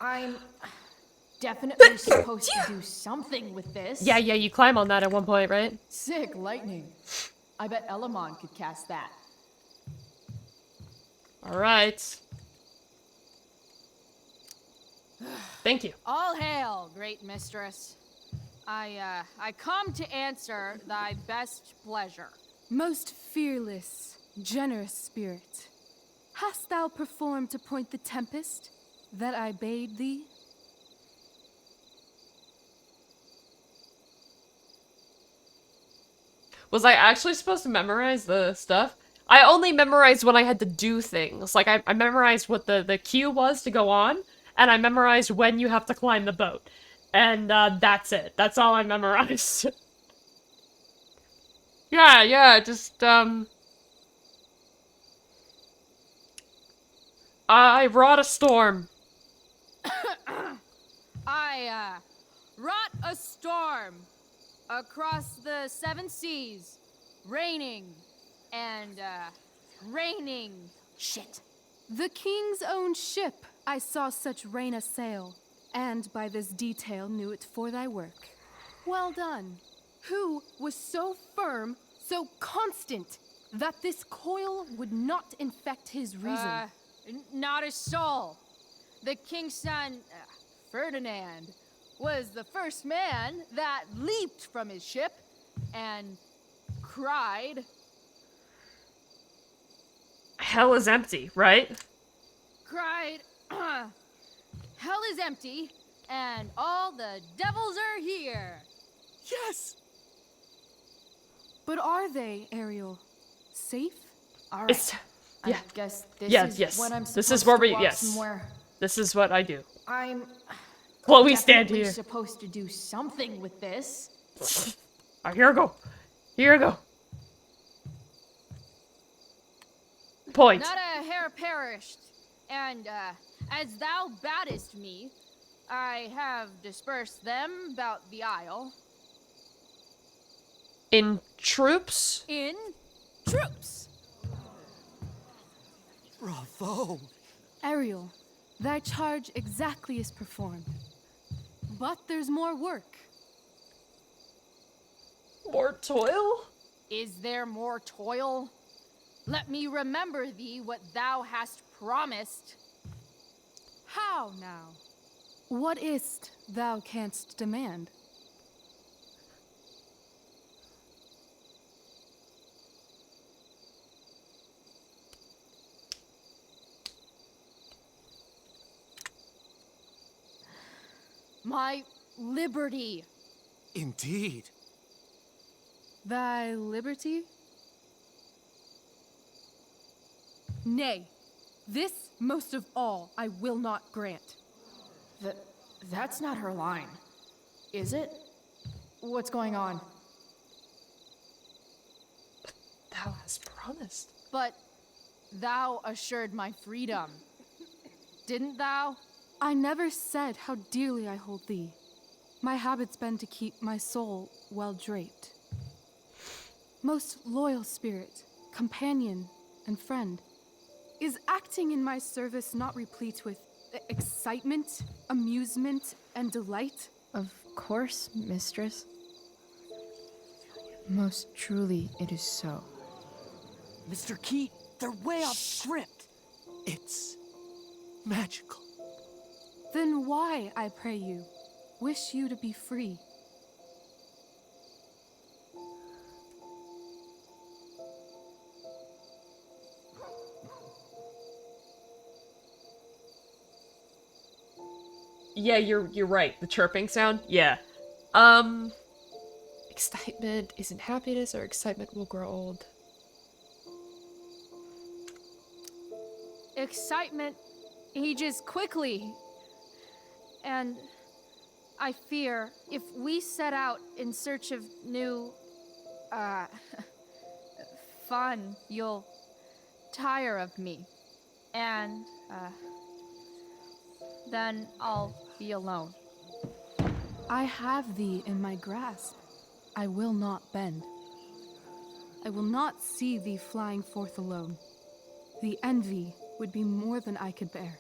I'm definitely supposed to do something with this. Yeah, you climb on that at one point, right? Sick lightning. I bet Elamon could cast that. All right. Thank you. All hail, great mistress. I come to answer thy best pleasure. Most fearless, generous spirit, hast thou performed to point the tempest that I bade thee? Was I actually supposed to memorize the stuff? I only memorized when I had to do things. Like, I memorized what the cue was to go on, and I memorized when you have to climb the boat. And, that's it. That's all I memorized. yeah, just, I wrought a storm. I wrought a storm across the 7 seas, raining and raining shit. The king's own ship I saw such rain assail, and by this detail knew it for thy work. Well done. Who was so firm, so constant, that this coil would not infect his reason? Not a soul. The king's son, Ferdinand, was the first man that leaped from his ship and cried. Hell is empty, right? Cried, hell is empty, and all the devils are here. Yes! But are they, Ariel? Safe? All right. Yeah. I guess this is what I'm supposed This is where to we, walk yes. somewhere. This is what I do. I'm Chloe, stand definitely here. supposed to do something with this. Here I go. Here I go. Point. Not a hair perished, and as thou baddest me, I have dispersed them about the isle. In troops? In troops! Bravo! Ariel, thy charge exactly is performed. But there's more work. More toil? Is there more toil? Let me remember thee what thou hast promised. How now? What is't thou canst demand? My liberty. Indeed. Thy liberty? Nay, this most of all I will not grant. That's not her line, is it? What's going on? Thou hast promised. But thou assured my freedom, didn't thou? I never said how dearly I hold thee. My habit's been to keep my soul well draped. Most loyal spirit, companion, and friend, is acting in my service not replete with excitement, amusement, and delight? Of course, mistress. Most truly, it is so. Mr. Keat, they're way off script. It's magical. Then why, I pray you, wish you to be free? Yeah, you're right. The chirping sound? Yeah. Excitement isn't happiness, or excitement will grow old. Excitement ages quickly. And I fear if we set out in search of new, fun, you'll tire of me. And, then I'll be alone. I have thee in my grasp. I will not bend. I will not see thee flying forth alone. The envy would be more than I could bear.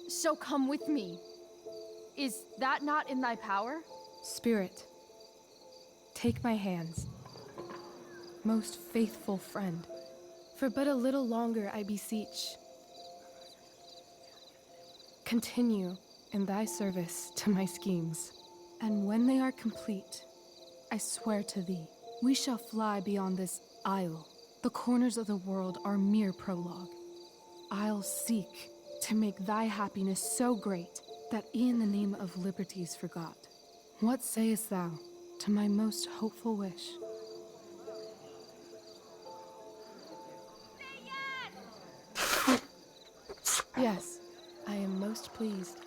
So come with me. Is that not in thy power? Spirit, take my hands. Most faithful friend, for but a little longer I beseech. Continue in thy service to my schemes, and when they are complete, I swear to thee, we shall fly beyond this isle. The corners of the world are mere prologue. I'll seek to make thy happiness so great that e'en the name of liberty's forgot. What sayest thou to my most hopeful wish? Yes, I am most pleased.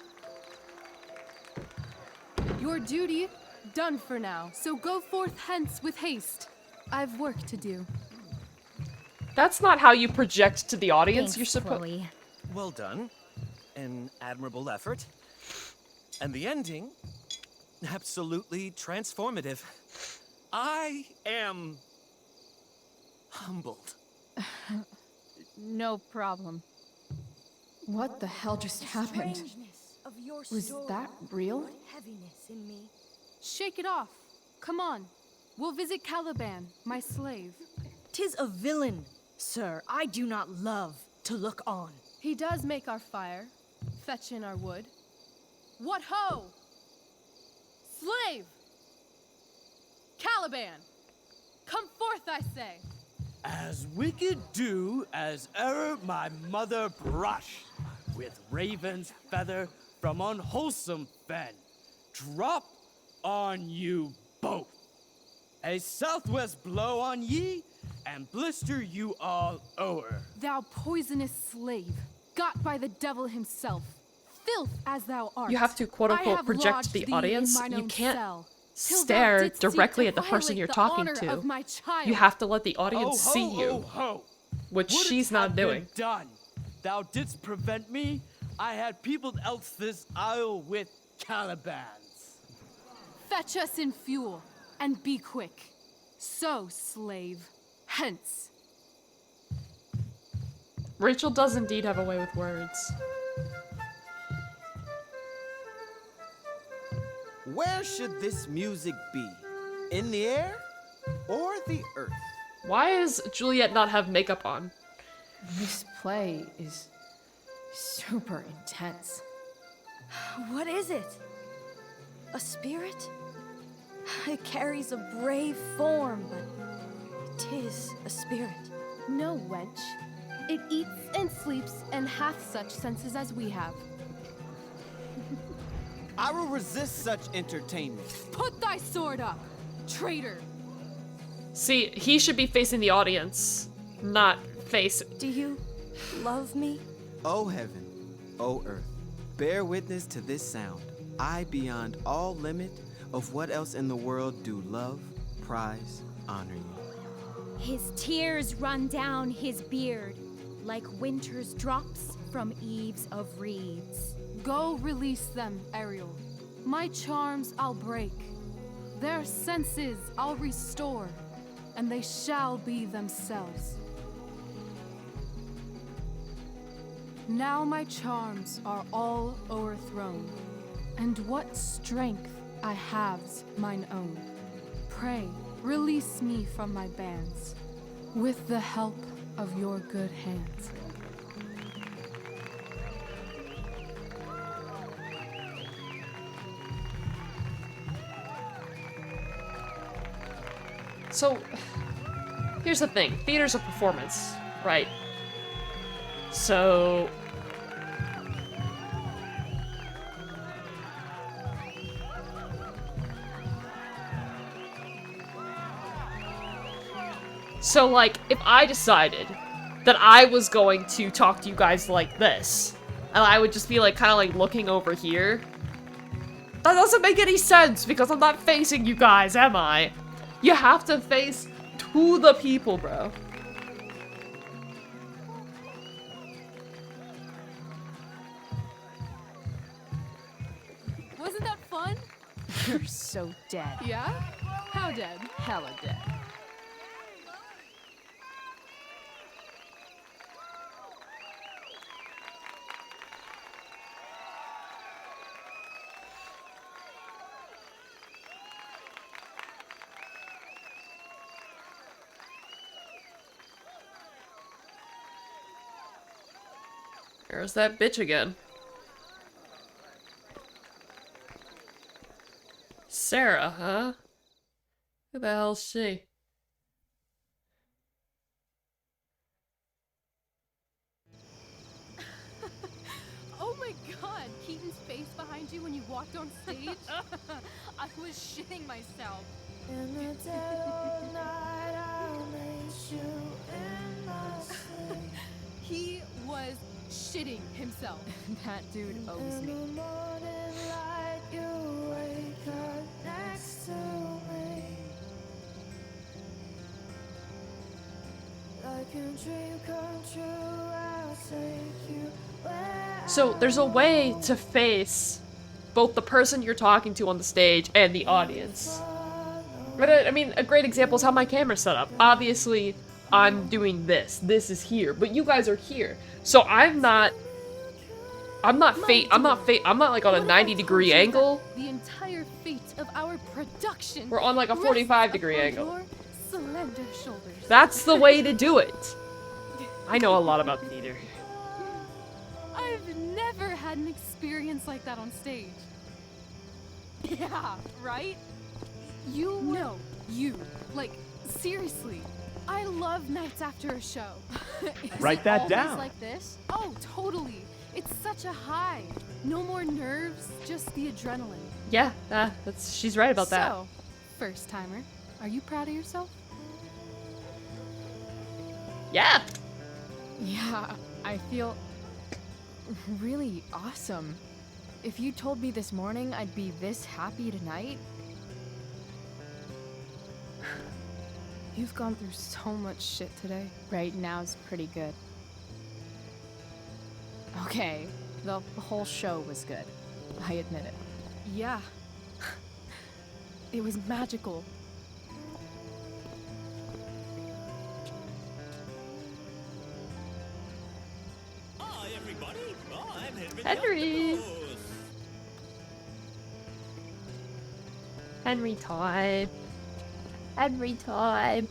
Your duty done for now, so go forth hence with haste. I've work to do. That's not how you project to the audience. Thanks, You're supposed. Well done. An admirable effort. And the ending, absolutely transformative. I am humbled. No problem. What the hell just happened? Was that real? Heaviness in me. Shake it off. Come on. We'll visit Caliban, my slave. 'Tis a villain, sir. I do not love to look on. He does make our fire, fetch in our wood. What ho! Slave! Caliban! Come forth, I say! As wicked do as e'er my mother brush, with raven's feather from unwholesome fen, drop on you both. A southwest blow on ye, and blister you all o'er. Thou poisonous slave, got by the devil himself, filth as thou art. You have to quote-unquote project to the audience. You can't stare directly at the person you're talking to. You have to let the audience see you, which she's not doing. Done. Thou didst prevent me. I had peopled else this isle with Calibans. Fetch us in fuel, and be quick. So, slave, hence. Rachel does indeed have a way with words. Where should this music be? In the air or the earth? Why does Juliet not have makeup on? This play is super intense. What is it? A spirit? It carries a brave form, but 'tis a spirit. No, wench. It eats and sleeps and hath such senses as we have. I will resist such entertainment. Put thy sword up, traitor! See, he should be facing the audience, not face. Do you love me? O heaven, O earth, bear witness to this sound. I, beyond all limit of what else in the world do love, prize, honor you. His tears run down his beard like winter's drops from eaves of reeds. Go release them, Ariel. My charms I'll break. Their senses I'll restore, and they shall be themselves. Now my charms are all o'erthrown, and what strength I have's mine own. Pray, release me from my bands, with the help of your good hands. So, here's the thing. Theater's a performance, right? So... So, like, if I decided that I was going to talk to you guys like this, and I would just be like kind of like looking over here. That doesn't make any sense because I'm not facing you guys, am I? You have to face to the people, bro. Wasn't that fun? You're so dead. Yeah? How dead? Hella dead. There's that bitch again. Sarah, huh? Who the hell's she? Oh my god, Keaton's face behind you when you walked on stage? I was shitting myself. In the dead of night, I'll lace you in my sleep. He was shitting himself. That dude owes me. In the morning light, you wake up next to me. Like a dream come true, I'll take you where So there's a way to face both the person you're talking to on the stage and the audience. But I mean, a great example is how my camera's set up. Obviously, I'm doing this. This is here, but you guys are here. So I'm not like on a 90-degree angle. The entire fate of our production. We're on like a 45-degree angle. Your slender shoulders. That's the way to do it. I know a lot about theater. I've never had an experience like that on stage. Yeah, right? No, you. Like, seriously. I love nights after a show. Write that down. Like this? Oh, totally. It's such a high. No more nerves, just the adrenaline. Yeah, she's right about that. So, first timer, are you proud of yourself? Yeah. Yeah, I feel really awesome. If you told me this morning I'd be this happy tonight. You've gone through so much shit today. Right now's pretty good. Okay, the whole show was good. I admit it. Yeah. It was magical. Hi, everybody. I'm Henry. Henry time. Henry time.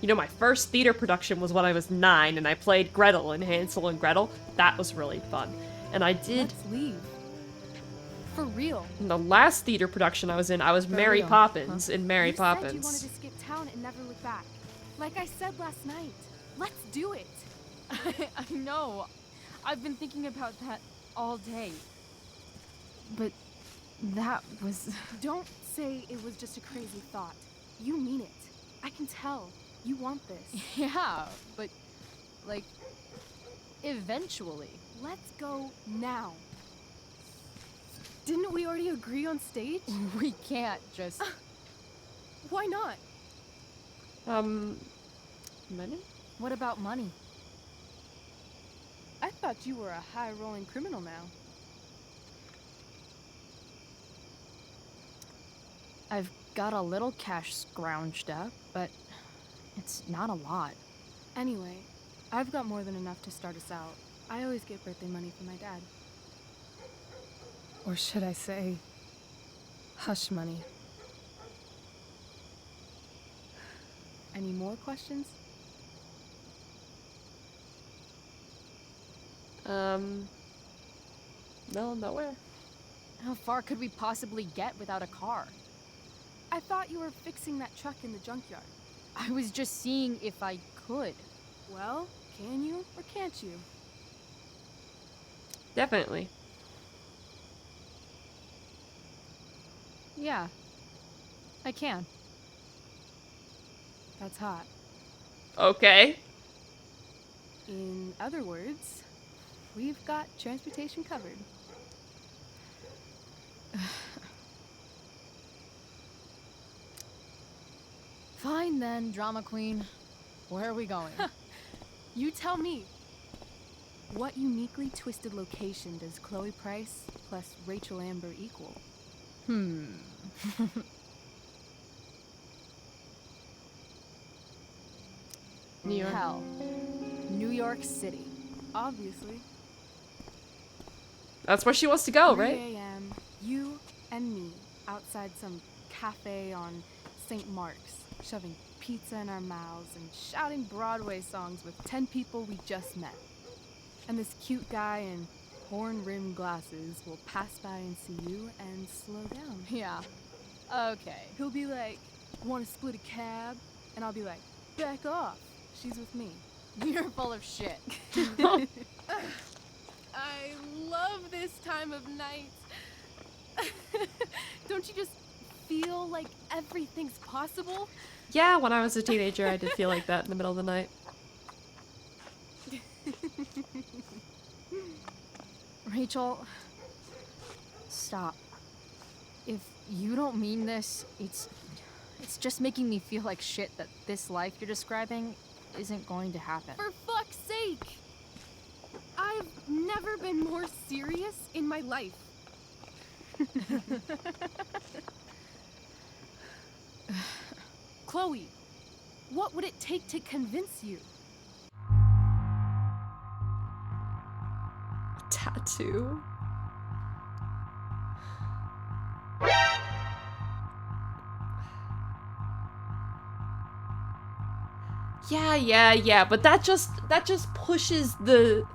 You know, my first theater production was when I was 9, and I played Gretel in Hansel and Gretel. That was really fun. And I did... Let's leave. For real. In the last theater production I was in, I was Mary Poppins in Mary Poppins. You said you wanted to skip town and never look back. Like I said last night. Let's do it. I know. I've been thinking about that all day. But that was... Don't say it was just a crazy thought. You mean it. I can tell. You want this. Yeah, but, like, eventually. Let's go now. Didn't we already agree on stage? We can't just... Why not? Money? What about money? I thought you were a high-rolling criminal now. I've got a little cash scrounged up, but it's not a lot. Anyway, I've got more than enough to start us out. I always get birthday money from my dad. Or should I say, hush money. Any more questions? No, nowhere. How far could we possibly get without a car? I thought you were fixing that truck in the junkyard. I was just seeing if I could. Well, can you or can't you? Definitely. Yeah, I can. That's hot. Okay. In other words, we've got transportation covered. Fine then, drama queen. Where are we going? You tell me. What uniquely twisted location does Chloe Price plus Rachel Amber equal? New York. Hell. New York City. Obviously. That's where she wants to go, 3 right? a.m. You and me outside some cafe on St. Mark's, shoving pizza in our mouths and shouting Broadway songs with 10 people we just met. And this cute guy in horn-rimmed glasses will pass by and see you and slow down. Yeah. Okay. He'll be like, "Want to split a cab?" And I'll be like, "Back off. She's with me." You're full of shit. I love this time of night. Don't you just feel like everything's possible? Yeah, when I was a teenager, I did feel like that in the middle of the night. Rachel, stop. If you don't mean this, it's just making me feel like shit that this life you're describing isn't going to happen. For fuck's sake! I've never been more serious in my life. Chloe, what would it take to convince you? Tattoo? Yeah, but that just pushes the...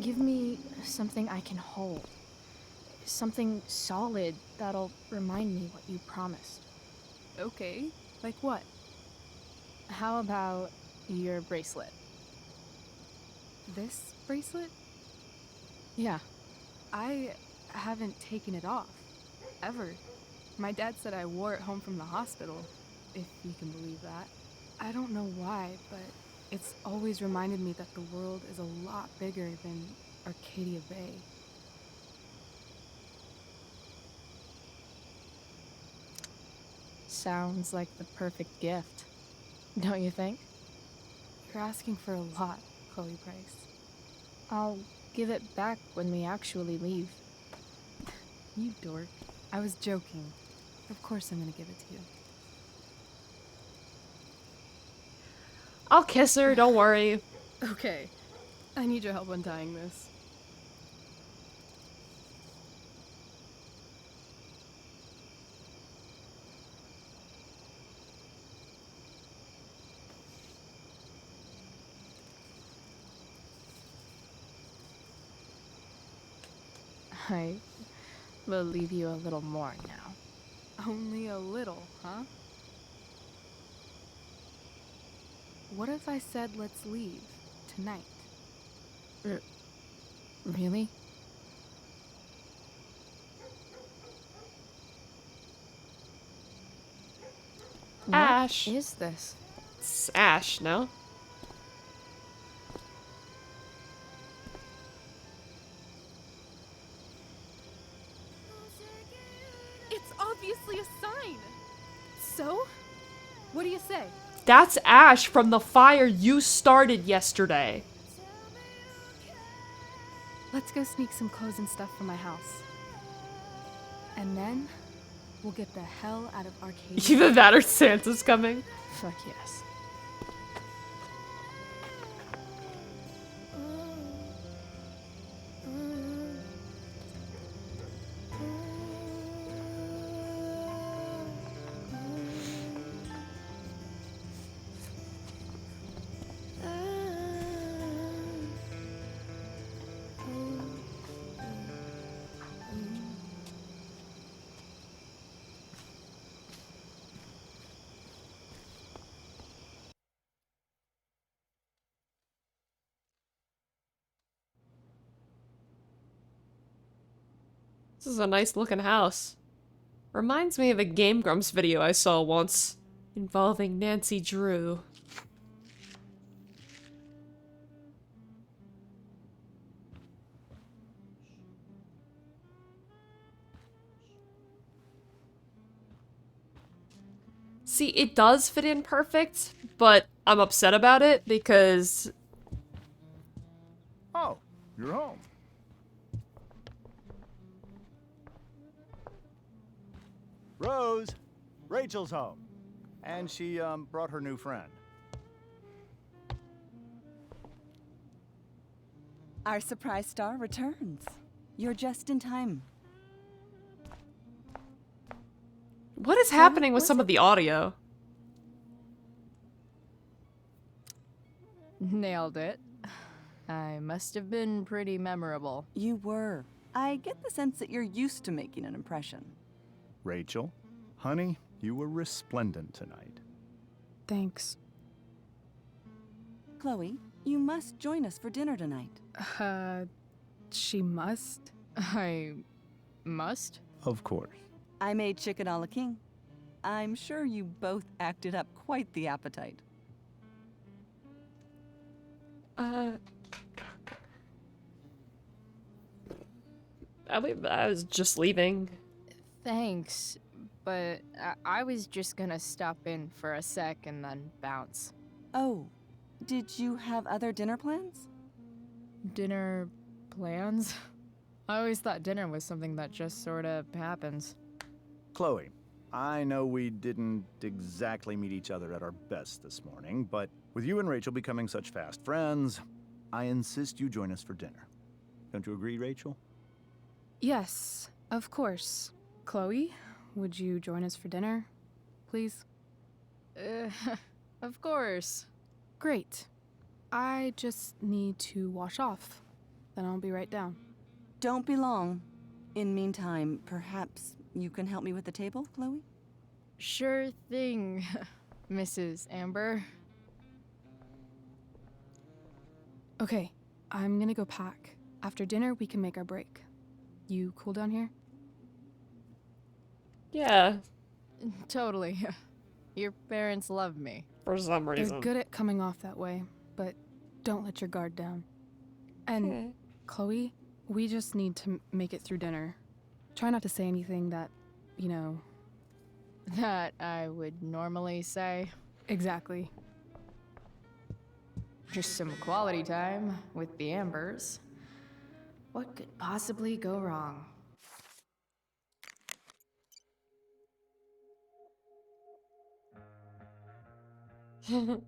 Give me something I can hold. Something solid that'll remind me what you promised. Okay, like what? How about your bracelet? This bracelet? Yeah. I haven't taken it off. Ever. My dad said I wore it home from the hospital, if you can believe that. I don't know why, but it's always reminded me that the world is a lot bigger than Arcadia Bay. Sounds like the perfect gift. Don't you think? You're asking for a lot, Chloe Price. I'll give it back when we actually leave. You dork. I was joking. Of course I'm gonna give it to you. I'll kiss her, don't worry. Okay. I need your help untying this. I believe you a little more now. Only a little, huh? What if I said let's leave tonight? Really? Ash. What is this? It's Ash, no? It's obviously a sign! So? What do you say? That's Ash from the fire you started yesterday. Let's go sneak some clothes and stuff from my house. And then, we'll get the hell out of Arcadia. Either that or Santa's coming. Fuck yes. This is a nice looking house. Reminds me of a Game Grumps video I saw once involving Nancy Drew. See, it does fit in perfect, but I'm upset about it because... Oh, you're home. Rose, Rachel's home. And she, brought her new friend. Our surprise star returns. You're just in time. What is happening with some of the audio? Nailed it. I must have been pretty memorable. You were. I get the sense that you're used to making an impression. Rachel, honey, you were resplendent tonight. Thanks. Chloe, you must join us for dinner tonight. She must? I must? Of course. I made chicken a la king. I'm sure you both acted up quite the appetite. I was just leaving. Thanks, but I was just gonna stop in for a sec and then bounce. Oh, did you have other dinner plans? Dinner plans? I always thought dinner was something that just sorta happens. Chloe, I know we didn't exactly meet each other at our best this morning, but with you and Rachel becoming such fast friends, I insist you join us for dinner. Don't you agree, Rachel? Yes, of course. Chloe, would you join us for dinner, please? Of course. Great. I just need to wash off. Then I'll be right down. Don't be long. In meantime, perhaps you can help me with the table, Chloe? Sure thing, Mrs. Amber. Okay, I'm gonna go pack. After dinner, we can make our break. You cool down here? Yeah. Totally. Your parents love me. For some reason. They're good at coming off that way, but don't let your guard down. And, Chloe, we just need to make it through dinner. Try not to say anything that, you know... That I would normally say. Exactly. Just some quality time with the Ambers. What could possibly go wrong? I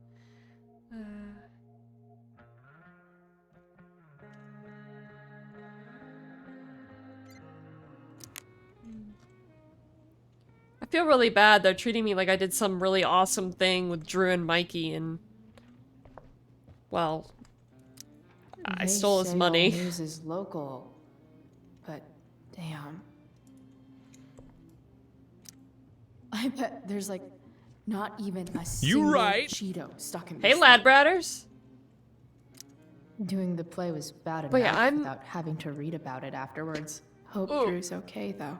feel really bad. They're treating me like I did some really awesome thing with Drew and Mikey and... Well... I stole his money. All news is local, but damn. I bet there's like not even a single Cheeto stuck in Hey, this lad thing. bratters. Doing the play was bad enough But yeah, without having to read about it afterwards. Hope Drew's okay, though.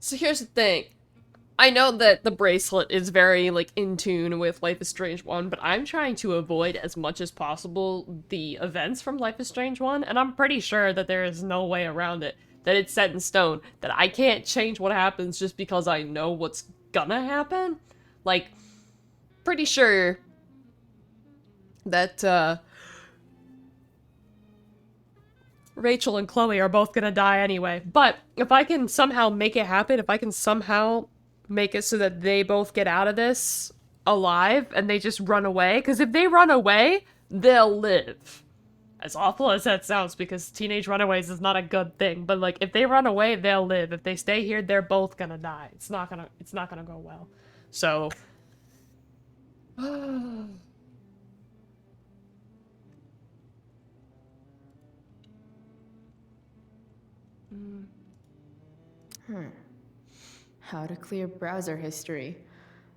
So here's the thing. I know that the bracelet is very, like, in tune with Life is Strange 1, but I'm trying to avoid as much as possible the events from Life is Strange 1, and I'm pretty sure that there is no way around it. That it's set in stone. That I can't change what happens just because I know what's gonna happen. Like, pretty sure that, Rachel and Chloe are both gonna die anyway. But if I can somehow make it happen, if I can somehow make it so that they both get out of this alive and they just run away, because if they run away, they'll live. As awful as that sounds, because teenage runaways is not a good thing, but like if they run away, they'll live. If they stay here, they're both gonna die. It's not gonna go well. So How to clear browser history,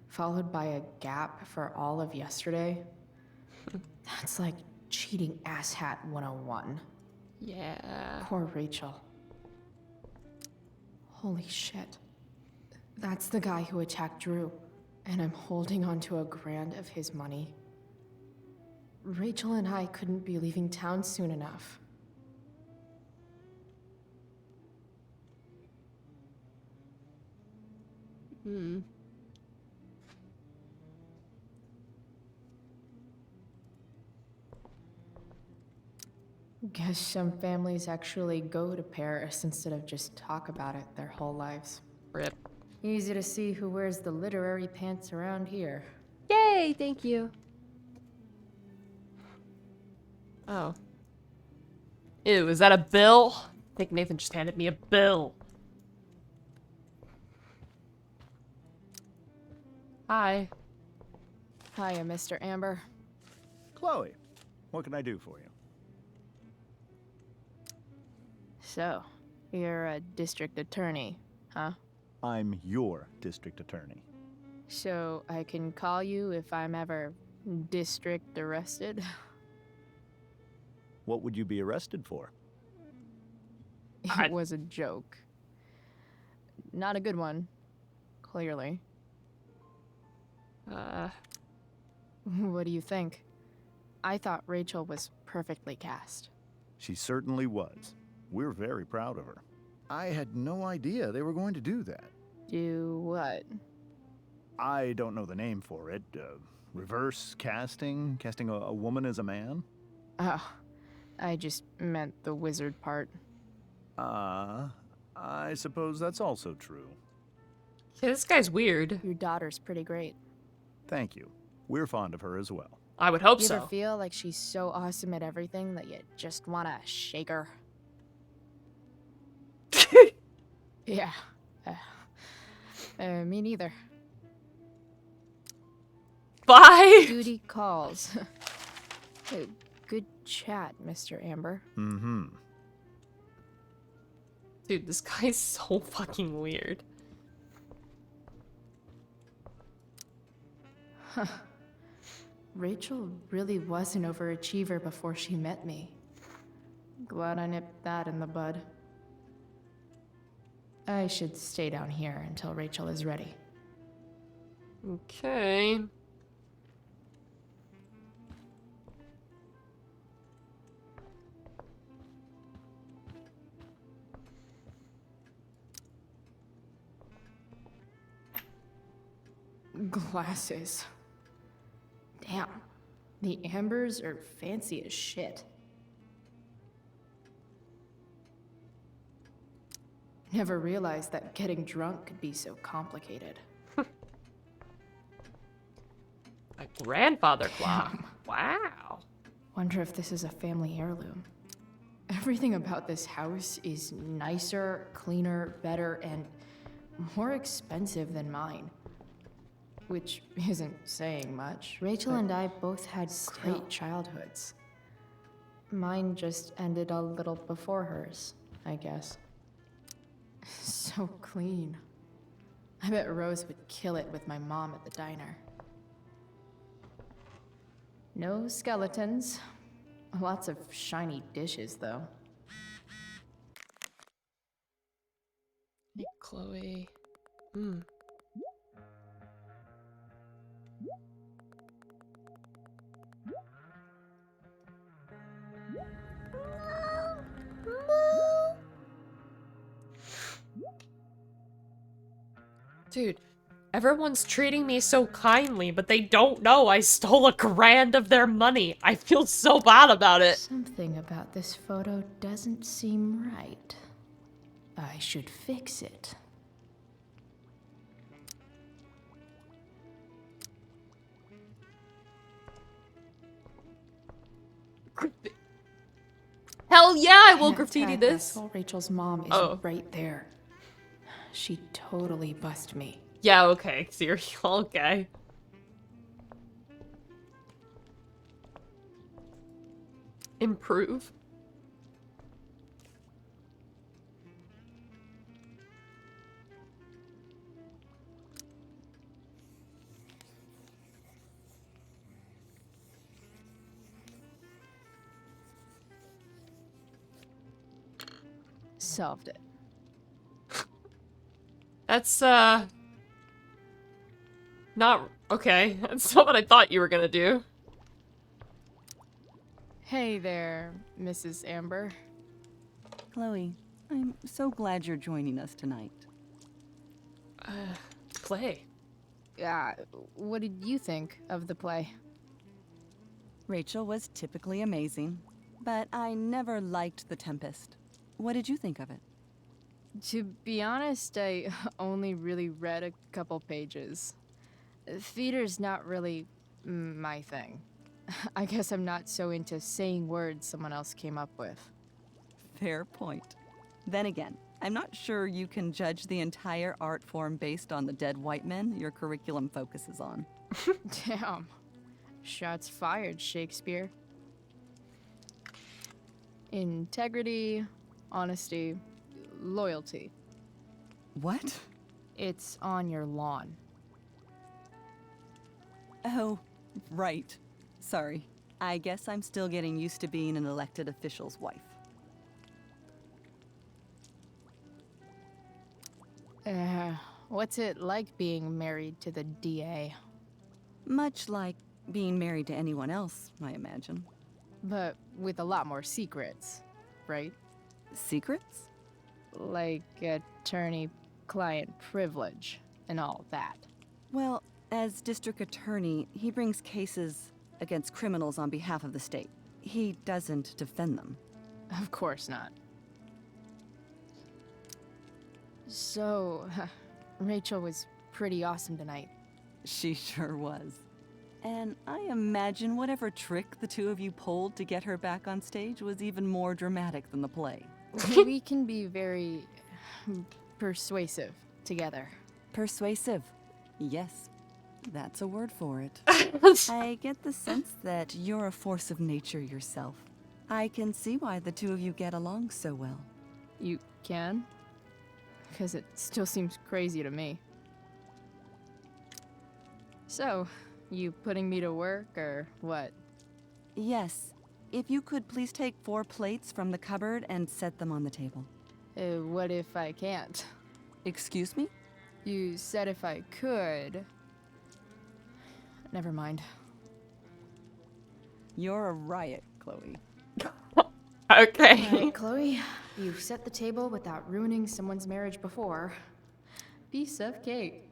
followed by a gap for all of yesterday. That's like cheating asshat 101. Yeah. Poor Rachel. Holy shit. That's the guy who attacked Drew, and I'm holding on to $1,000 of his money. Rachel and I couldn't be leaving town soon enough. Hmm. Guess some families actually go to Paris instead of just talk about it their whole lives. Rip. Easy to see who wears the literary pants around here. Yay, thank you. Oh. Ew, is that a bill? I think Nathan just handed me a bill. Hi. Hiya, Mr. Amber. Chloe, what can I do for you? So, you're a district attorney, huh? I'm your district attorney. So, I can call you if I'm ever district arrested? What would you be arrested for? It was a joke. Not a good one, clearly. What do you think? I thought Rachel was perfectly cast. She certainly was. We're very proud of her. I had no idea they were going to do that. Do what? I don't know the name for it. Reverse casting? Casting a woman as a man? Oh, I just meant the wizard part. I suppose that's also true. Yeah, this guy's weird. Your daughter's pretty great. Thank you. We're fond of her as well. I would hope You so. ever feel like she's so awesome at everything that you just want to shake her? Yeah. Me neither. Bye! Duty calls. Good chat, Mr. Amber. Mm-hmm. Dude, this guy's so fucking weird. Huh. Rachel really was an overachiever before she met me. Glad I nipped that in the bud. I should stay down here until Rachel is ready. Okay. Glasses. Damn. The Ambers are fancy as shit. Never realized that getting drunk could be so complicated. A grandfather clock. Wow. Wonder if this is a family heirloom. Everything about this house is nicer, cleaner, better, and more expensive than mine. Which isn't saying much. Rachel and I both had great childhoods. Mine just ended a little before hers, I guess. So clean. I bet Rose would kill it with my mom at the diner. No skeletons. Lots of shiny dishes, though. Hey, Chloe. Hmm. Dude, everyone's treating me so kindly, but they don't know I stole $1,000 of their money. I feel so bad about it. Something about this photo doesn't seem right. I should fix it. Hell yeah, I will Can't graffiti tag this. asshole Rachel's mom is right there. She totally bust me. Yeah, okay, seriously, okay. Improve. solved it. That's, not... Okay, that's not what I thought you were gonna do. Hey there, Mrs. Amber. Chloe, I'm so glad you're joining us tonight. Play. What did you think of the play? Rachel was typically amazing, but I never liked The Tempest. What did you think of it? To be honest, I only really read a couple pages. Theater's not really my thing. I guess I'm not so into saying words someone else came up with. Fair point. Then again, I'm not sure you can judge the entire art form based on the dead white men your curriculum focuses on. Damn. Shots fired, Shakespeare. Integrity, honesty, loyalty. What? It's on your lawn. Oh, right. Sorry. I guess I'm still getting used to being an elected official's wife. What's it like being married to the DA? Much like being married to anyone else, I imagine. But with a lot more secrets, right? Secrets? Like attorney-client privilege and all that. Well, as district attorney, he brings cases against criminals on behalf of the state. He doesn't defend them. Of course not. So, Rachel was pretty awesome tonight. She sure was. And I imagine whatever trick the two of you pulled to get her back on stage was even more dramatic than the play. We can be very persuasive together. Persuasive. Yes, that's a word for it. I get the sense that you're a force of nature yourself. I can see why the two of you get along so well. You can? Because it still seems crazy to me. So, you putting me to work, or what? Yes. If you could please take 4 plates from the cupboard and set them on the table. What if I can't? Excuse me? You said if I could. Never mind. You're a riot, Chloe. Okay. All right, Chloe, you've set the table without ruining someone's marriage before. Piece of cake.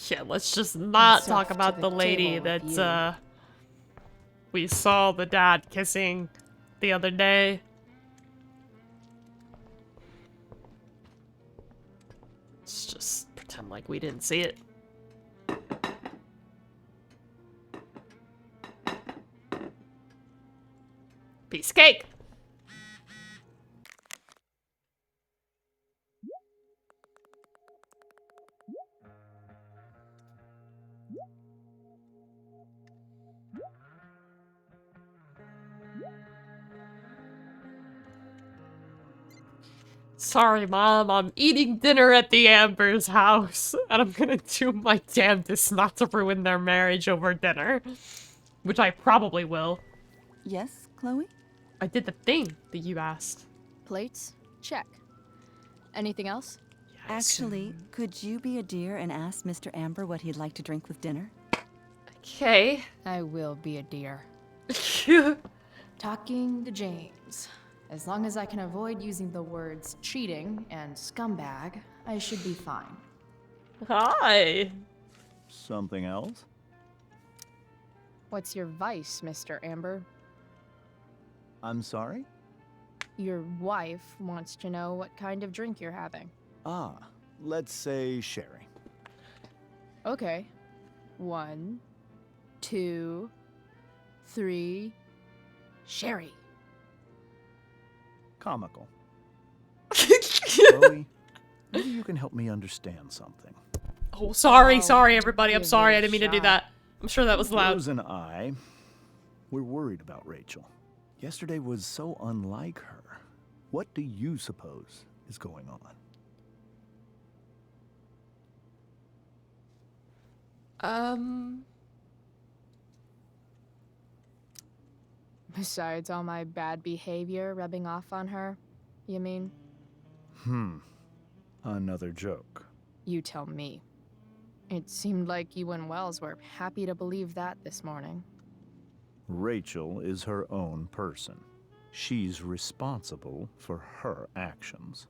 Yeah, let's just not It's talk off about to the the lady table with that's, you. we saw the dad kissing the other day. Let's just pretend like we didn't see it. Piece of cake! Sorry, Mom, I'm eating dinner at the Amber's house, and I'm gonna do my damnedest not to ruin their marriage over dinner. Which I probably will. Yes, Chloe? I did the thing that you asked. Plates? Check. Anything else? Actually, could you be a dear and ask Mr. Amber what he'd like to drink with dinner? Okay. I will be a dear. Talking to James. As long as I can avoid using the words cheating and scumbag, I should be fine. Hi. Something else? What's your vice, Mr. Amber? I'm sorry? Your wife wants to know what kind of drink you're having. Ah, let's say sherry. Okay. 1, 2, 3. Sherry. Comical. Chloe, maybe you can help me understand something. Oh, sorry, everybody. I'm sorry. I didn't mean to do that. I'm sure that was loud. Rose and I, we're worried about Rachel. Yesterday was so unlike her. What do you suppose is going on? Besides all my bad behavior rubbing off on her, you mean? Another joke. You tell me. It seemed like you and Wells were happy to believe that this morning. Rachel is her own person. She's responsible for her actions.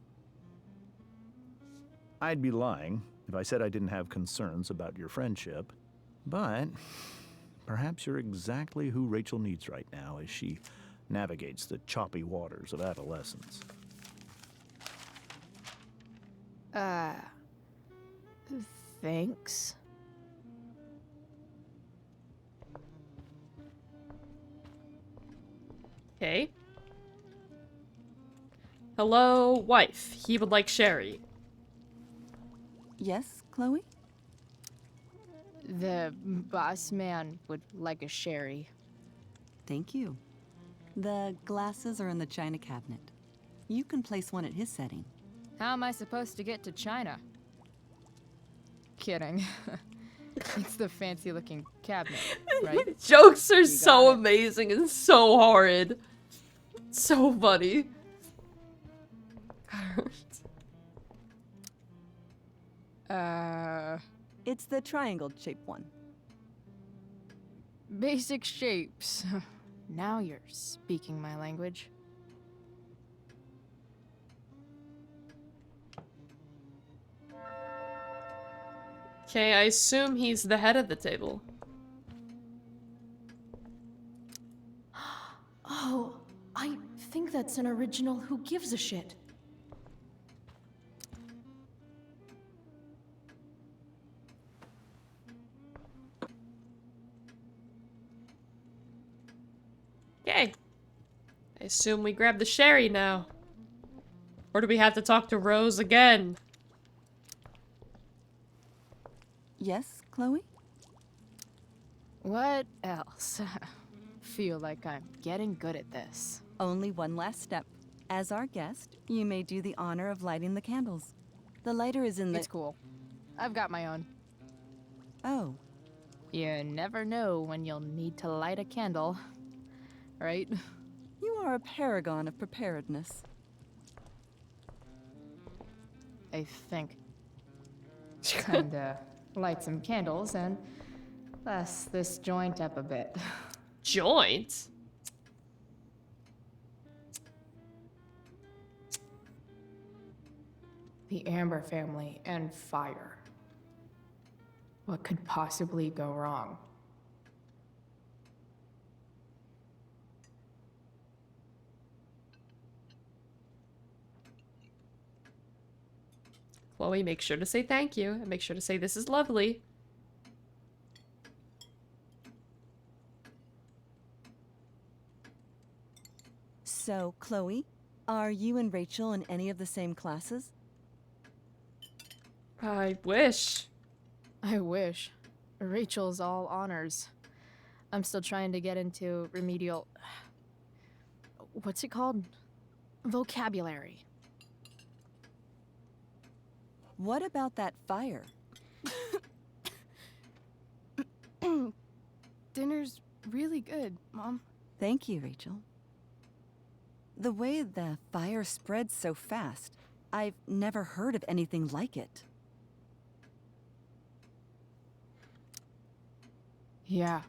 I'd be lying if I said I didn't have concerns about your friendship, but perhaps you're exactly who Rachel needs right now as she navigates the choppy waters of adolescence. Thanks. Okay. Hello, wife. He would like sherry. Yes, Chloe? The boss man would like a sherry. Thank you. The glasses are in the china cabinet. You can place one at his setting. How am I supposed to get to China? Kidding. It's the fancy-looking cabinet, right? Jokes are so amazing and so horrid. So funny. It's the triangle-shaped one. Basic shapes. Now you're speaking my language. Okay, I assume he's the head of the table. Oh, I think that's an original Who Gives a Shit. Okay. I assume we grab the sherry now. Or do we have to talk to Rose again? Yes, Chloe? What else? Feel like I'm getting good at this. Only one last step. As our guest, you may do the honor of lighting the candles. The lighter is in the— It's cool. I've got my own. Oh. You never know when you'll need to light a candle, right? You are a paragon of preparedness. I think. Kinda light some candles and bless this joint up a bit. Joint? The Amber family and fire. What could possibly go wrong? Chloe, make sure to say thank you, and make sure to say this is lovely. So, Chloe, are you and Rachel in any of the same classes? I wish. I wish. Rachel's all honors. I'm still trying to get into remedial... What's it called? Vocabulary. What about that fire? Dinner's really good, Mom. Thank you, Rachel. The way the fire spreads so fast, I've never heard of anything like it. Yeah.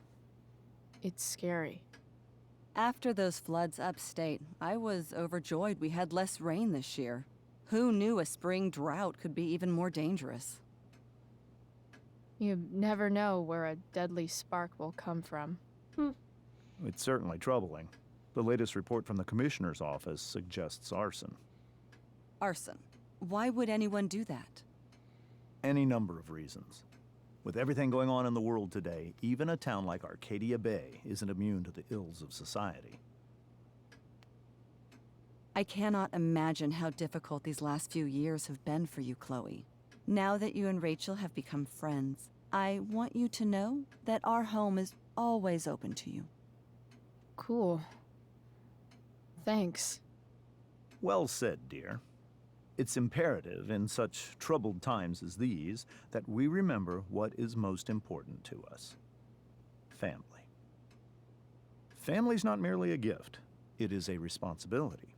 It's scary. After those floods upstate, I was overjoyed we had less rain this year. Who knew a spring drought could be even more dangerous? You never know where a deadly spark will come from. It's certainly troubling. The latest report from the Commissioner's office suggests arson. Arson. Why would anyone do that? Any number of reasons. With everything going on in the world today, even a town like Arcadia Bay isn't immune to the ills of society. I cannot imagine how difficult these last few years have been for you, Chloe. Now that you and Rachel have become friends, I want you to know that our home is always open to you. Cool. Thanks. Well said, dear. It's imperative in such troubled times as these that we remember what is most important to us. Family. Family's not merely a gift, it is a responsibility.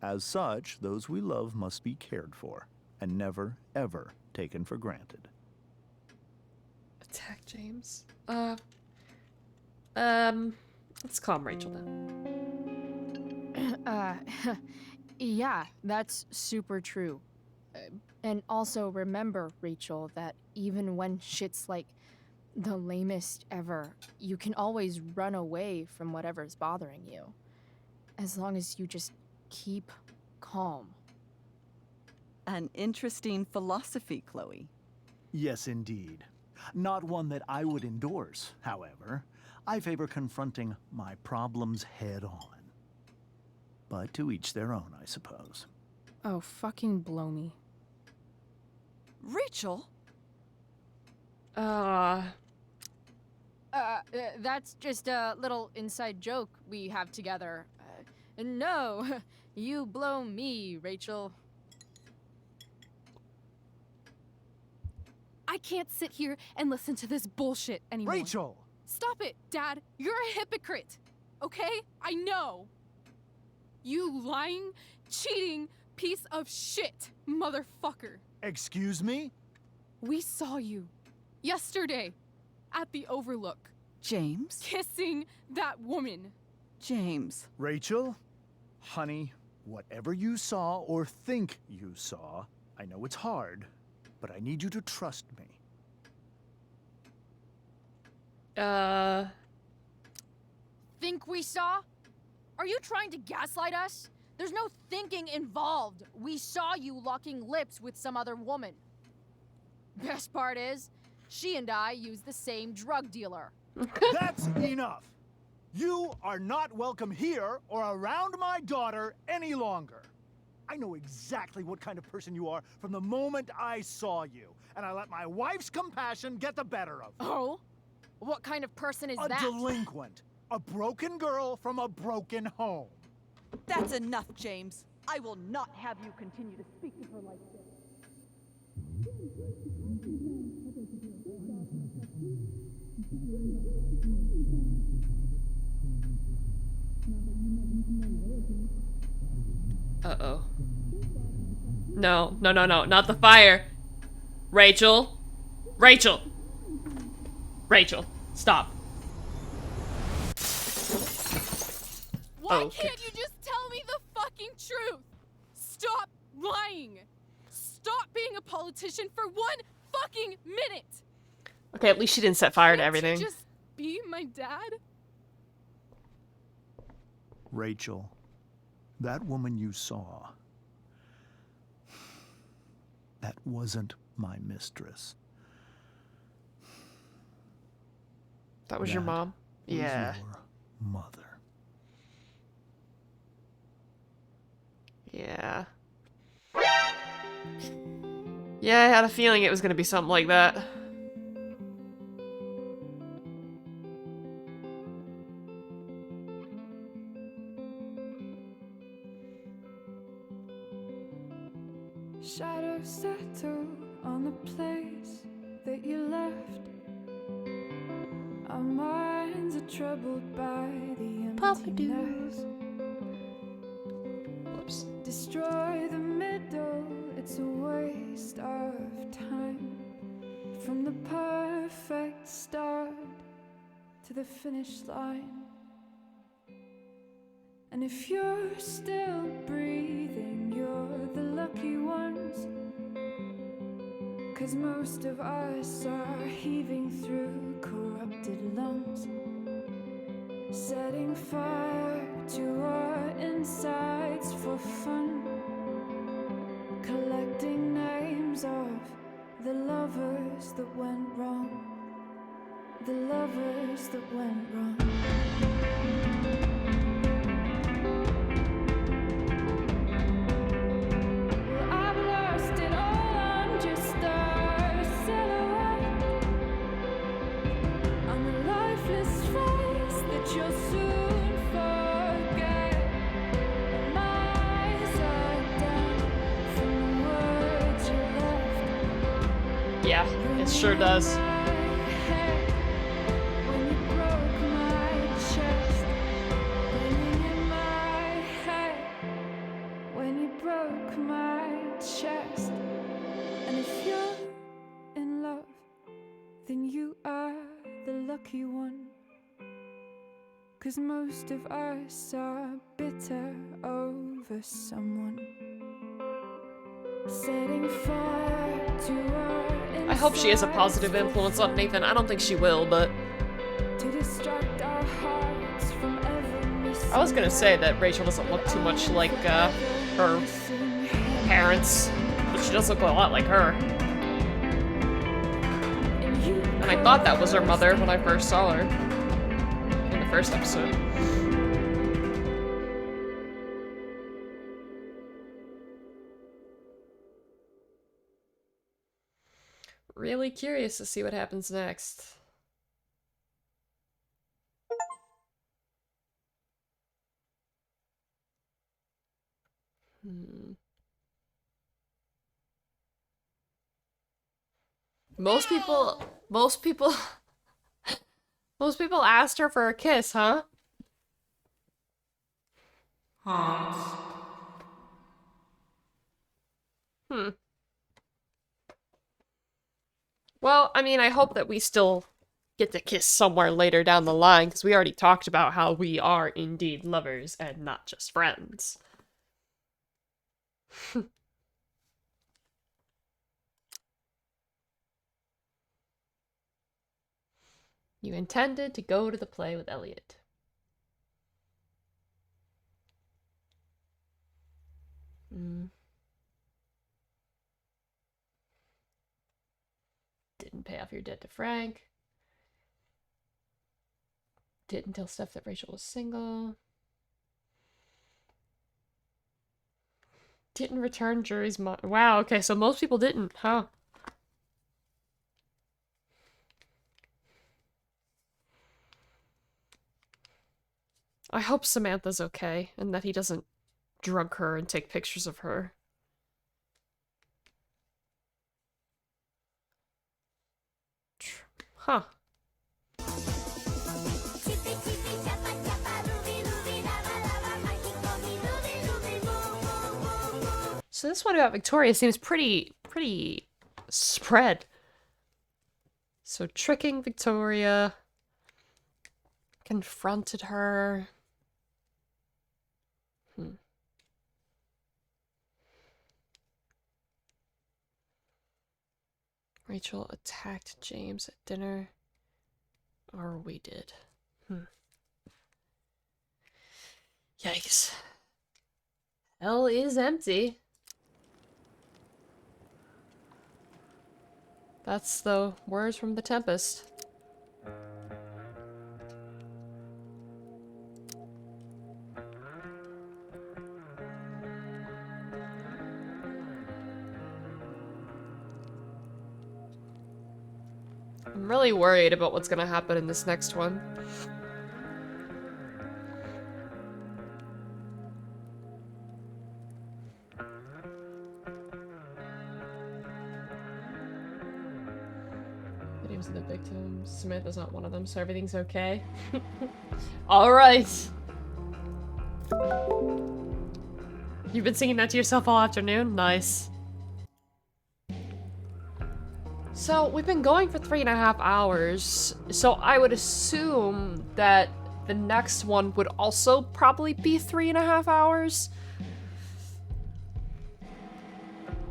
As such, those we love must be cared for, and never, ever taken for granted. Attack James. Let's calm Rachel down. Yeah, that's super true. And also remember, Rachel, that even when shit's like the lamest ever, you can always run away from whatever's bothering you. As long as you just keep calm. An interesting philosophy, Chloe. Yes, indeed. Not one that I would endorse, however. I favor confronting my problems head on. But to each their own, I suppose. Oh, fucking blow me. Rachel? That's just a little inside joke we have together. No, you blow me, Rachel. I can't sit here and listen to this bullshit anymore. Rachel! Stop it, Dad. You're a hypocrite. Okay? I know. You lying, cheating piece of shit, motherfucker. Excuse me? We saw you yesterday at the Overlook. James? Kissing that woman. James. Rachel? Honey, whatever you saw or think you saw, I know it's hard, but I need you to trust me. Think we saw? Are you trying to gaslight us? There's no thinking involved. We saw you locking lips with some other woman. Best part is, she and I use the same drug dealer. That's enough! You are not welcome here or around my daughter any longer. I know exactly what kind of person you are from the moment I saw you, and I let my wife's compassion get the better of me. Oh? What kind of person is that? A delinquent. A broken girl from a broken home. That's enough, James. I will not have you continue to speak to her like this. Uh-oh. No, no, no, no, not the fire. Rachel. Rachel. Rachel, stop. Why can't you just tell me the fucking truth? Stop lying. Stop being a politician for one fucking minute. Okay, at least she didn't set fire to Can't everything. you just be my dad? Rachel, that woman you saw, that wasn't my mistress. That was your mom? Was Yeah. your mother. Yeah. Yeah, I had a feeling it was gonna be something like that. Shadows settle on the place that you left. Our minds are troubled by the emptiness. Whoops. Destroy the middle, it's a waste of time. From the perfect start to the finish line. And if you're still breathing, you're the lucky ones. 'Cause most of us are heaving through corrupted lungs, setting fire to our insides for fun, collecting names of the lovers that went wrong, the lovers that went wrong. Well, I've lost it all, I'm just a silhouette on the lifeless face that you'll soon forget. My eyes are down from the words you left. Yeah, it sure does. When you broke my chest, ringing in my head. you are the lucky one, 'cause most of us are bitter over someone. Setting fire to our I hope she is a positive influence on Nathan. I don't think she will, but to distract our hearts from ever missing. I was gonna say that Rachel doesn't look too much like her parents, but she does look a lot like her. And I thought that was her mother when I first saw her in the first episode. Really curious to see what happens next. Most people most people asked her for a kiss, huh? Hans. Well, I mean, I hope that we still get to kiss somewhere later down the line, because we already talked about how we are indeed lovers and not just friends. You intended to go to the play with Elliot. Didn't pay off your debt to Frank. Didn't tell Steph that Rachel was single. Didn't return jury's money. Wow, okay, so most people didn't, huh? I hope Samantha's okay, and that he doesn't drug her and take pictures of her. Huh. So this one about Victoria seems pretty spread. So tricking Victoria, confronted her. Rachel attacked James at dinner. Or we did. Yikes. Hell is empty. That's the words from the Tempest. I'm really worried about what's gonna happen in this next one. Videos of the victims. Samantha's not one of them, so everything's okay. Alright! You've been singing that to yourself all afternoon? Nice. So, we've been going for 3.5 hours, so I would assume that the next one would also probably be 3.5 hours.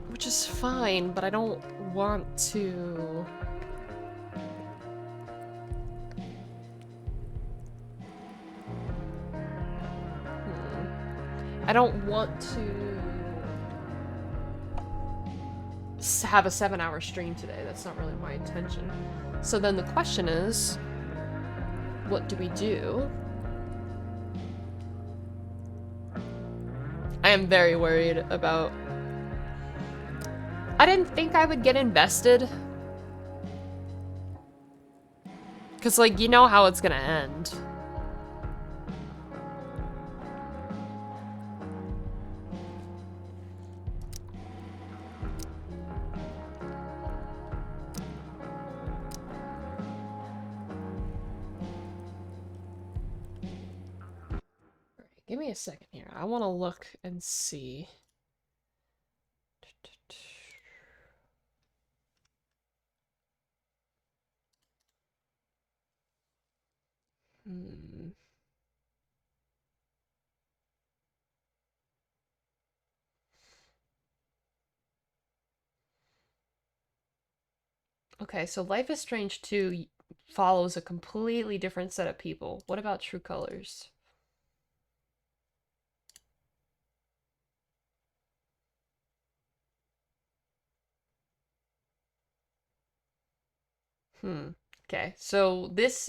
Which is fine, but I don't want to... I don't want to have a 7-hour stream today. That's not really my intention. So then the question is, what do we do? I am very worried about... I didn't think I would get invested. Because, like, you know how it's gonna end. Give me a second here. I want to look and see. Hmm. Okay, so Life is Strange 2 follows a completely different set of people. What about True Colors? Okay, so this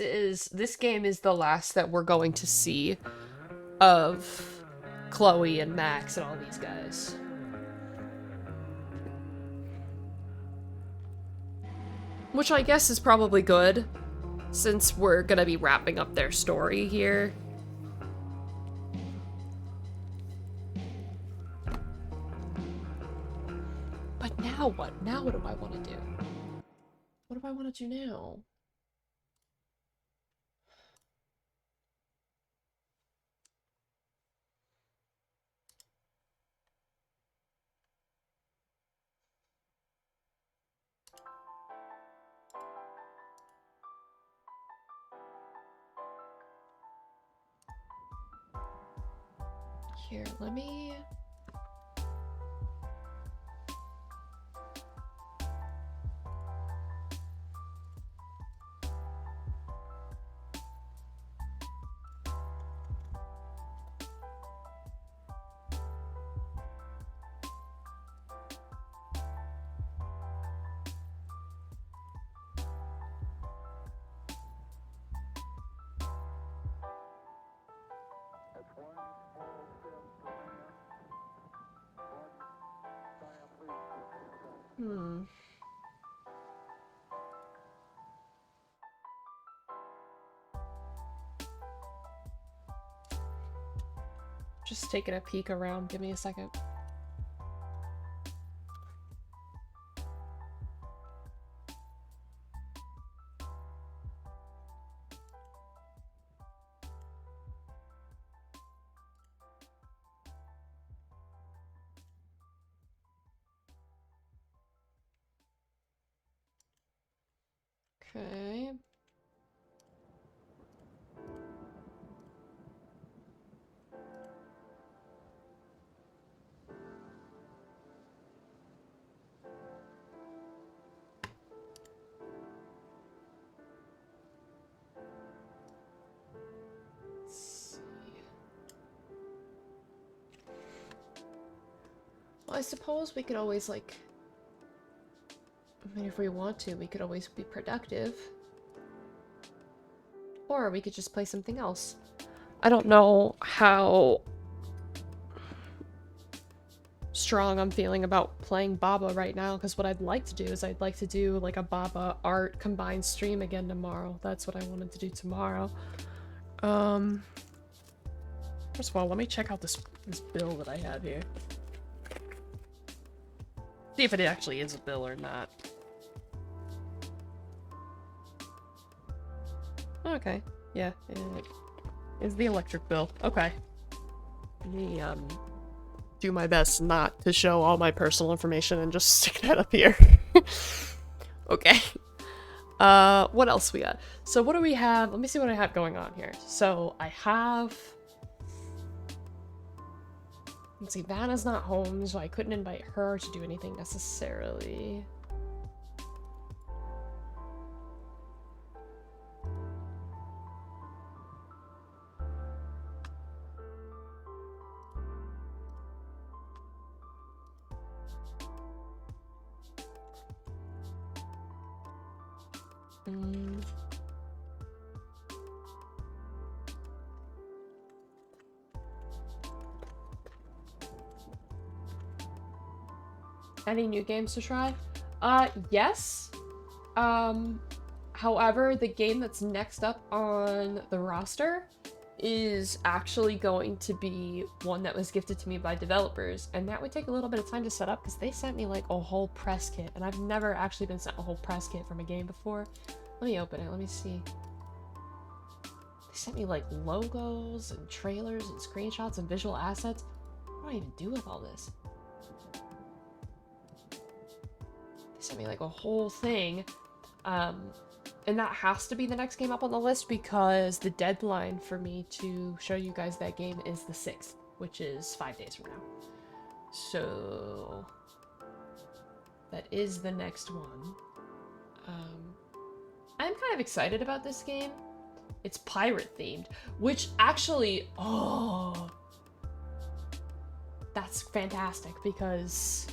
game is the last that we're going to see of Chloe and Max and all these guys. Which I guess is probably good, since we're gonna be wrapping up their story here. But now what? Now what do I want to do? What do I want to do now? Here, let me... Just taking a peek around. Give me a second. Okay. Well, I suppose we could always, like... I mean, if we want to, we could always be productive. Or we could just play something else. I don't know how strong I'm feeling about playing Baba right now, because what I'd like to do is I'd like to do like a Baba art combined stream again tomorrow. That's what I wanted to do tomorrow. First of all, let me check out this bill that I have here. See if it actually is a bill or not. Okay, yeah, it is the electric bill. Okay. Let me, do my best not to show all my personal information and just stick that up here. Okay. What else we got? So what do we have? Let me see what I have going on here. So I have... Let's see, Vanna's not home, so I couldn't invite her to do anything necessarily. Any new games to try? Yes. However, the game that's next up on the roster is actually going to be one that was gifted to me by developers, and that would take a little bit of time to set up because they sent me like a whole press kit, and I've never actually been sent a whole press kit from a game before. Let me open it, let me see. They sent me like logos and trailers and screenshots and visual assets. What do I even do with all this? They sent me like a whole thing. And that has to be the next game up on the list because the deadline for me to show you guys that game is the 6th, which is 5 days from now. So that is the next one. I'm kind of excited about this game. It's pirate themed, which actually, oh, that's fantastic because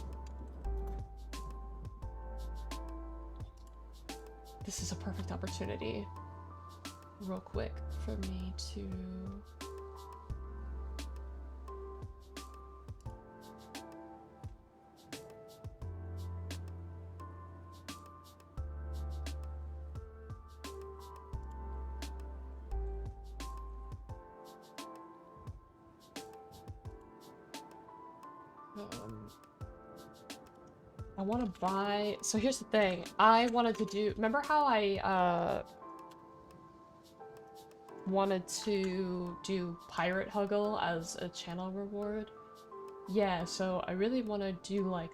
this is a perfect opportunity, real quick, for me to... I want to buy... So here's the thing. I wanted to do... Remember how I, wanted to do SpaceHuggle as a channel reward? Yeah, so I really want to do, like,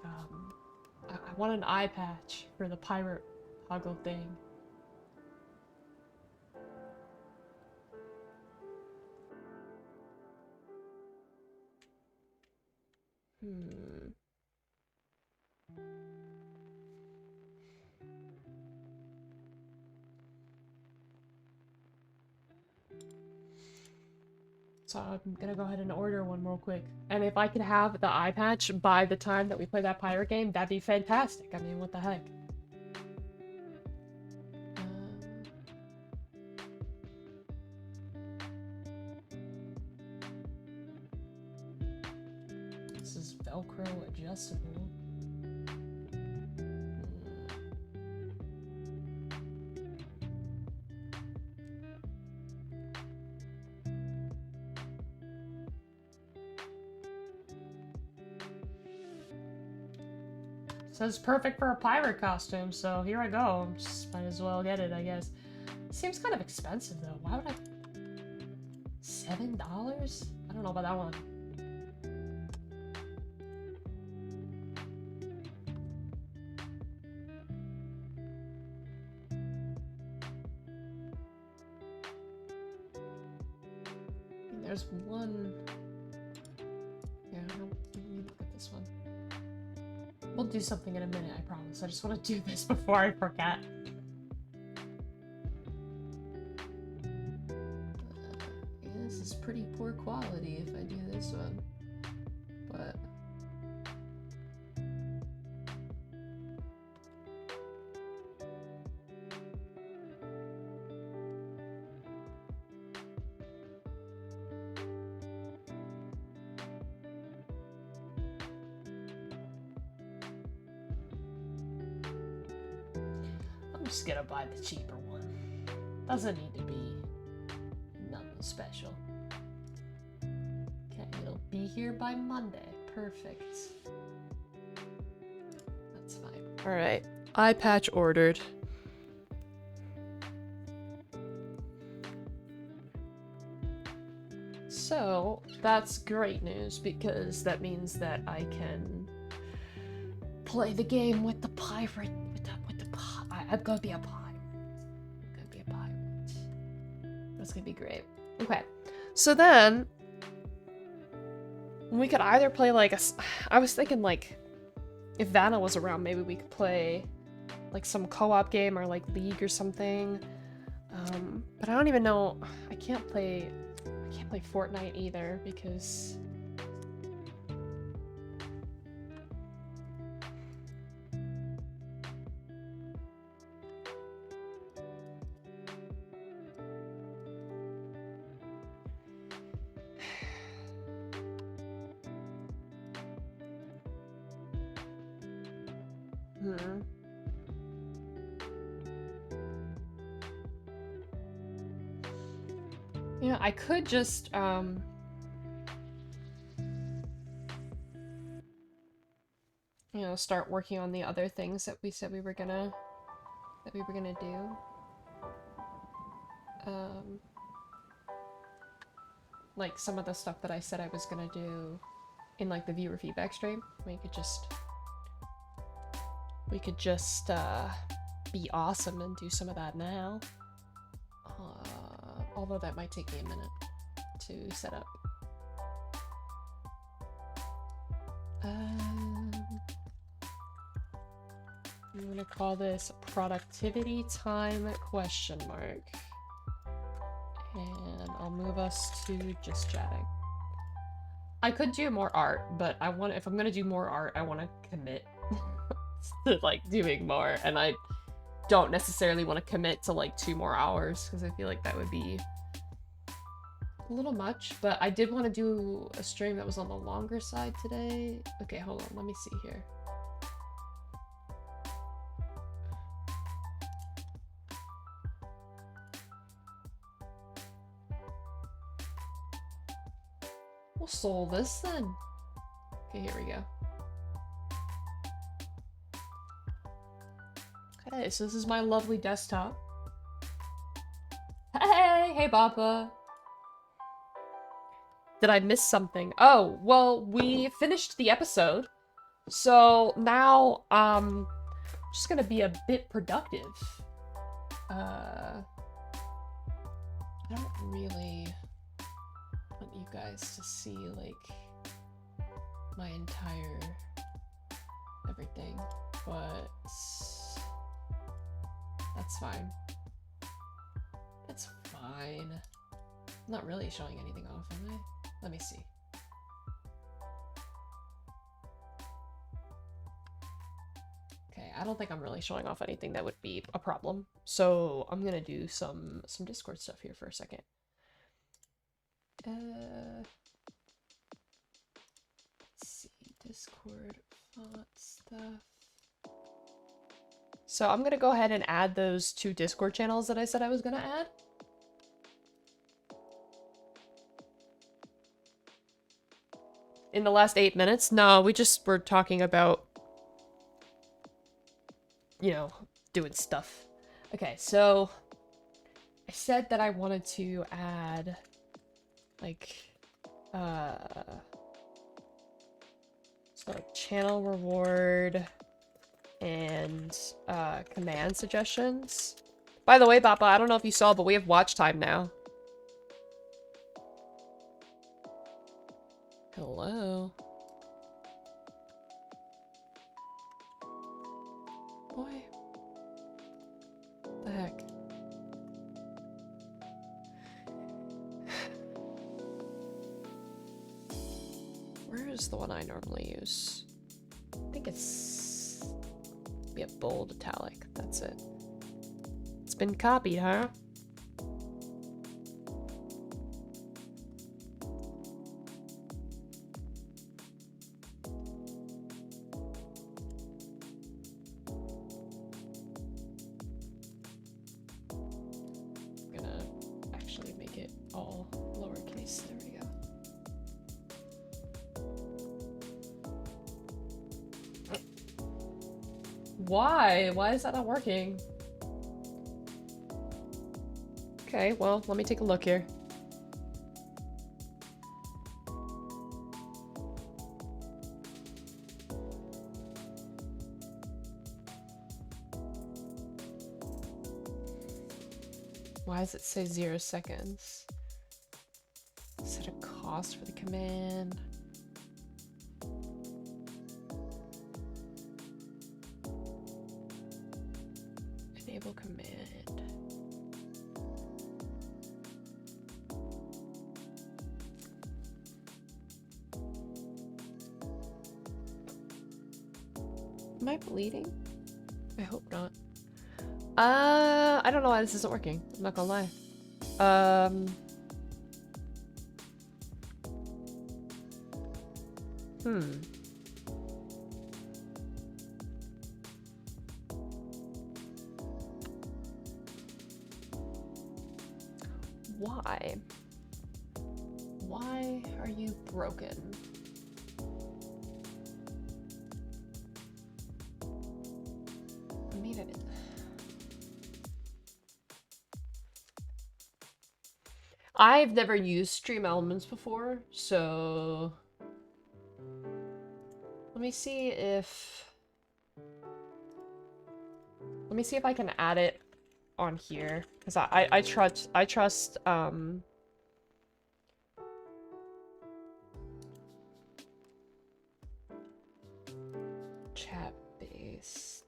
I want an eye patch for the SpaceHuggle thing. So I'm gonna go ahead and order one real quick. And if I could have the eye patch by the time that we play that pirate game, that'd be fantastic. I mean, what the heck? This is Velcro adjustable. Says perfect for a pirate costume, so here I go. Just might as well get it, I guess. Seems kind of expensive though. Why would I... $7? I don't know about that one. There's one... Yeah, let me look at this one. We'll do something in a minute, I promise. I just want to do this before I forget. Yeah, this is pretty poor quality if I do this one. But... I'm just gonna buy the cheaper one. Doesn't need to be nothing special. Okay, it'll be here by Monday. Perfect. That's fine. Alright, eye patch ordered. So, that's great news because that means that I can play the game with the pirate. I'm gonna be a pirate. I'm gonna be a pirate. That's gonna be great. Okay, so then we could either play like a... I was thinking like if Vanna was around, maybe we could play like some co-op game or like League or something. But I don't even know. I can't play Fortnite either because yeah, I could just, you know, start working on the other things that we said we were gonna do. Like some of the stuff that I said I was gonna do in like the viewer feedback stream. We could just be awesome and do some of that now. Although that might take me a minute to set up. I'm gonna call this productivity time question mark. And I'll move us to just chatting. I could do more art, but if I'm gonna do more art, I want to commit to like doing more, and I don't necessarily want to commit to like 2 more hours because I feel like that would be a little much. But I did want to do a stream that was on the longer side today. Okay, hold on, let me see here. We'll soul this then. Okay, here we go. Okay, so this is my lovely desktop. Hey, Papa. Did I miss something? Oh, well, we finished the episode. So now, just gonna be a bit productive. I don't really want you guys to see, like, my entire everything, but that's fine. It's fine. I'm not really showing anything off, am I? Let me see. Okay, I don't think I'm really showing off anything that would be a problem. So I'm gonna do some Discord stuff here for a second. Let's see, Discord font stuff. So I'm gonna go ahead and add those 2 Discord channels that I said I was gonna add. In the last 8 minutes? No, we just were talking about, you know, doing stuff. Okay, so I said that I wanted to add, like, so like channel reward and command suggestions. By the way, Papa, I don't know if you saw, but we have watch time now. Hello. Boy. What the heck? Where is the one I normally use? I think it's be a bold italic. That's it. It's been copied, huh? Why? Why is that not working? Okay, well, let me take a look here. Why does it say 0 seconds? Set a cost for the command. Enable command. Am I bleeding? I hope not. I don't know why this isn't working. I'm not gonna lie. Why? Why are you broken? I mean it. I've never used Stream Elements before, so let me me see if I can add it on here, because I trust chat based.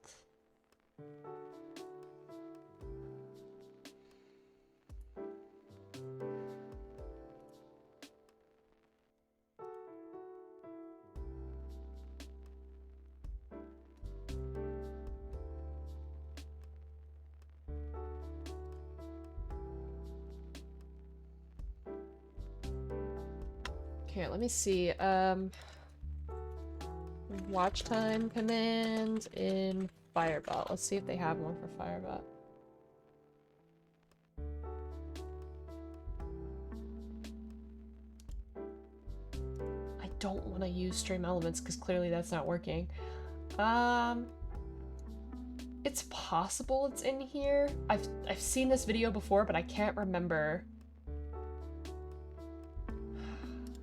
Okay, let me see. Watch time command in Firebot. Let's see if they have one for Firebot. I don't want to use stream elements because clearly that's not working. It's possible it's in here. I've seen this video before, but I can't remember.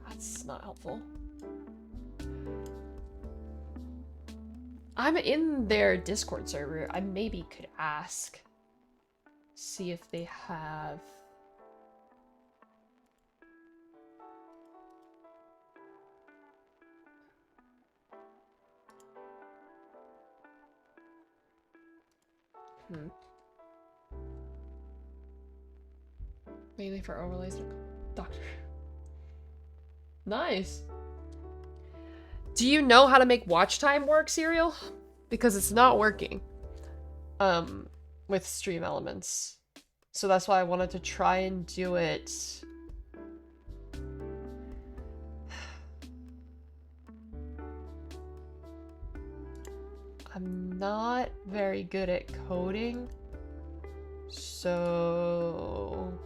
That's not helpful. I'm in their Discord server. I maybe could ask. See if they have... Mainly for overlays. Doctor. Nice. Do you know how to make watch time work, Serial? Because it's not working. With stream elements. So that's why I wanted to try and do it. I'm not very good at coding. So...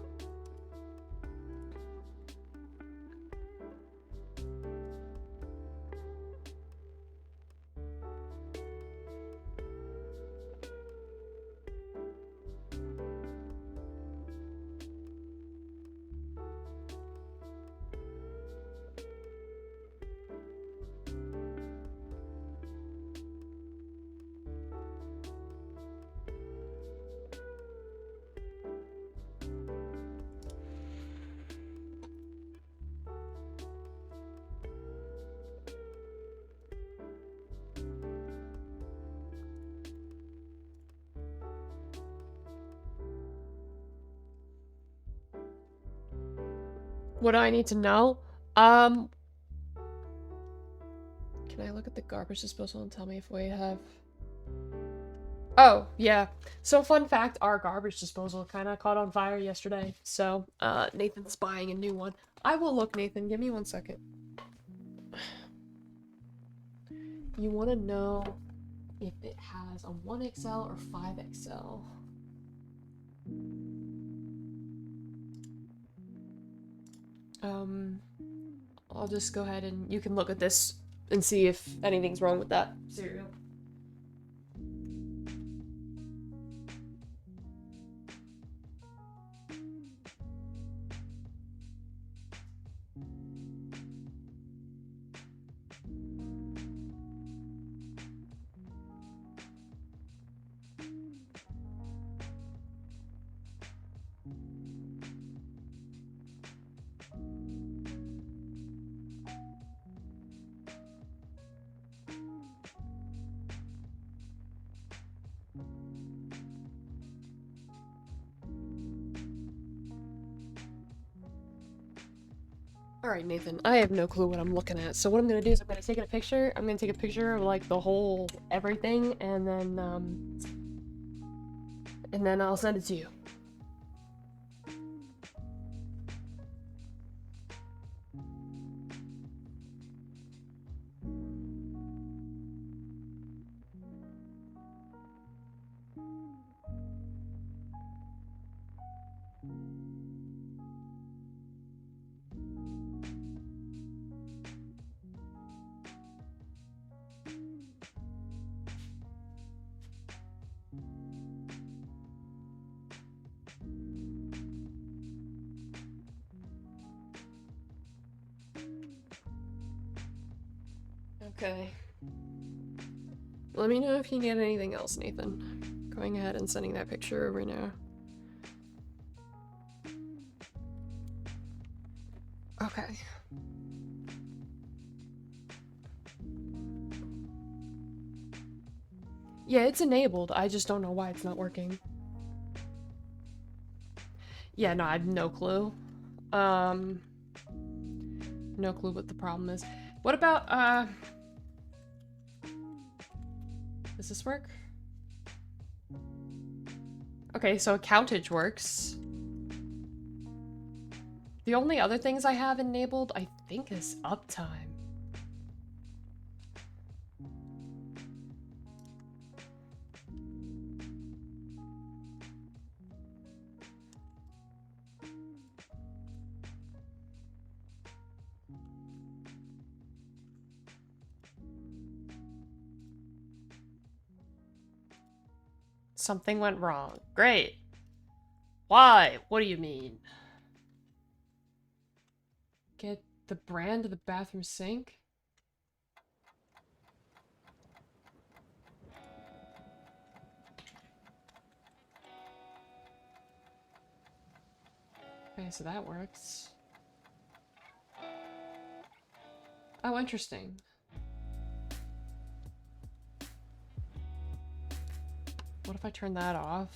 What do I need to know? Can I look at the garbage disposal and tell me if we have... Oh, yeah. So fun fact, our garbage disposal kind of caught on fire yesterday. So, Nathan's buying a new one. I will look, Nathan. Give me 1 second. You want to know if it has a 1XL or 5XL. I'll just go ahead and you can look at this and see if anything's wrong with that cereal. Alright, Nathan, I have no clue what I'm looking at. So what I'm gonna do is I'm gonna take a picture. I'm gonna take a picture of like the whole everything and then I'll send it to you. Okay. Let me know if you need anything else, Nathan. Go Going ahead and sending that picture over now. Okay. Yeah, it's enabled. I just don't know why it's not working. Yeah, no, I have no clue. No clue what the problem is. What about, does this work? Okay, so countage works. The only other things I have enabled, I think, is uptime. Something went wrong. Great. Why? What do you mean? Get the brand of the bathroom sink? Okay, so that works. Oh, interesting. What if I turn that off?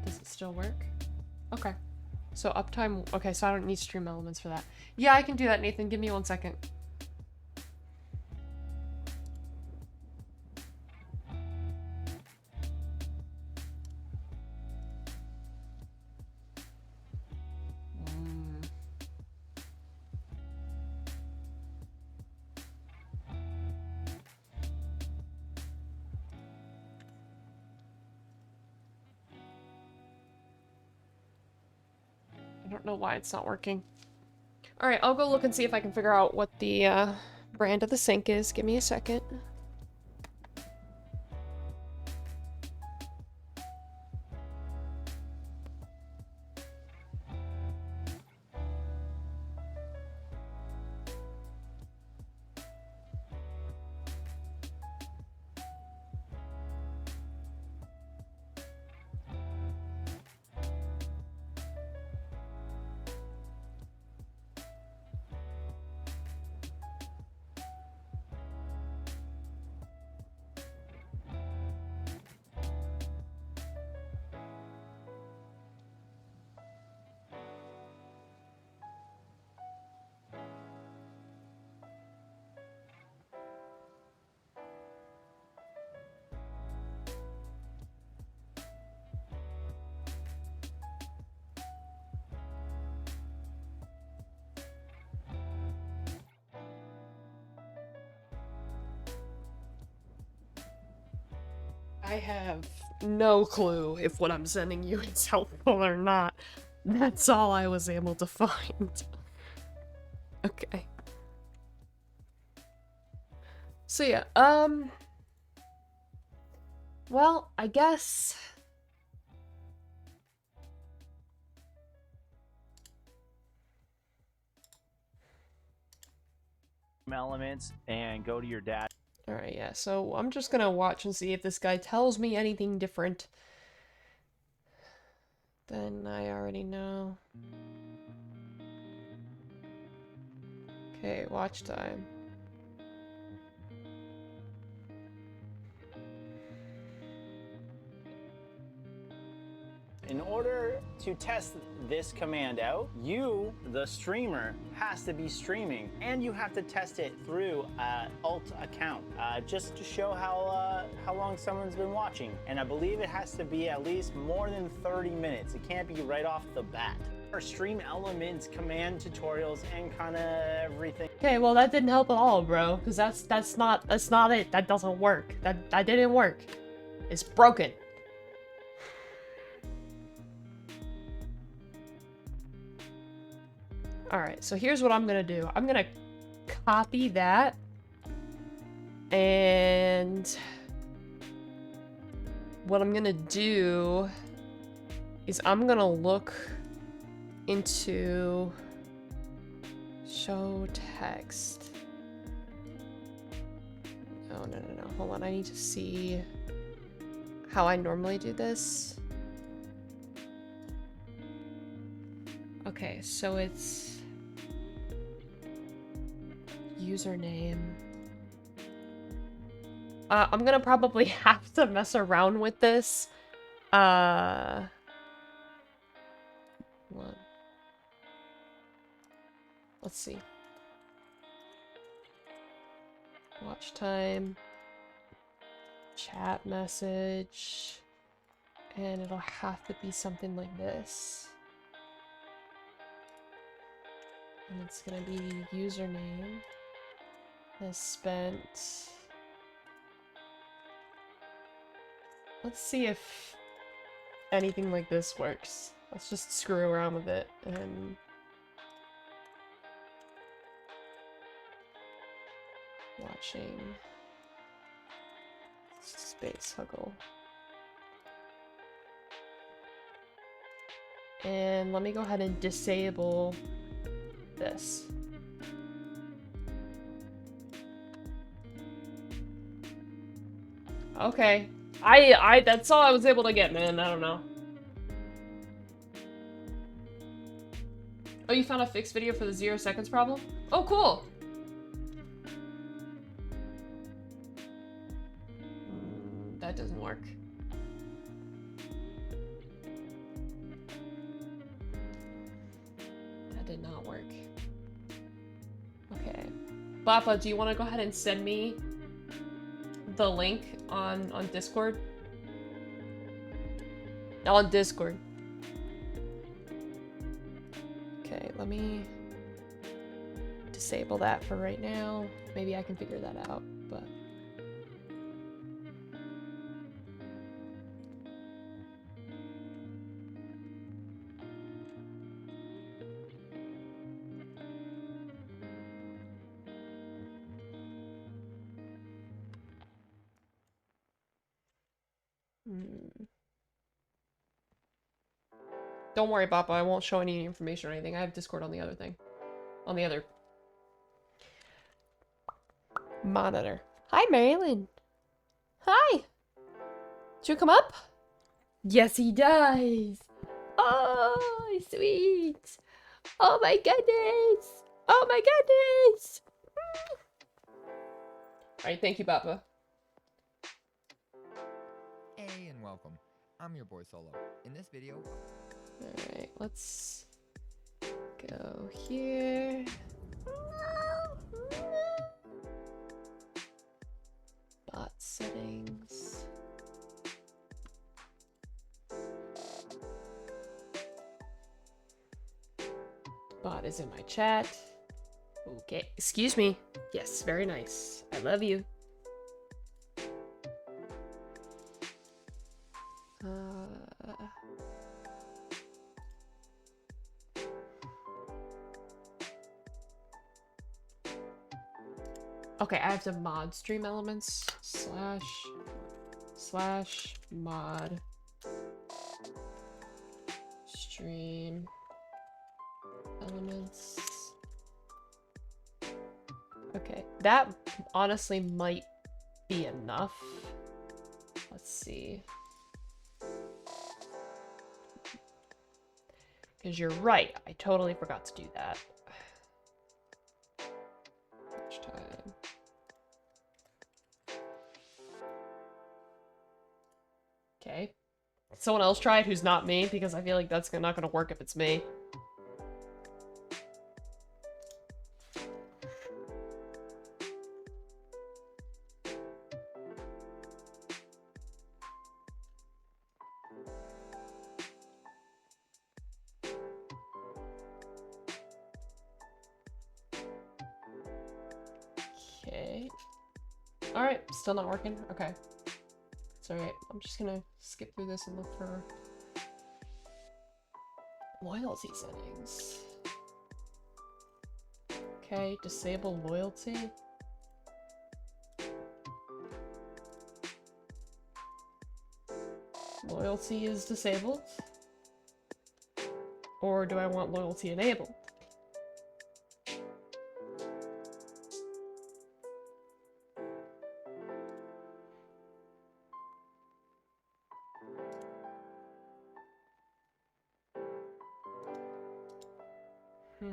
Does it still work? Okay. So uptime, okay, so I don't need stream elements for that. Yeah, I can do that, Nathan. Give me 1 second. I don't know why it's not working. Alright, I'll go look and see if I can figure out what the brand of the sink is. Give me a second. I have no clue if what I'm sending you is helpful or not. That's all I was able to find. Okay. So yeah, well, I guess elements and go to your dad. Alright, yeah, so I'm just gonna watch and see if this guy tells me anything different than I already know. Okay, watch time. In order to test this command out, you, the streamer, has to be streaming, and you have to test it through an alt account, just to show how long someone's been watching. And I believe it has to be at least more than 30 minutes. It can't be right off the bat. Our stream elements, command tutorials, and kind of everything. Okay, well that didn't help at all, bro, because that's not it. That doesn't work. That didn't work. It's broken. Alright, so here's what I'm gonna do. I'm gonna copy that. And what I'm gonna do is I'm gonna look into show text. No. Hold on, I need to see how I normally do this. Okay, so it's username. I'm gonna probably have to mess around with this. Hold on. Let's see. Watch time. Chat message. And it'll have to be something like this. And it's gonna be username. Has spent. Let's see if anything like this works. Let's just screw around with it and watching SpaceHuggle. And let me go ahead and disable this. Okay. That's all I was able to get, man. I don't know. Oh, you found a fixed video for the 0 seconds problem? Oh, cool! That doesn't work. That did not work. Okay. Bappa, do you want to go ahead and send me the link on Discord? On Discord. Okay, let me disable that for right now. Maybe I can figure that out, but... Don't worry, Bappa, I won't show any information or anything. I have Discord on the other thing. On the other monitor. Hi, Marilyn. Hi. Did you come up? Yes, he does. Oh, sweet. Oh my goodness. Oh my goodness. Alright, thank you, Bappa. Hey and welcome. I'm your boy Solo. In this video... Alright, let's go here. Bot settings. Bot is in my chat. Okay, excuse me. Yes, very nice. I love you. Okay, I have to mod stream elements / mod stream elements. Okay, that honestly might be enough. Let's see. Because you're right, I totally forgot to do that. Watch time. Okay. Someone else try it who's not me, because I feel like that's not gonna work if it's me. Okay. Alright, still not working? Okay. It's alright. I'm just gonna skip through this and look for loyalty settings. Okay, disable loyalty. Loyalty is disabled. Or do I want loyalty enabled? Hmm.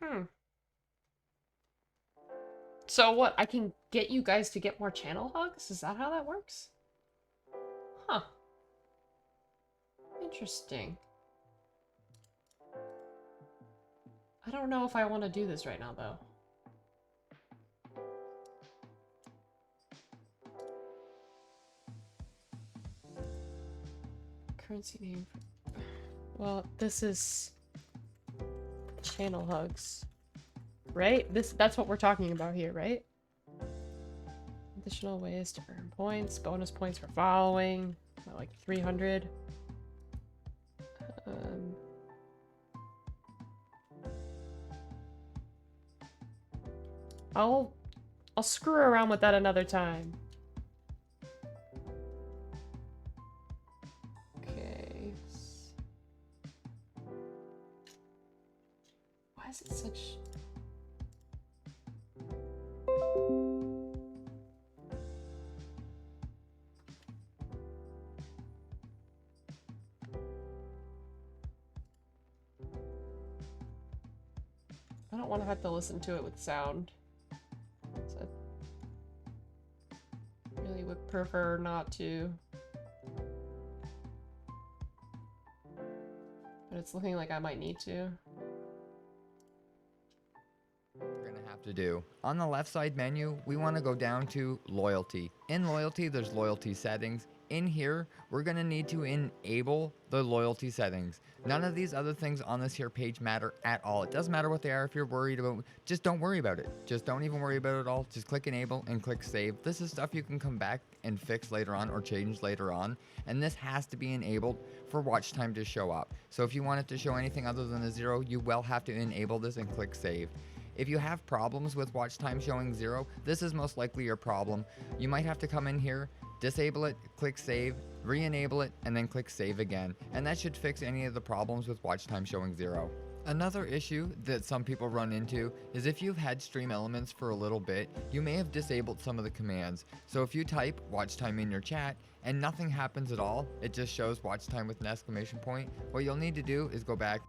Hmm. So what? I can get you guys to get more channel hugs? Is that how that works? Huh. Interesting. I don't know if I want to do this right now, though. Currency name. Well, this is channel hugs, right? That's what we're talking about here, right? Additional ways to earn points, bonus points for following, like 300. I'll screw around with that another time. Okay. Why is it such... I don't want to have to listen to it with sound. So I really would prefer not to. But it's looking like I might need to. We're gonna have to do. On the left side menu, we want to go down to loyalty. In loyalty, there's loyalty settings. In here, we're gonna need to enable the loyalty settings. None of these other things on this here page matter at all. It doesn't matter what they are. If you're worried about, just don't worry about it. Just don't even worry about it at all. Just click enable and click save. This is stuff you can come back and fix later on or change later on. And this has to be enabled for watch time to show up. So if you want it to show anything other than a 0, you will have to enable this and click save. If you have problems with watch time showing 0, this is most likely your problem. You might have to come in here, disable it, click save, re-enable it, and then click save again. And that should fix any of the problems with watch time showing 0. Another issue that some people run into is if you've had stream elements for a little bit, you may have disabled some of the commands. So if you type watch time in your chat and nothing happens at all, it just shows watch time with an exclamation point, what you'll need to do is go back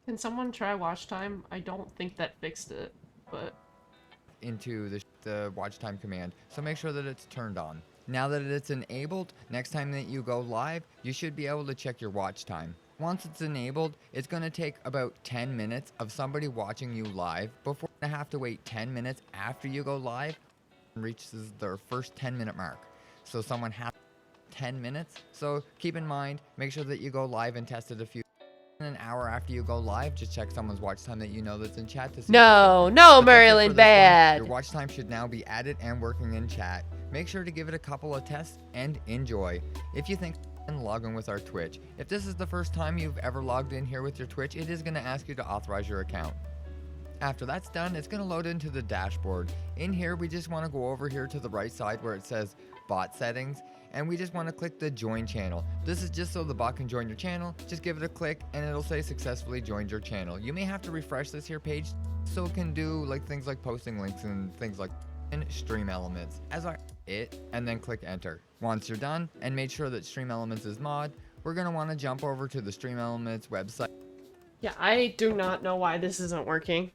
Can someone try watch time? I don't think that fixed it, but... into the watch time command, so make sure that it's turned on. Now that it's enabled, next time that you go live, you should be able to check your watch time. Once it's enabled, it's going to take about 10 minutes of somebody watching you live before you have to wait 10 minutes after you go live and reaches their first 10-minute mark. So someone has 10 minutes. So keep in mind, make sure that you go live and test it a few an hour after you go live, just check someone's watch time that you know that's in chat to see. No, Marilyn, bad. Your watch time should now be added and working in chat. Make sure to give it a couple of tests and enjoy. If you think log in with our Twitch. If this is the first time you've ever logged in here with your Twitch, it is going to ask you to authorize your account. After that's done, it's going to load into the dashboard. In here, we just want to go over here to the right side where it says bot settings, and we just want to click the join channel. This is just so the bot can join your channel. Just give it a click and it'll say successfully joined your channel. You may have to refresh this here page so it can do like things like posting links and things like stream elements as it, and then click enter. Once you're done and made sure that stream elements is mod, we're going to want to jump over to the stream elements website. Yeah, I do not know why this isn't working.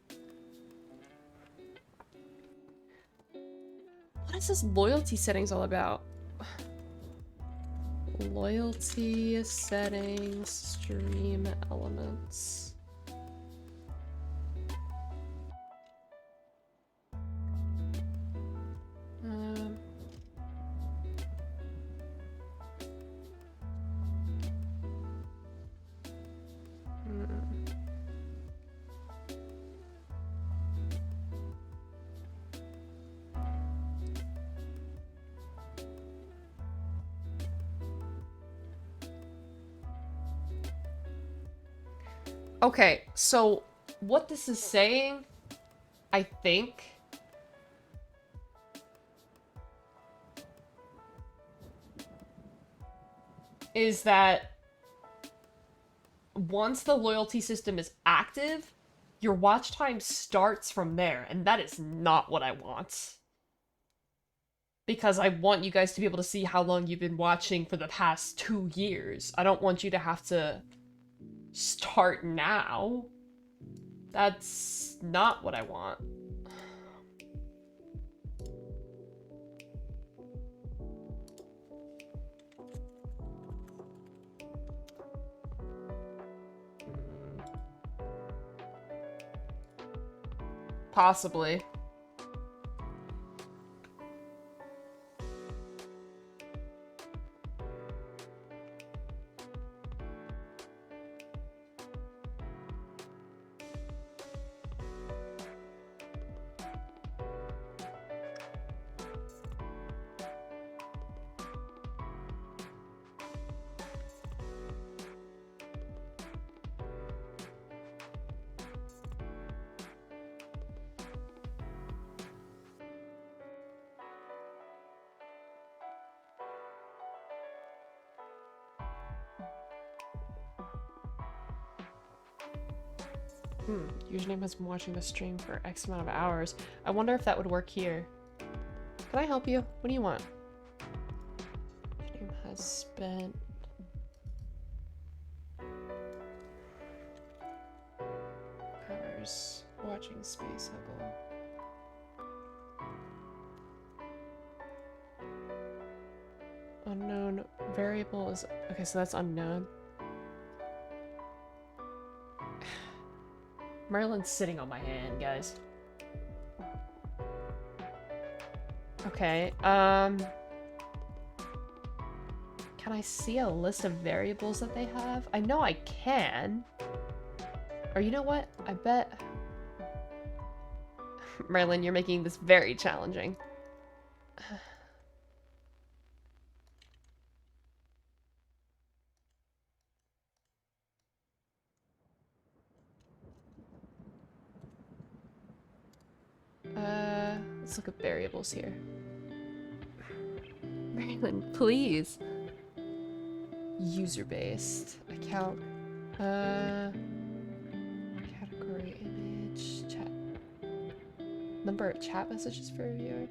What is this loyalty settings all about? Loyalty settings, stream elements. Okay, so what this is saying, I think, is that once the loyalty system is active, your watch time starts from there, and that is not what I want. Because I want you guys to be able to see how long you've been watching for the past 2 years. I don't want you to have to start now. That's not what I want. Possibly. Username has been watching the stream for X amount of hours. I wonder if that would work here. Can I help you? What do you want? Username has spent... hours watching SpaceHuggle. Unknown variable is... Okay, so that's unknown. Merlin's sitting on my hand, guys. Okay, can I see a list of variables that they have? I know I can. Or you know what? I bet... Merlin, you're making this very challenging. Let's look at variables here. Merlin, please. User-based. Account. Category, image, chat. Number of chat messages for a viewer.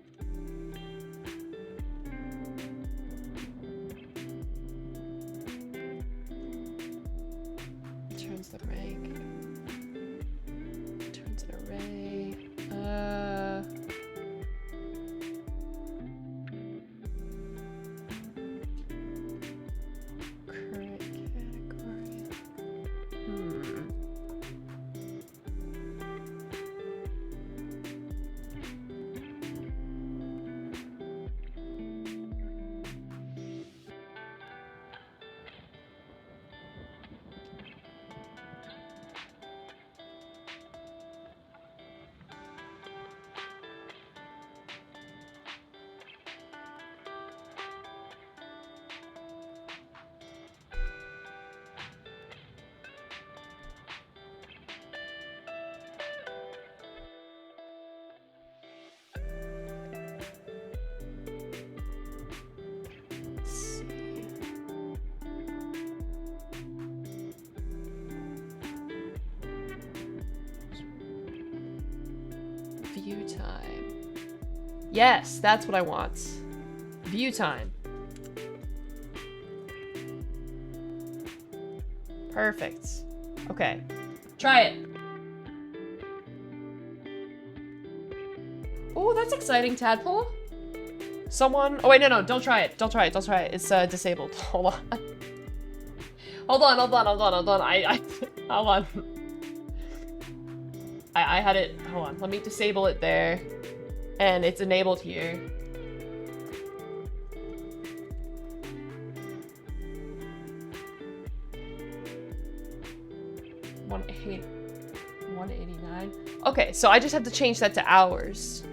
Turns the rank. Turns an array. Current category. View time. Yes, that's what I want. View time. Perfect. Okay. Try it. Oh, that's exciting, Tadpole. Someone... Oh, wait, no, don't try it. Don't try it. Don't try it. It's disabled. Hold on. Hold on. Hold on. Hold on. I had it... Hold on. Let me disable it there. And it's enabled here. $189. Okay, so I just have to change that to hours.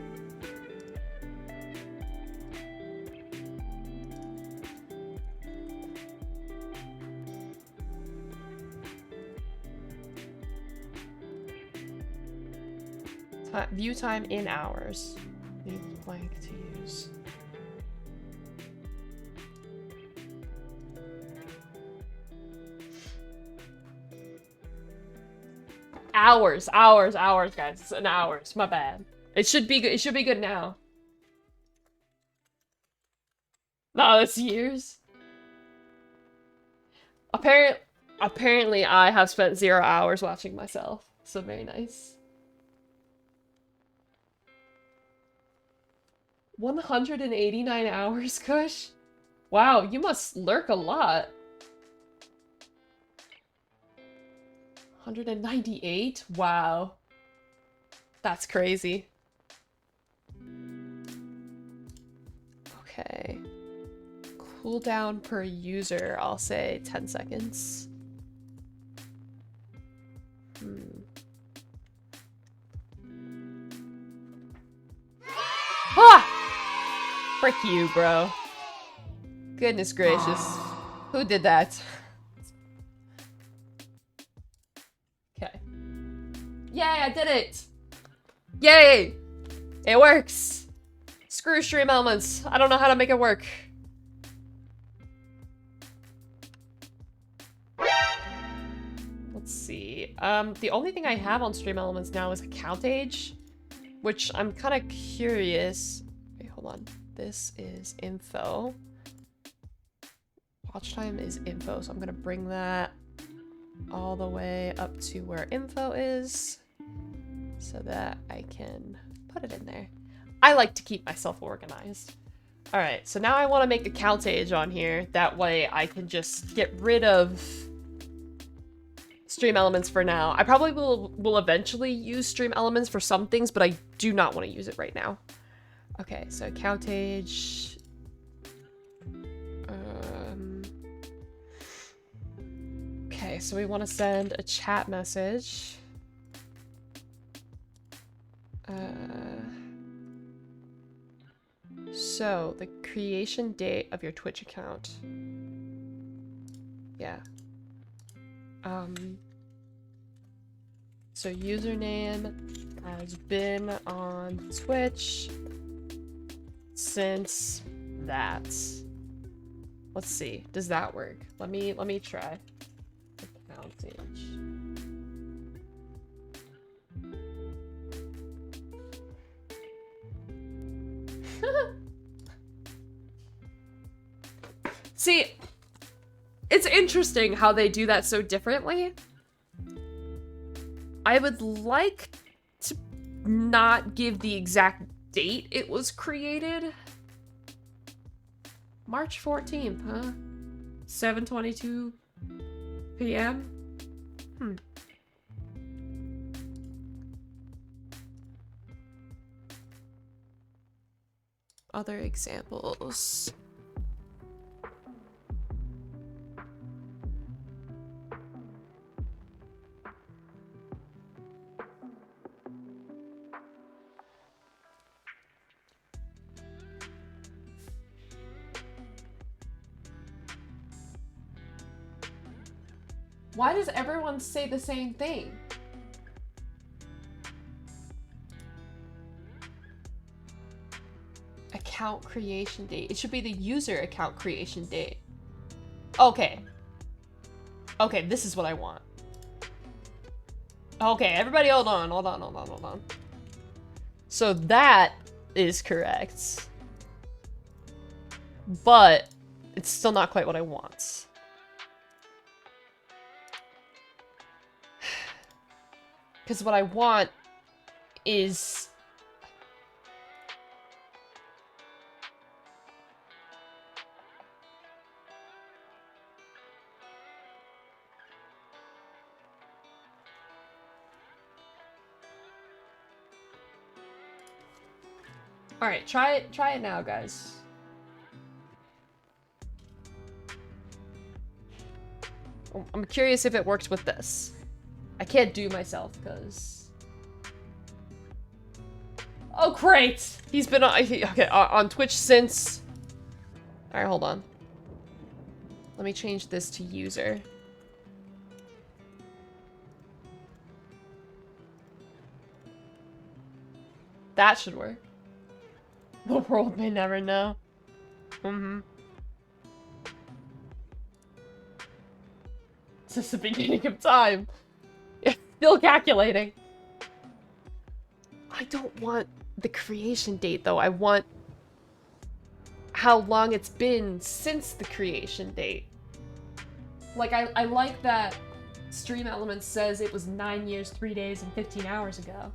View time in hours. Leave blank to use. Hours, guys. It's an hours. My bad. It should be good. It should be good now. No, it's years. Apparently, I have spent 0 hours watching myself. So very nice. 189 hours, Kush? Wow, you must lurk a lot. 198? Wow. That's crazy. Okay. Cooldown per user, I'll say 10 seconds. Ah! Frick you, bro. Goodness gracious. Who did that? Okay. Yay, I did it! Yay! It works! Screw stream elements. I don't know how to make it work. Let's see. The only thing I have on stream elements now is a count age, which I'm kind of curious. Wait, hold on. This is info. Watch time is info, so I'm gonna bring that all the way up to where info is so that I can put it in there. I like to keep myself organized. All right, so now I want to make a count age on here. That way I can just get rid of stream elements for now. I probably will eventually use stream elements for some things, but I do not want to use it right now. Okay, so count age. Okay, so we want to send a chat message. So, the creation date of your Twitch account. Yeah. So username has been on Twitch since that. Let's see. Does that work? Let me try. Account age. See, it's interesting how they do that so differently. I would like to not give the exact date it was created. March 14th, huh? 7:22 p.m. Other examples. Why does everyone say the same thing? Account creation date. It should be the user account creation date. Okay. Okay, this is what I want. Okay, everybody hold on. So that is correct. But it's still not quite what I want. Because what I want is... Alright, try it now, guys. I'm curious if it works with this. I can't do myself, because... Oh, great! He's been on Twitch since... Alright, hold on. Let me change this to user. That should work. The world may never know. Mm-hmm. It's just the beginning of time. It's still calculating. I don't want the creation date, though. I want how long it's been since the creation date. Like, I like that Stream Elements says it was 9 years, 3 days, and 15 hours ago.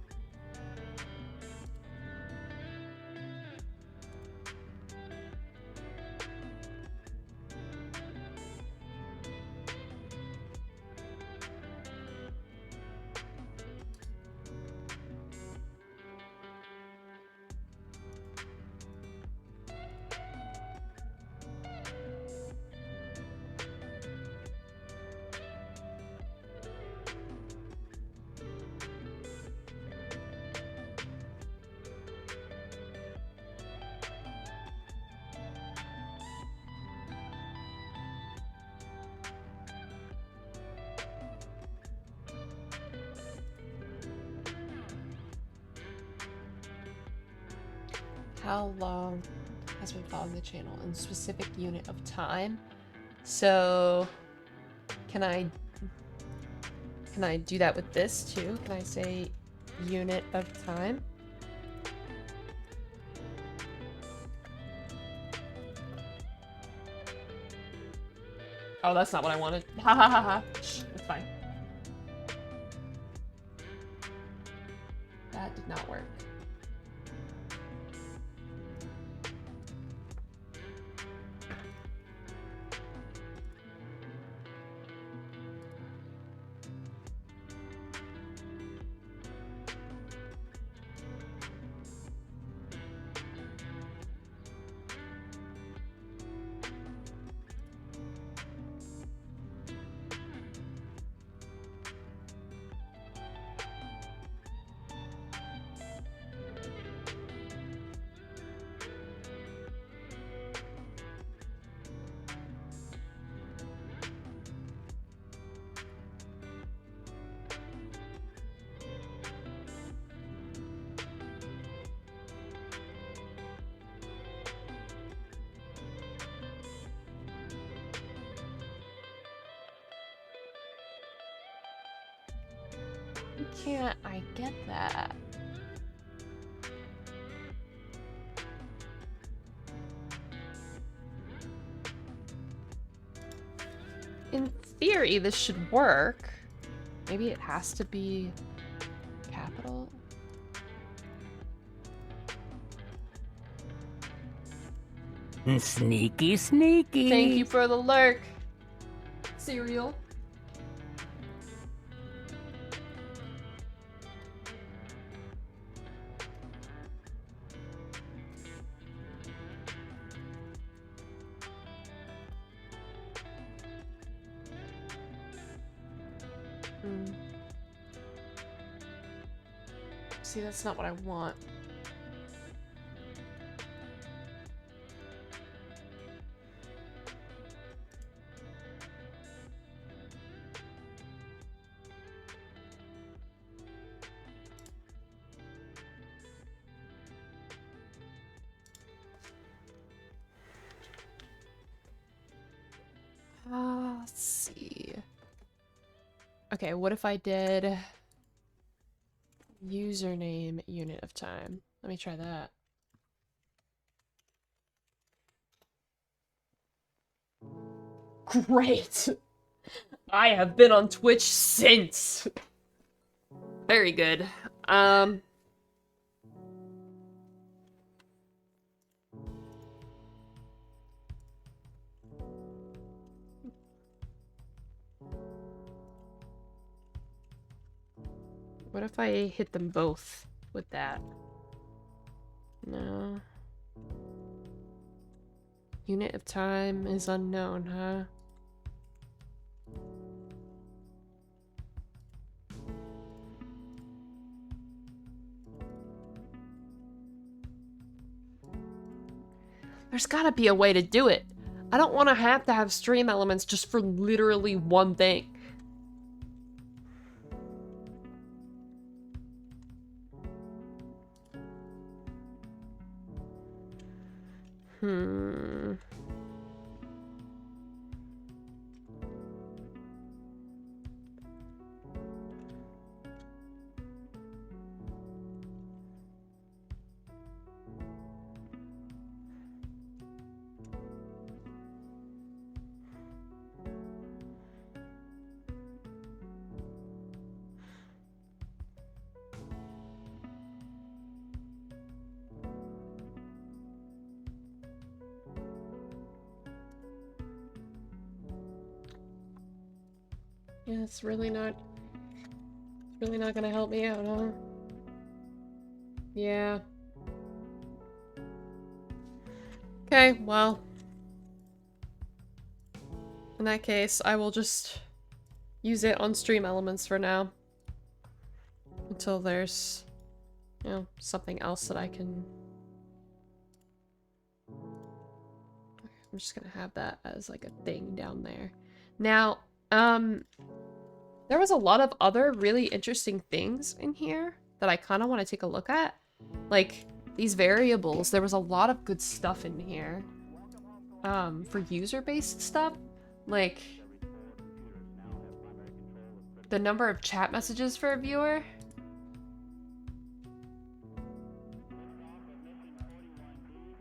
How long has been following the channel in specific unit of time? So can I do that with this too? Can I say unit of time? Oh, that's not what I wanted. Ha ha ha ha. Shh, it's fine. That did not work. Can't I get that? In theory, this should work. Maybe it has to be capital. Sneaky, sneaky. Thank you for the lurk, cereal. See, that's not what I want. Let's see. Okay, what if I did username unit of time? Let me try that. Great! I have been on Twitch since. Very good. What if I hit them both with that? No. Unit of time is unknown, huh? There's gotta be a way to do it. I don't want to have stream elements just for literally one thing. Yeah, it's really not gonna help me out, huh? Yeah. Okay, well. In that case, I will just use it on stream elements for now. Until there's, you know, something else that I can... I'm just gonna have that as like a thing down there. Now, there was a lot of other really interesting things in here that I kind of want to take a look at. Like, these variables, there was a lot of good stuff in here. For user-based stuff. Like, the number of chat messages for a viewer.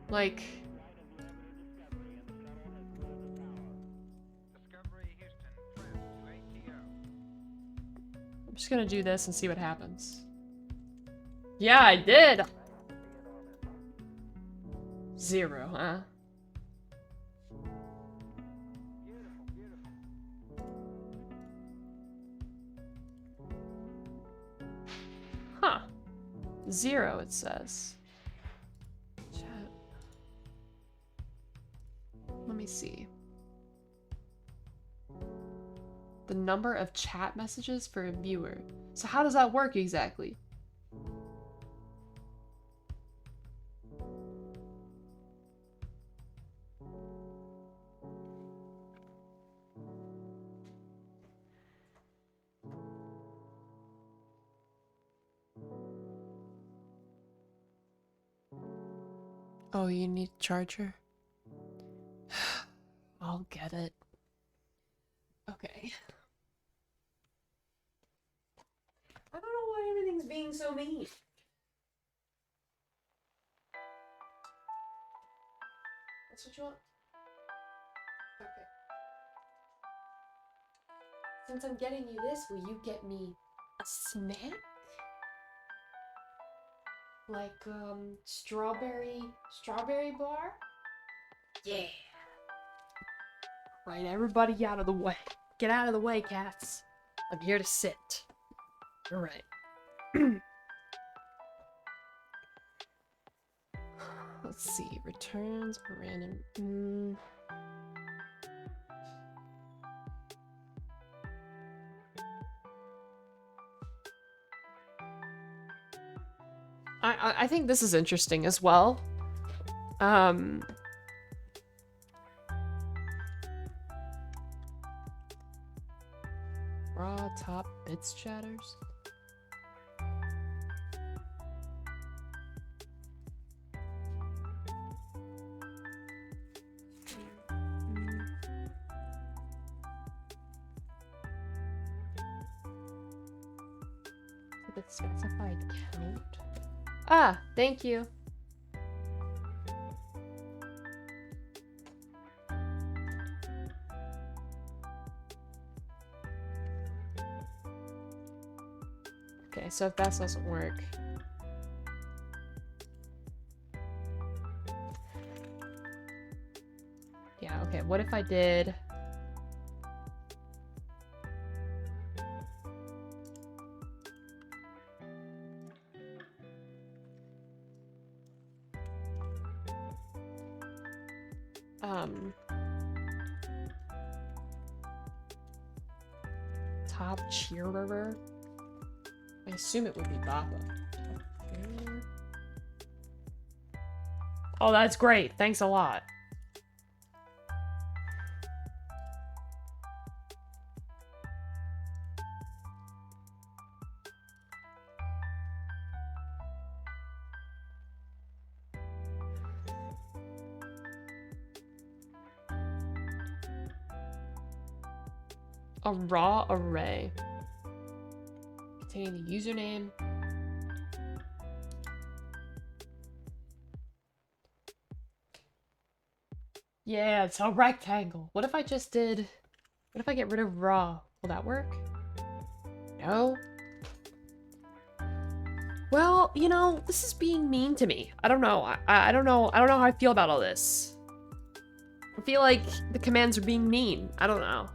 Like... I'm just gonna do this and see what happens. Yeah, I did! 0, huh? Huh. 0, it says. Chat. Let me see. The number of chat messages for a viewer. So how does that work exactly? Oh, you need a charger? I'll get it. Okay. I don't know why everything's being so mean. That's what you want? Okay. Since I'm getting you this, will you get me a snack? Like, strawberry bar? Yeah. Right, everybody out of the way. Get out of the way, cats. I'm here to sit. All right. Let's see. Returns per random. I think this is interesting as well. Raw top bits chatters. The specified count. Ah, thank you. Okay, so if that doesn't work. Yeah, okay, what if I did... Top cheerleader? I assume it would be Bappa. Oh, that's great. Thanks a lot. A raw array. Containing the username. Yeah, it's a rectangle. What if I just did... What if I get rid of raw? Will that work? No? Well, you know, this is being mean to me. I don't know. I don't know. I don't know how I feel about all this. I feel like the commands are being mean. I don't know.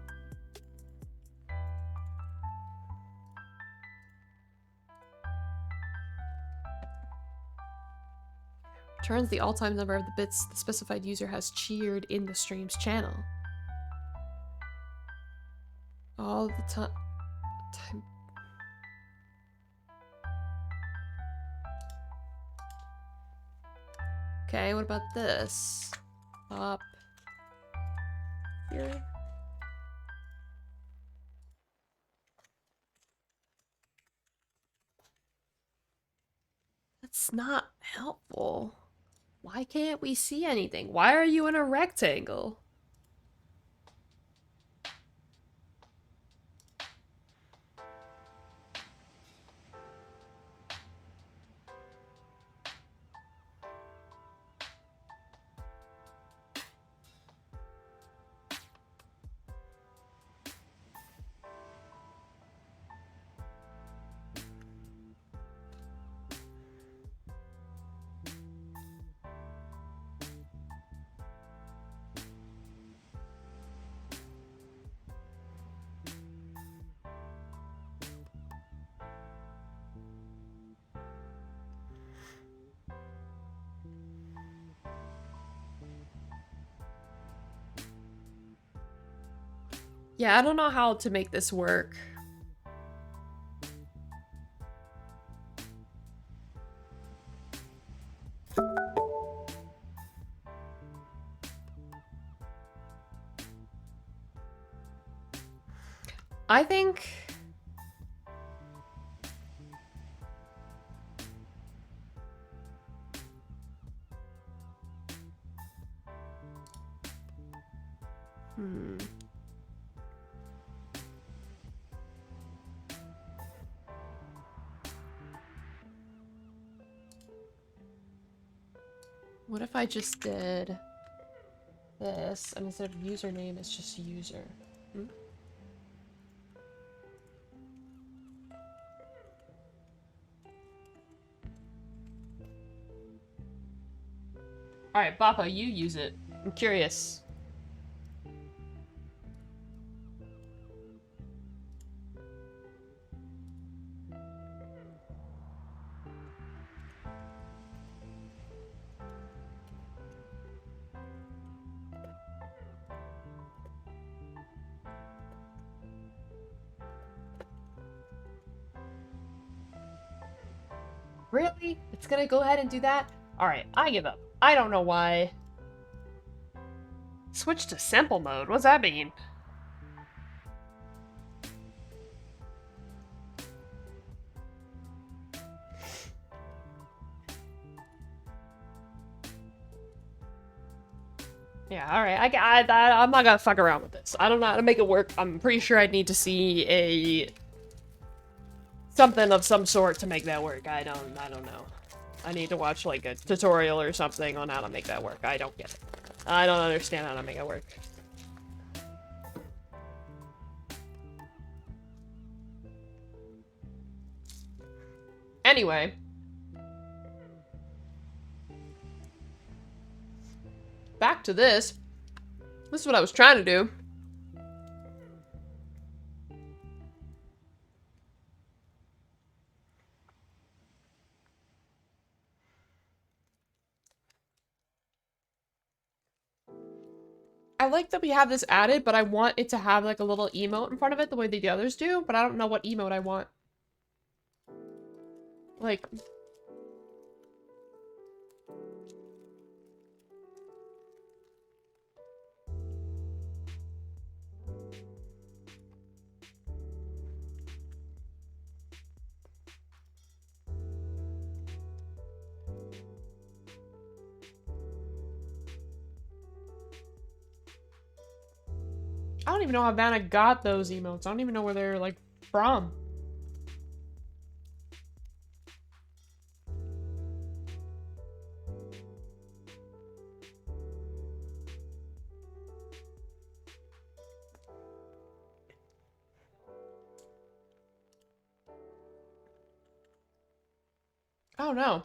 Returns the all-time number of the bits the specified user has cheered in the stream's channel. All the time. Okay, what about this? Up here. That's not helpful. Why can't we see anything? Why are you in a rectangle? Yeah, I don't know how to make this work. I think... What if I just did this, and instead of username, it's just user? Hmm? Alright, Bappa, you use it. I'm curious. Really? It's gonna go ahead and do that? Alright, I give up. I don't know why. Switch to simple mode? What's that mean? Yeah, alright. I'm not gonna fuck around with this. I don't know how to make it work. I'm pretty sure I'd need to see a... something of some sort to make that work. I don't know. I need to watch, like, a tutorial or something on how to make that work. I don't get it. I don't understand how to make it work. Anyway. Back to this. This is what I was trying to do. I like that we have this added, but I want it to have like a little emote in front of it the way the others do, but I don't know what emote I want. Like... I don't even know how Vanna got those emotes. I don't even know where they're, like, from. Oh no.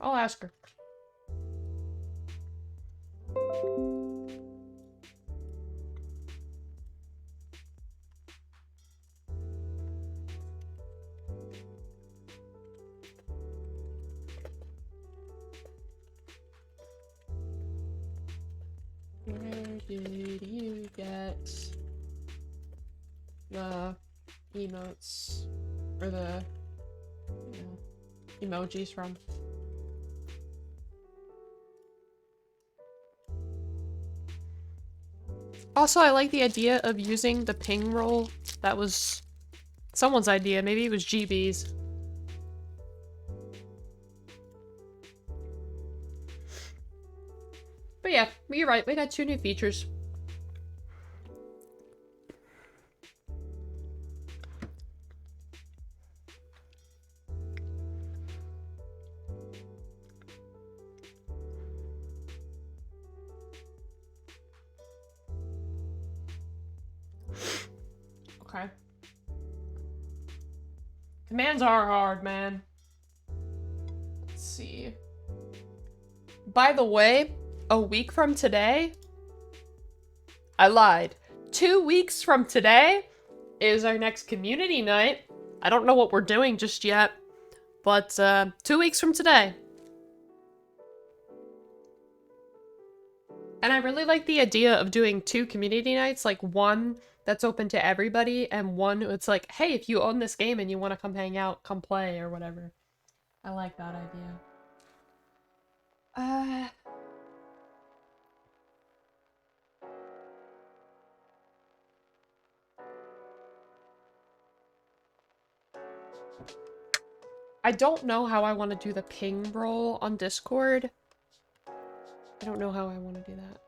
I'll ask her. Where did you get the emotes or the emojis from? Also, I like the idea of using the ping roll. That was someone's idea. Maybe it was GB's. But yeah, you're right. We got 2 new features. Okay. Commands are hard, man. Let's see. By the way, a week from today, I lied. 2 weeks from today is our next community night. I don't know what we're doing just yet, but 2 weeks from today. And I really like the idea of doing 2 community nights, like one that's open to everybody and one it's like, hey, if you own this game and you want to come hang out, come play or whatever. I like that idea. I don't know how I want to do the ping roll on Discord. I don't know how I want to do that.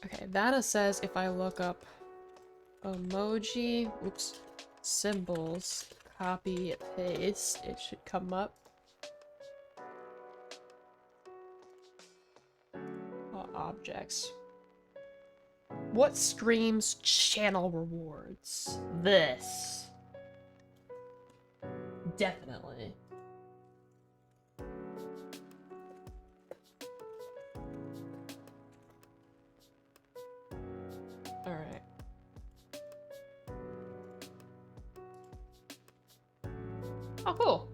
Okay, Vanna says if I look up emoji, oops, symbols, copy, paste, it should come up. Objects. What streams channel rewards? This. Definitely. Alright. Oh, cool.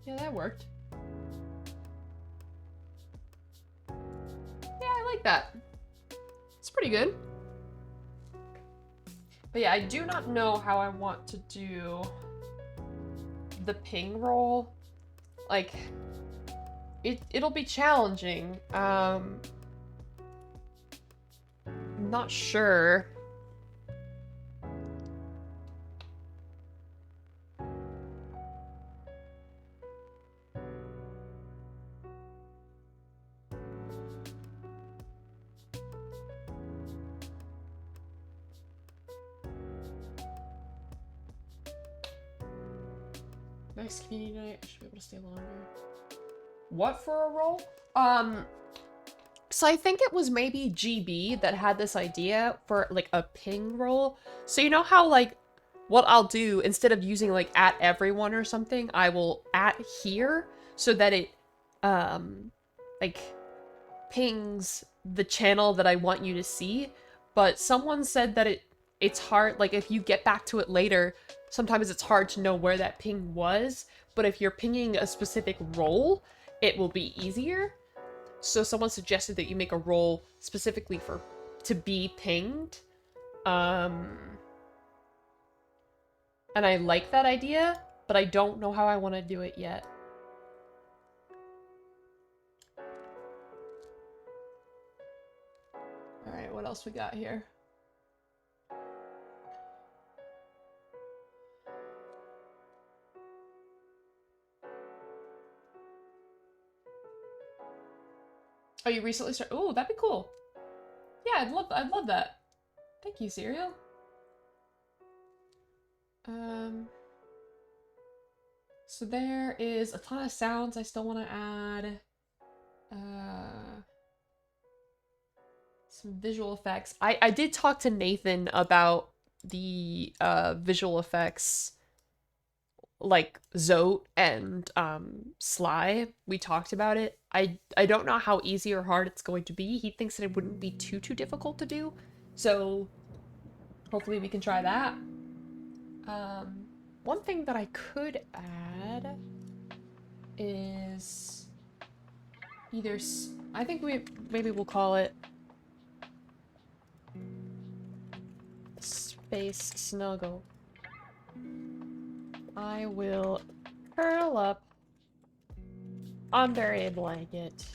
Yeah, that worked. Yeah, I like that. It's pretty good. But yeah, I do not know how I want to do the ping roll. Like, it'll be challenging. I'm not sure. Next community night, I should be able to stay longer. What for a roll? So I think it was maybe GB that had this idea for like a ping roll. So you know how like what I'll do instead of using like at everyone or something, I will at here so that it like pings the channel that I want you to see. But someone said that it's hard, like if you get back to it later, sometimes it's hard to know where that ping was, but if you're pinging a specific role, it will be easier. So someone suggested that you make a role specifically to be pinged. And I like that idea, but I don't know how I want to do it yet. Alright, what else we got here? Oh, you recently started? Oh, that'd be cool. Yeah, I'd love that. Thank you, Serial. So there is a ton of sounds I still want to add. Some visual effects. I did talk to Nathan about the visual effects, like Zote and Sly. We talked about it. I don't know how easy or hard it's going to be. He thinks that it wouldn't be too difficult to do. So hopefully we can try that. One thing that I could add is either I think maybe we'll call it Space Snuggle. I will curl up under a blanket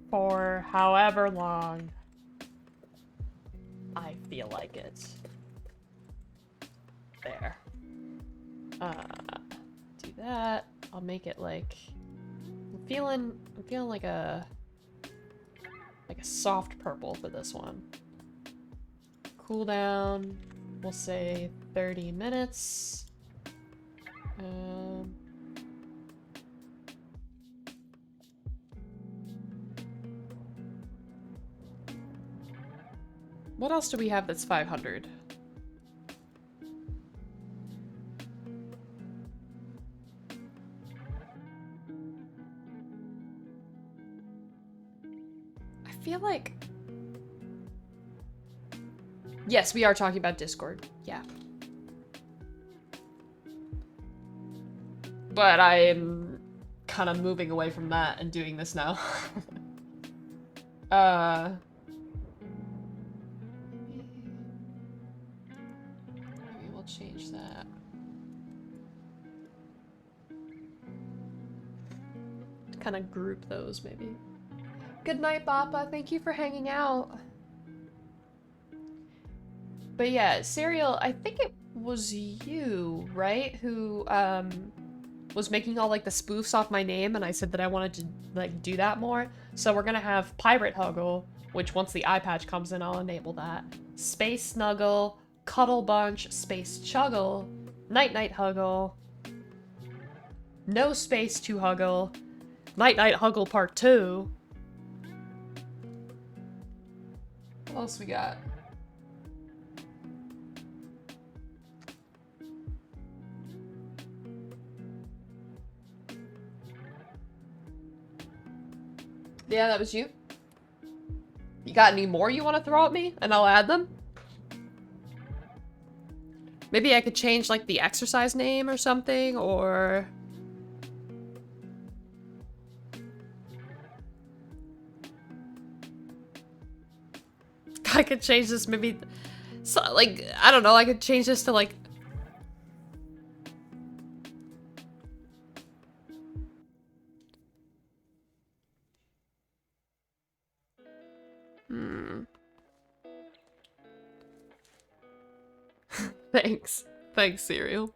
for however long I feel like it. There. Do that. I'll make it like I'm feeling like a soft purple for this one. Cooldown, we'll say 30 minutes. What else do we have that's 500? I feel like... Yes, we are talking about Discord. Yeah. But I'm kind of moving away from that and doing this now. Maybe we'll change that. Kind of group those, maybe. Good night, Bappa. Thank you for hanging out. But yeah, Serial, I think it was you, right? Who, was making all, like, the spoofs off my name, and I said that I wanted to, like, do that more. So we're gonna have PirateHuggle, which once the eye patch comes in, I'll enable that. Space Snuggle, Cuddle Bunch, SpaceHuggle, Night Huggle, No Space to Huggle, Night Huggle Part 2. What else we got? Yeah, that was you. You got any more you want to throw at me? And I'll add them? Maybe I could change, like, the exercise name or something, or... I could change this maybe... So, like, I don't know, I could change this to, like... Thanks. Thanks, Serial.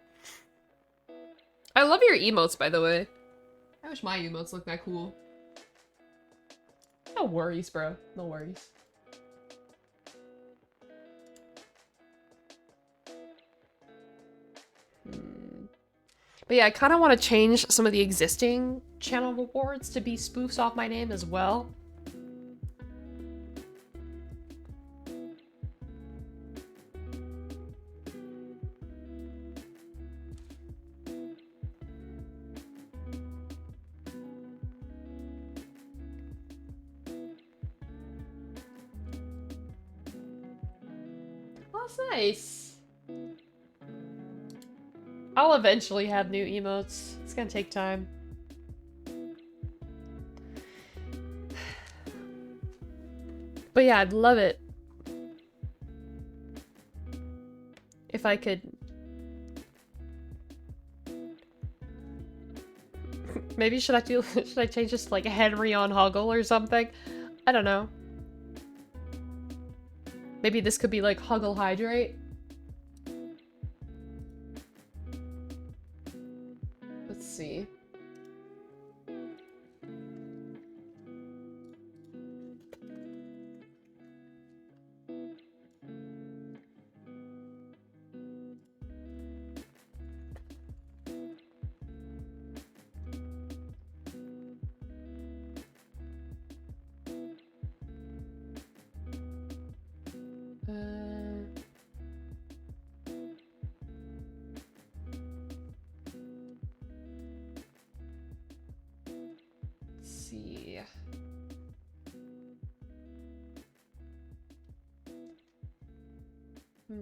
I love your emotes, by the way. I wish my emotes looked that cool. No worries, bro. No worries. But yeah, I kind of want to change some of the existing channel rewards to be spoofs off my name as well. Oh, that's nice. I'll eventually have new emotes. It's gonna take time. But yeah, I'd love it if I could... Maybe should I change this to like Henry on Huggle or something? I don't know. Maybe this could be like Huggle Hydrate. Let's see. see.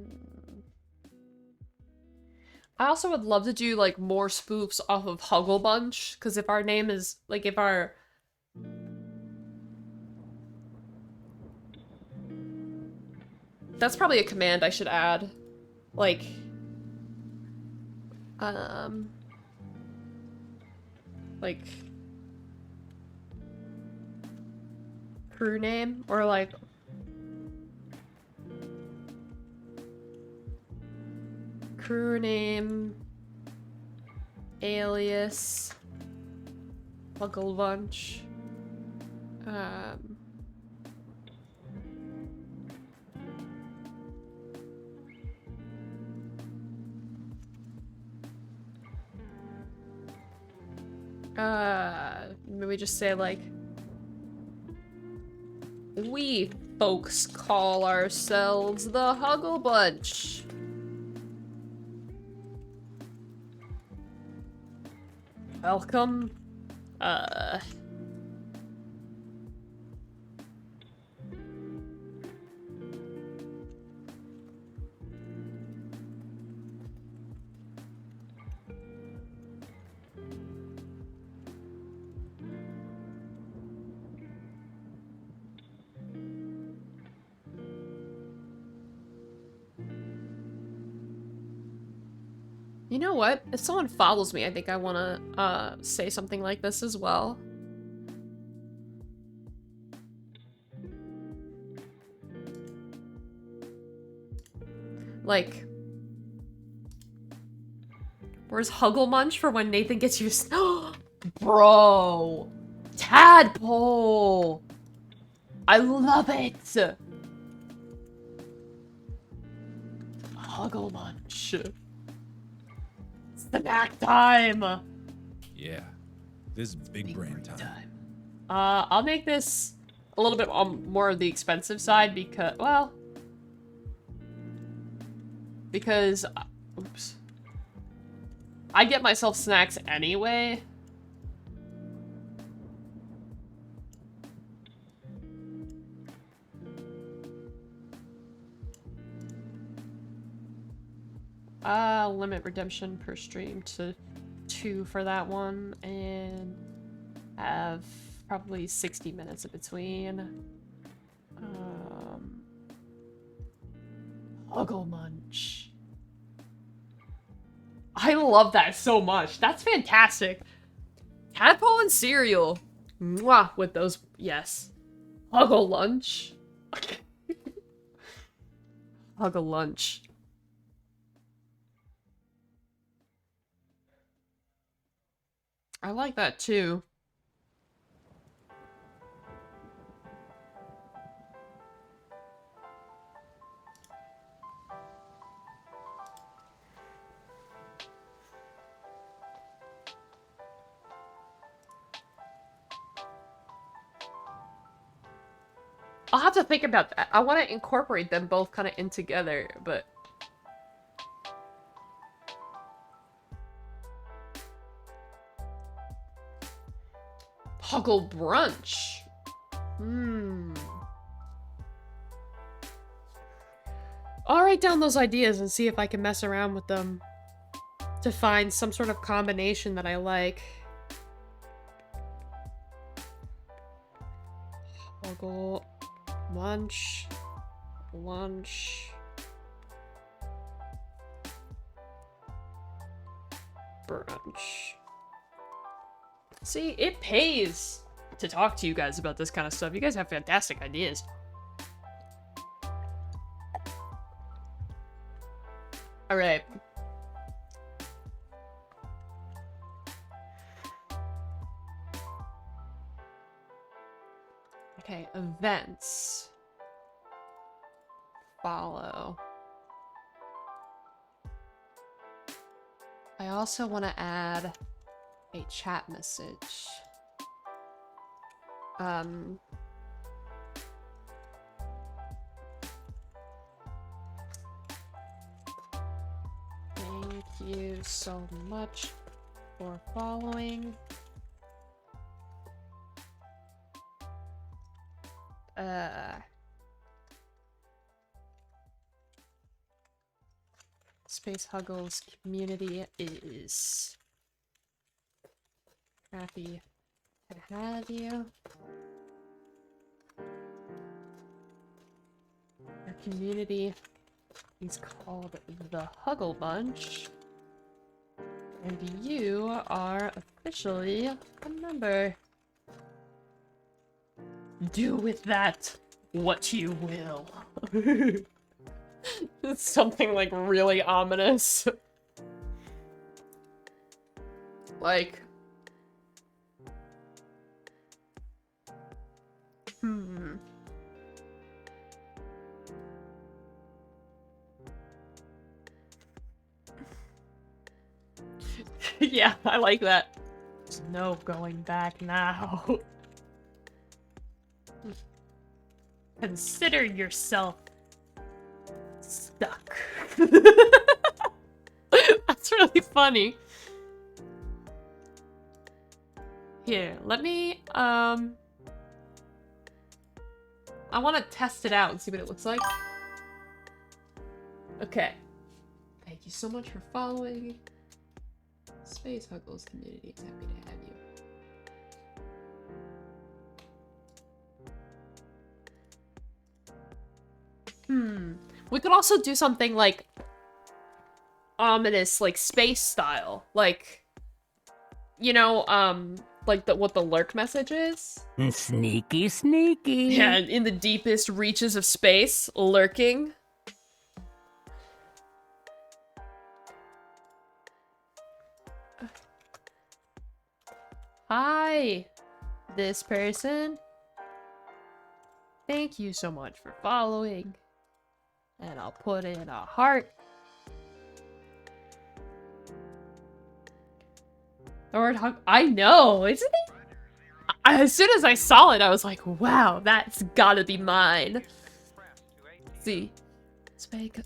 I also would love to do like more spoofs off of Huggle Bunch, because if our name is like if our that's probably a command I should add. Like like crew name or like crew name alias Huggle Bunch. Maybe just say like, we folks call ourselves the Huggle Bunch. Welcome. You know what? If someone follows me, I think I want to say something like this as well. Like, where's Huggle Munch for when Nathan gets used? Bro! Tadpole! I love it! Huggle Munch. Snack time! Yeah, this is big brain time. I'll make this a little bit more of the expensive side because, oops. I get myself snacks anyway. Limit redemption per stream to 2 for that one, and have probably 60 minutes in between. Huggle Munch. I love that so much. That's fantastic. Tadpole and cereal. Mwah, with those, yes. Huggle Lunch. Huggle Lunch. I like that too. I'll have to think about that. I want to incorporate them both kind of in together, but... Huggle Brunch. I'll write down those ideas and see if I can mess around with them to find some sort of combination that I like. Huggle Lunch. Lunch. Brunch. See, it pays to talk to you guys about this kind of stuff. You guys have fantastic ideas. Alright. Okay, events. Follow. I also want to add a chat message. Thank you so much for following. SpaceHuggle's community is happy to have you. Our community is called the Huggle Bunch. And you are officially a member. Do with that what you will. It's something like really ominous. Like, yeah, I like that. There's no going back now. Consider yourself stuck. That's really funny. Here, let me, I want to test it out and see what it looks like. Okay. Thank you so much for following. SpaceHuggle's community is happy to have you. We could also do something like ominous, like space style. Like, you know, like what the lurk message is. Sneaky, sneaky. Yeah, in the deepest reaches of space, lurking. Hi, this person. Thank you so much for following. And I'll put in a heart. Lord Hug, I know, isn't it? As soon as I saw it, I was like, wow, that's gotta be mine. Let's see. Spake.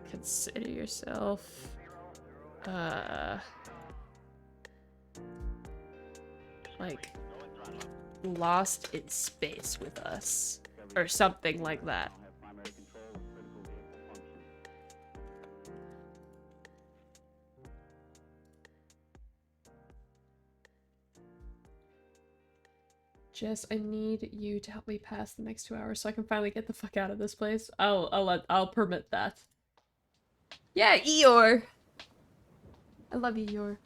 Consider yourself, like, lost in space with us, or something like that. Jess, I need you to help me pass the next 2 hours so I can finally get the fuck out of this place. I'll permit that. Yeah, Eeyore! I love you, Eeyore.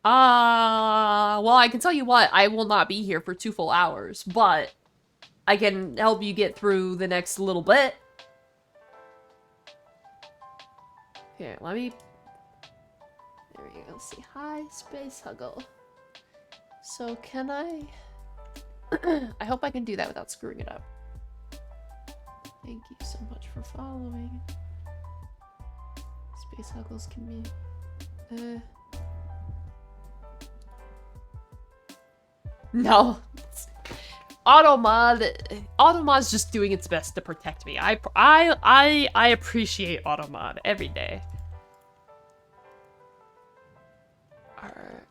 Well, I can tell you what, I will not be here for 2 full hours, but I can help you get through the next little bit. Here, let me... There we go. See, hi, SpaceHuggle. So, can I... I hope I can do that without screwing it up. Thank you so much for following. SpaceHuggles can be... No. Automod's just doing its best to protect me. I appreciate Automod every day. Alright.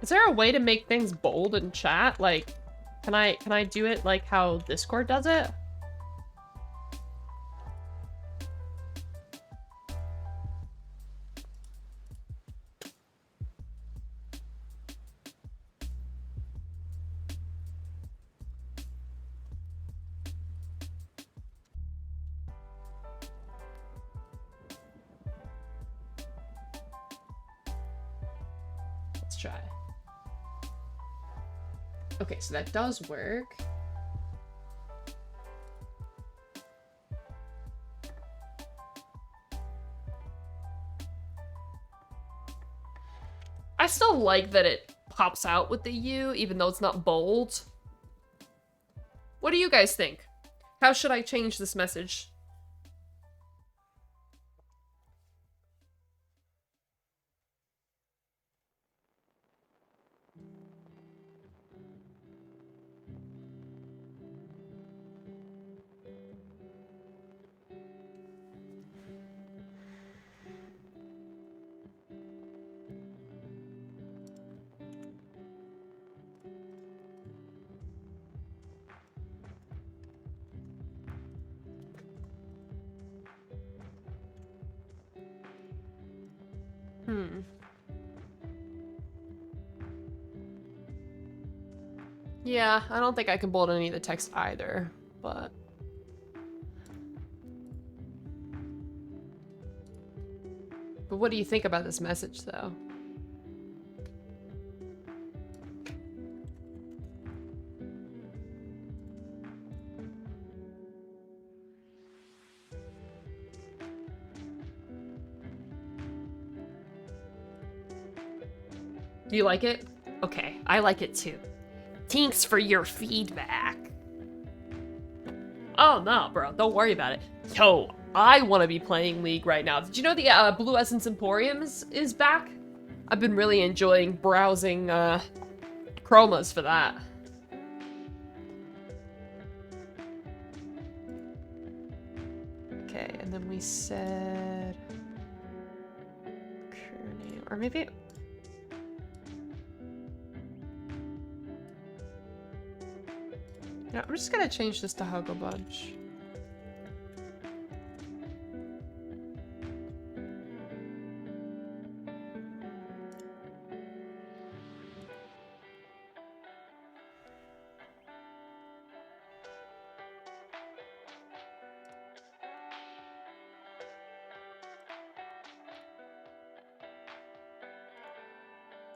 Is there a way to make things bold in chat? Like, can I do it like how Discord does it? Let's try. Okay, so that does work. I still like that it pops out with the U, even though it's not bold. What do you guys think? How should I change this message? Yeah, I don't think I can bold any of the text either, but... But what do you think about this message, though? Do you like it? Okay, I like it too. Thanks for your feedback. Oh no, bro, don't worry about it. Yo, I want to be playing League right now. Did you know the Blue Essence Emporium is back? I've been really enjoying browsing chromas for that. Okay, and then we said... Or maybe... Yeah, I'm just gonna change this to Huggle Bunch.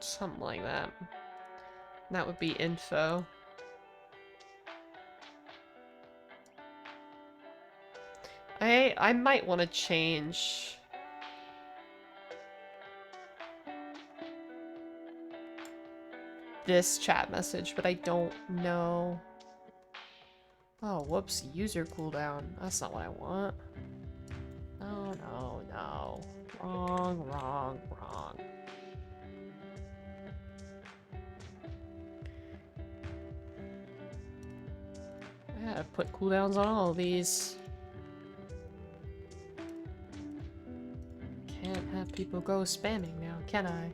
Something like that. That would be info. I might want to change this chat message, but I don't know. Oh, whoops, user cooldown. That's not what I want. No, no, no. Wrong, wrong, wrong. I gotta put cooldowns on all of these. Can't have people go spamming now, can I?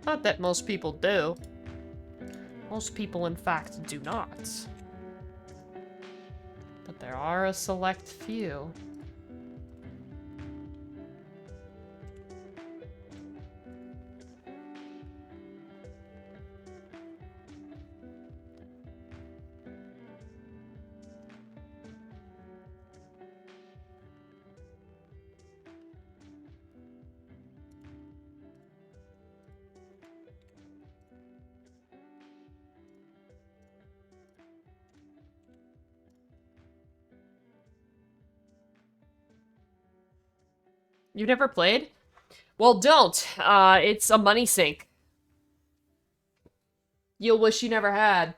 Not that most people do. Most people, in fact, do not. But there are a select few. You never played? Well, don't. It's a money sink. You'll wish you never had.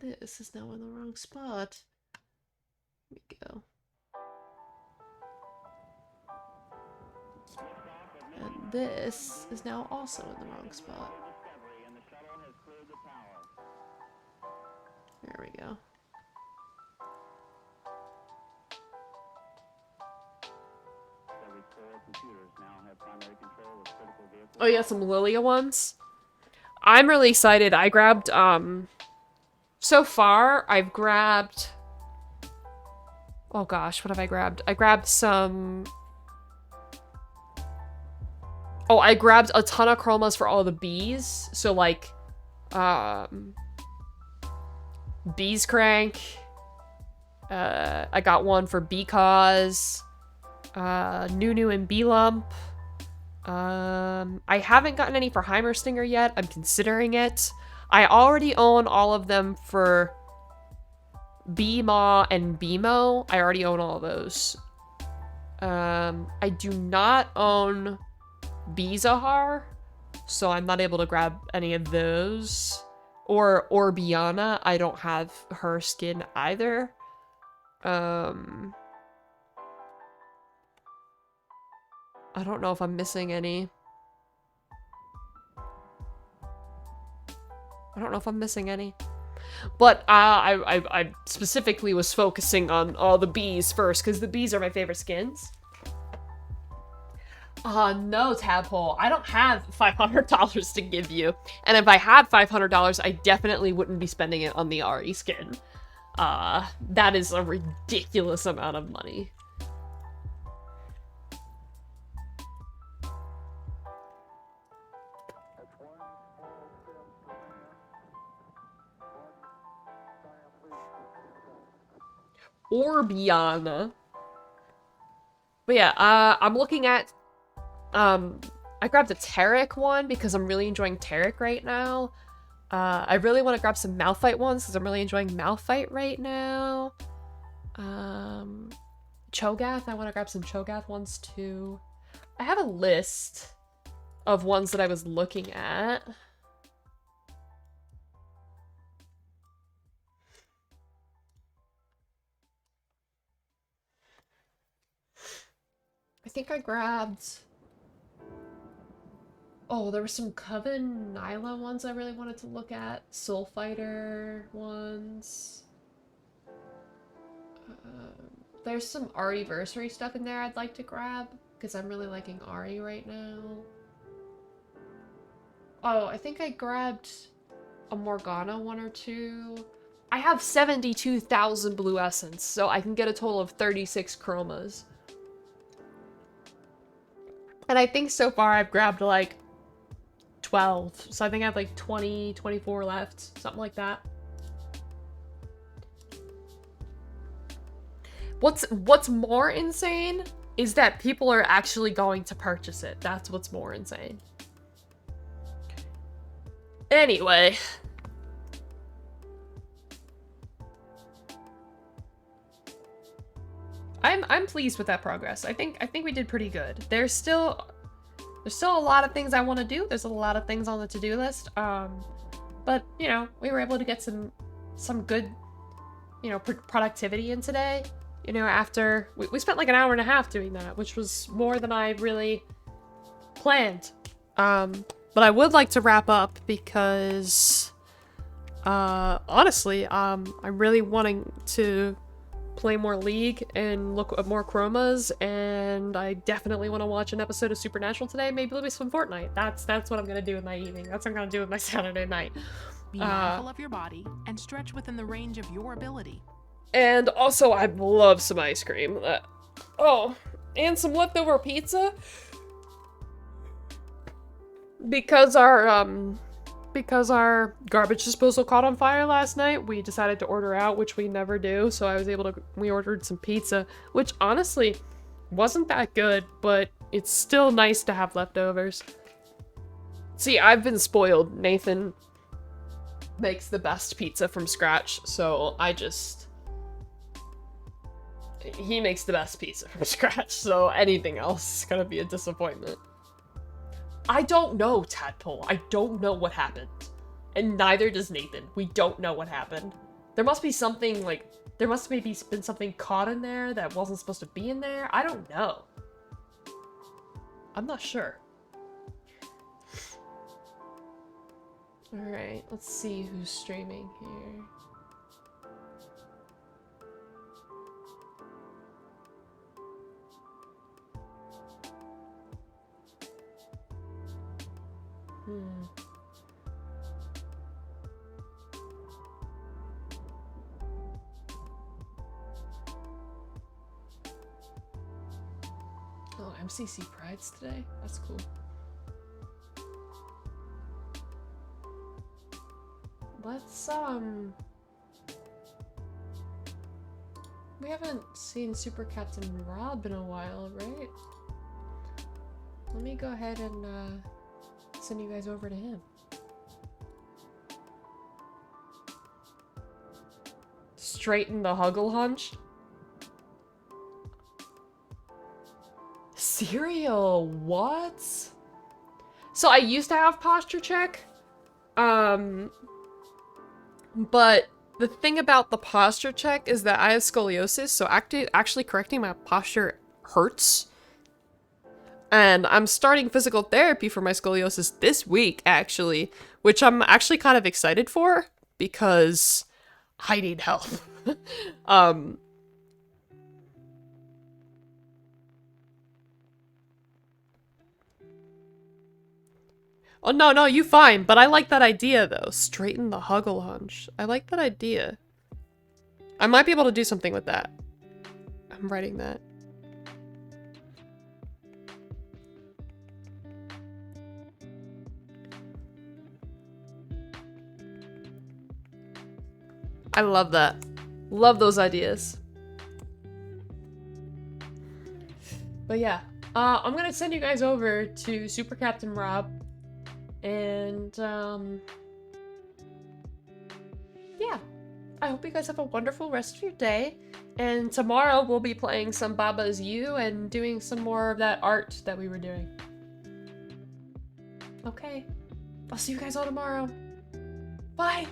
This is now in the wrong spot. Here we go. And this is now also in the wrong spot. There we go. Oh, you got some Lilia ones? I'm really excited. I grabbed, so far, I've grabbed... Oh gosh, what have I grabbed? I grabbed some... Oh, I grabbed a ton of chromas for all the bees. So, like, Bees Crank. I got one for Because. Nunu and Bee Lump. I haven't gotten any for Heimerstinger yet. I'm considering it. I already own all of them for Bmaw and BMO. I already own all of those. I do not own Bizahar, so I'm not able to grab any of those. Or Orbiana, I don't have her skin either. I don't know if I'm missing any. I don't know if I'm missing any. But I specifically was focusing on all the bees first, because the bees are my favorite skins. No, Tadpole. I don't have $500 to give you. And if I had $500, I definitely wouldn't be spending it on the Ari skin. That is a ridiculous amount of money. Orbiana. But yeah, I'm looking at, I grabbed a Tarek one because I'm really enjoying Tarek right now. I really want to grab some Malphite ones because I'm really enjoying Malphite right now. Cho'Gath, I want to grab some Cho'Gath ones too. I have a list of ones that I was looking at. I think I grabbed... Oh, there were some Coven Nyla ones I really wanted to look at. Soul Fighter ones. There's some Ariversary stuff in there I'd like to grab, because I'm really liking Ari right now. Oh, I think I grabbed a Morgana one or two. I have 72,000 blue essence, so I can get a total of 36 chromas. And I think so far I've grabbed like 12, so I think I have like 20, 24 left, something like that. What's more insane is that people are actually going to purchase it. That's what's more insane. Anyway. I'm pleased with that progress. I think we did pretty good. There's still a lot of things I want to do. There's a lot of things on the to-do list. But you know, we were able to get some good, you know, productivity in today. You know, after we spent like an hour and a half doing that, which was more than I really planned. But I would like to wrap up because honestly, I'm really wanting to play more League and look at more chromas, and I definitely want to watch an episode of Supernatural today. Maybe there'll be some Fortnite. That's what I'm gonna do with my evening. That's what I'm gonna do with my Saturday night. Be mindful of your body and stretch within the range of your ability. And also, I love some ice cream. Oh, and some leftover pizza. Because our garbage disposal caught on fire last night, we decided to order out, which we never do. So we ordered some pizza, which honestly wasn't that good, but it's still nice to have leftovers. See, I've been spoiled. Nathan makes the best pizza from scratch, so he makes the best pizza from scratch, so anything else is gonna be a disappointment. I don't know, Tadpole. I don't know what happened. And neither does Nathan. We don't know what happened. There must be something, like, there must maybe been something caught in there that wasn't supposed to be in there. I don't know. I'm not sure. Alright, let's see who's streaming here. Oh, MCC Pride's today? That's cool. Let's, we haven't seen Super Captain Rob in a while, right? let me go ahead and send you guys over to him. Straighten the Huggle hunch. Cereal, what? So I used to have posture check. But the thing about the posture check is that I have scoliosis, so actually correcting my posture hurts. And I'm starting physical therapy for my scoliosis this week, actually, which I'm actually kind of excited for because I need help. Oh, no, you fine, but I like that idea, though. Straighten the Huggle hunch. I like that idea. I might be able to do something with that. I'm writing that. I love that. Love those ideas. But yeah, I'm gonna send you guys over to Super Captain Rob. And, yeah. I hope you guys have a wonderful rest of your day. And tomorrow we'll be playing some Baba's You and doing some more of that art that we were doing. Okay. I'll see you guys all tomorrow. Bye!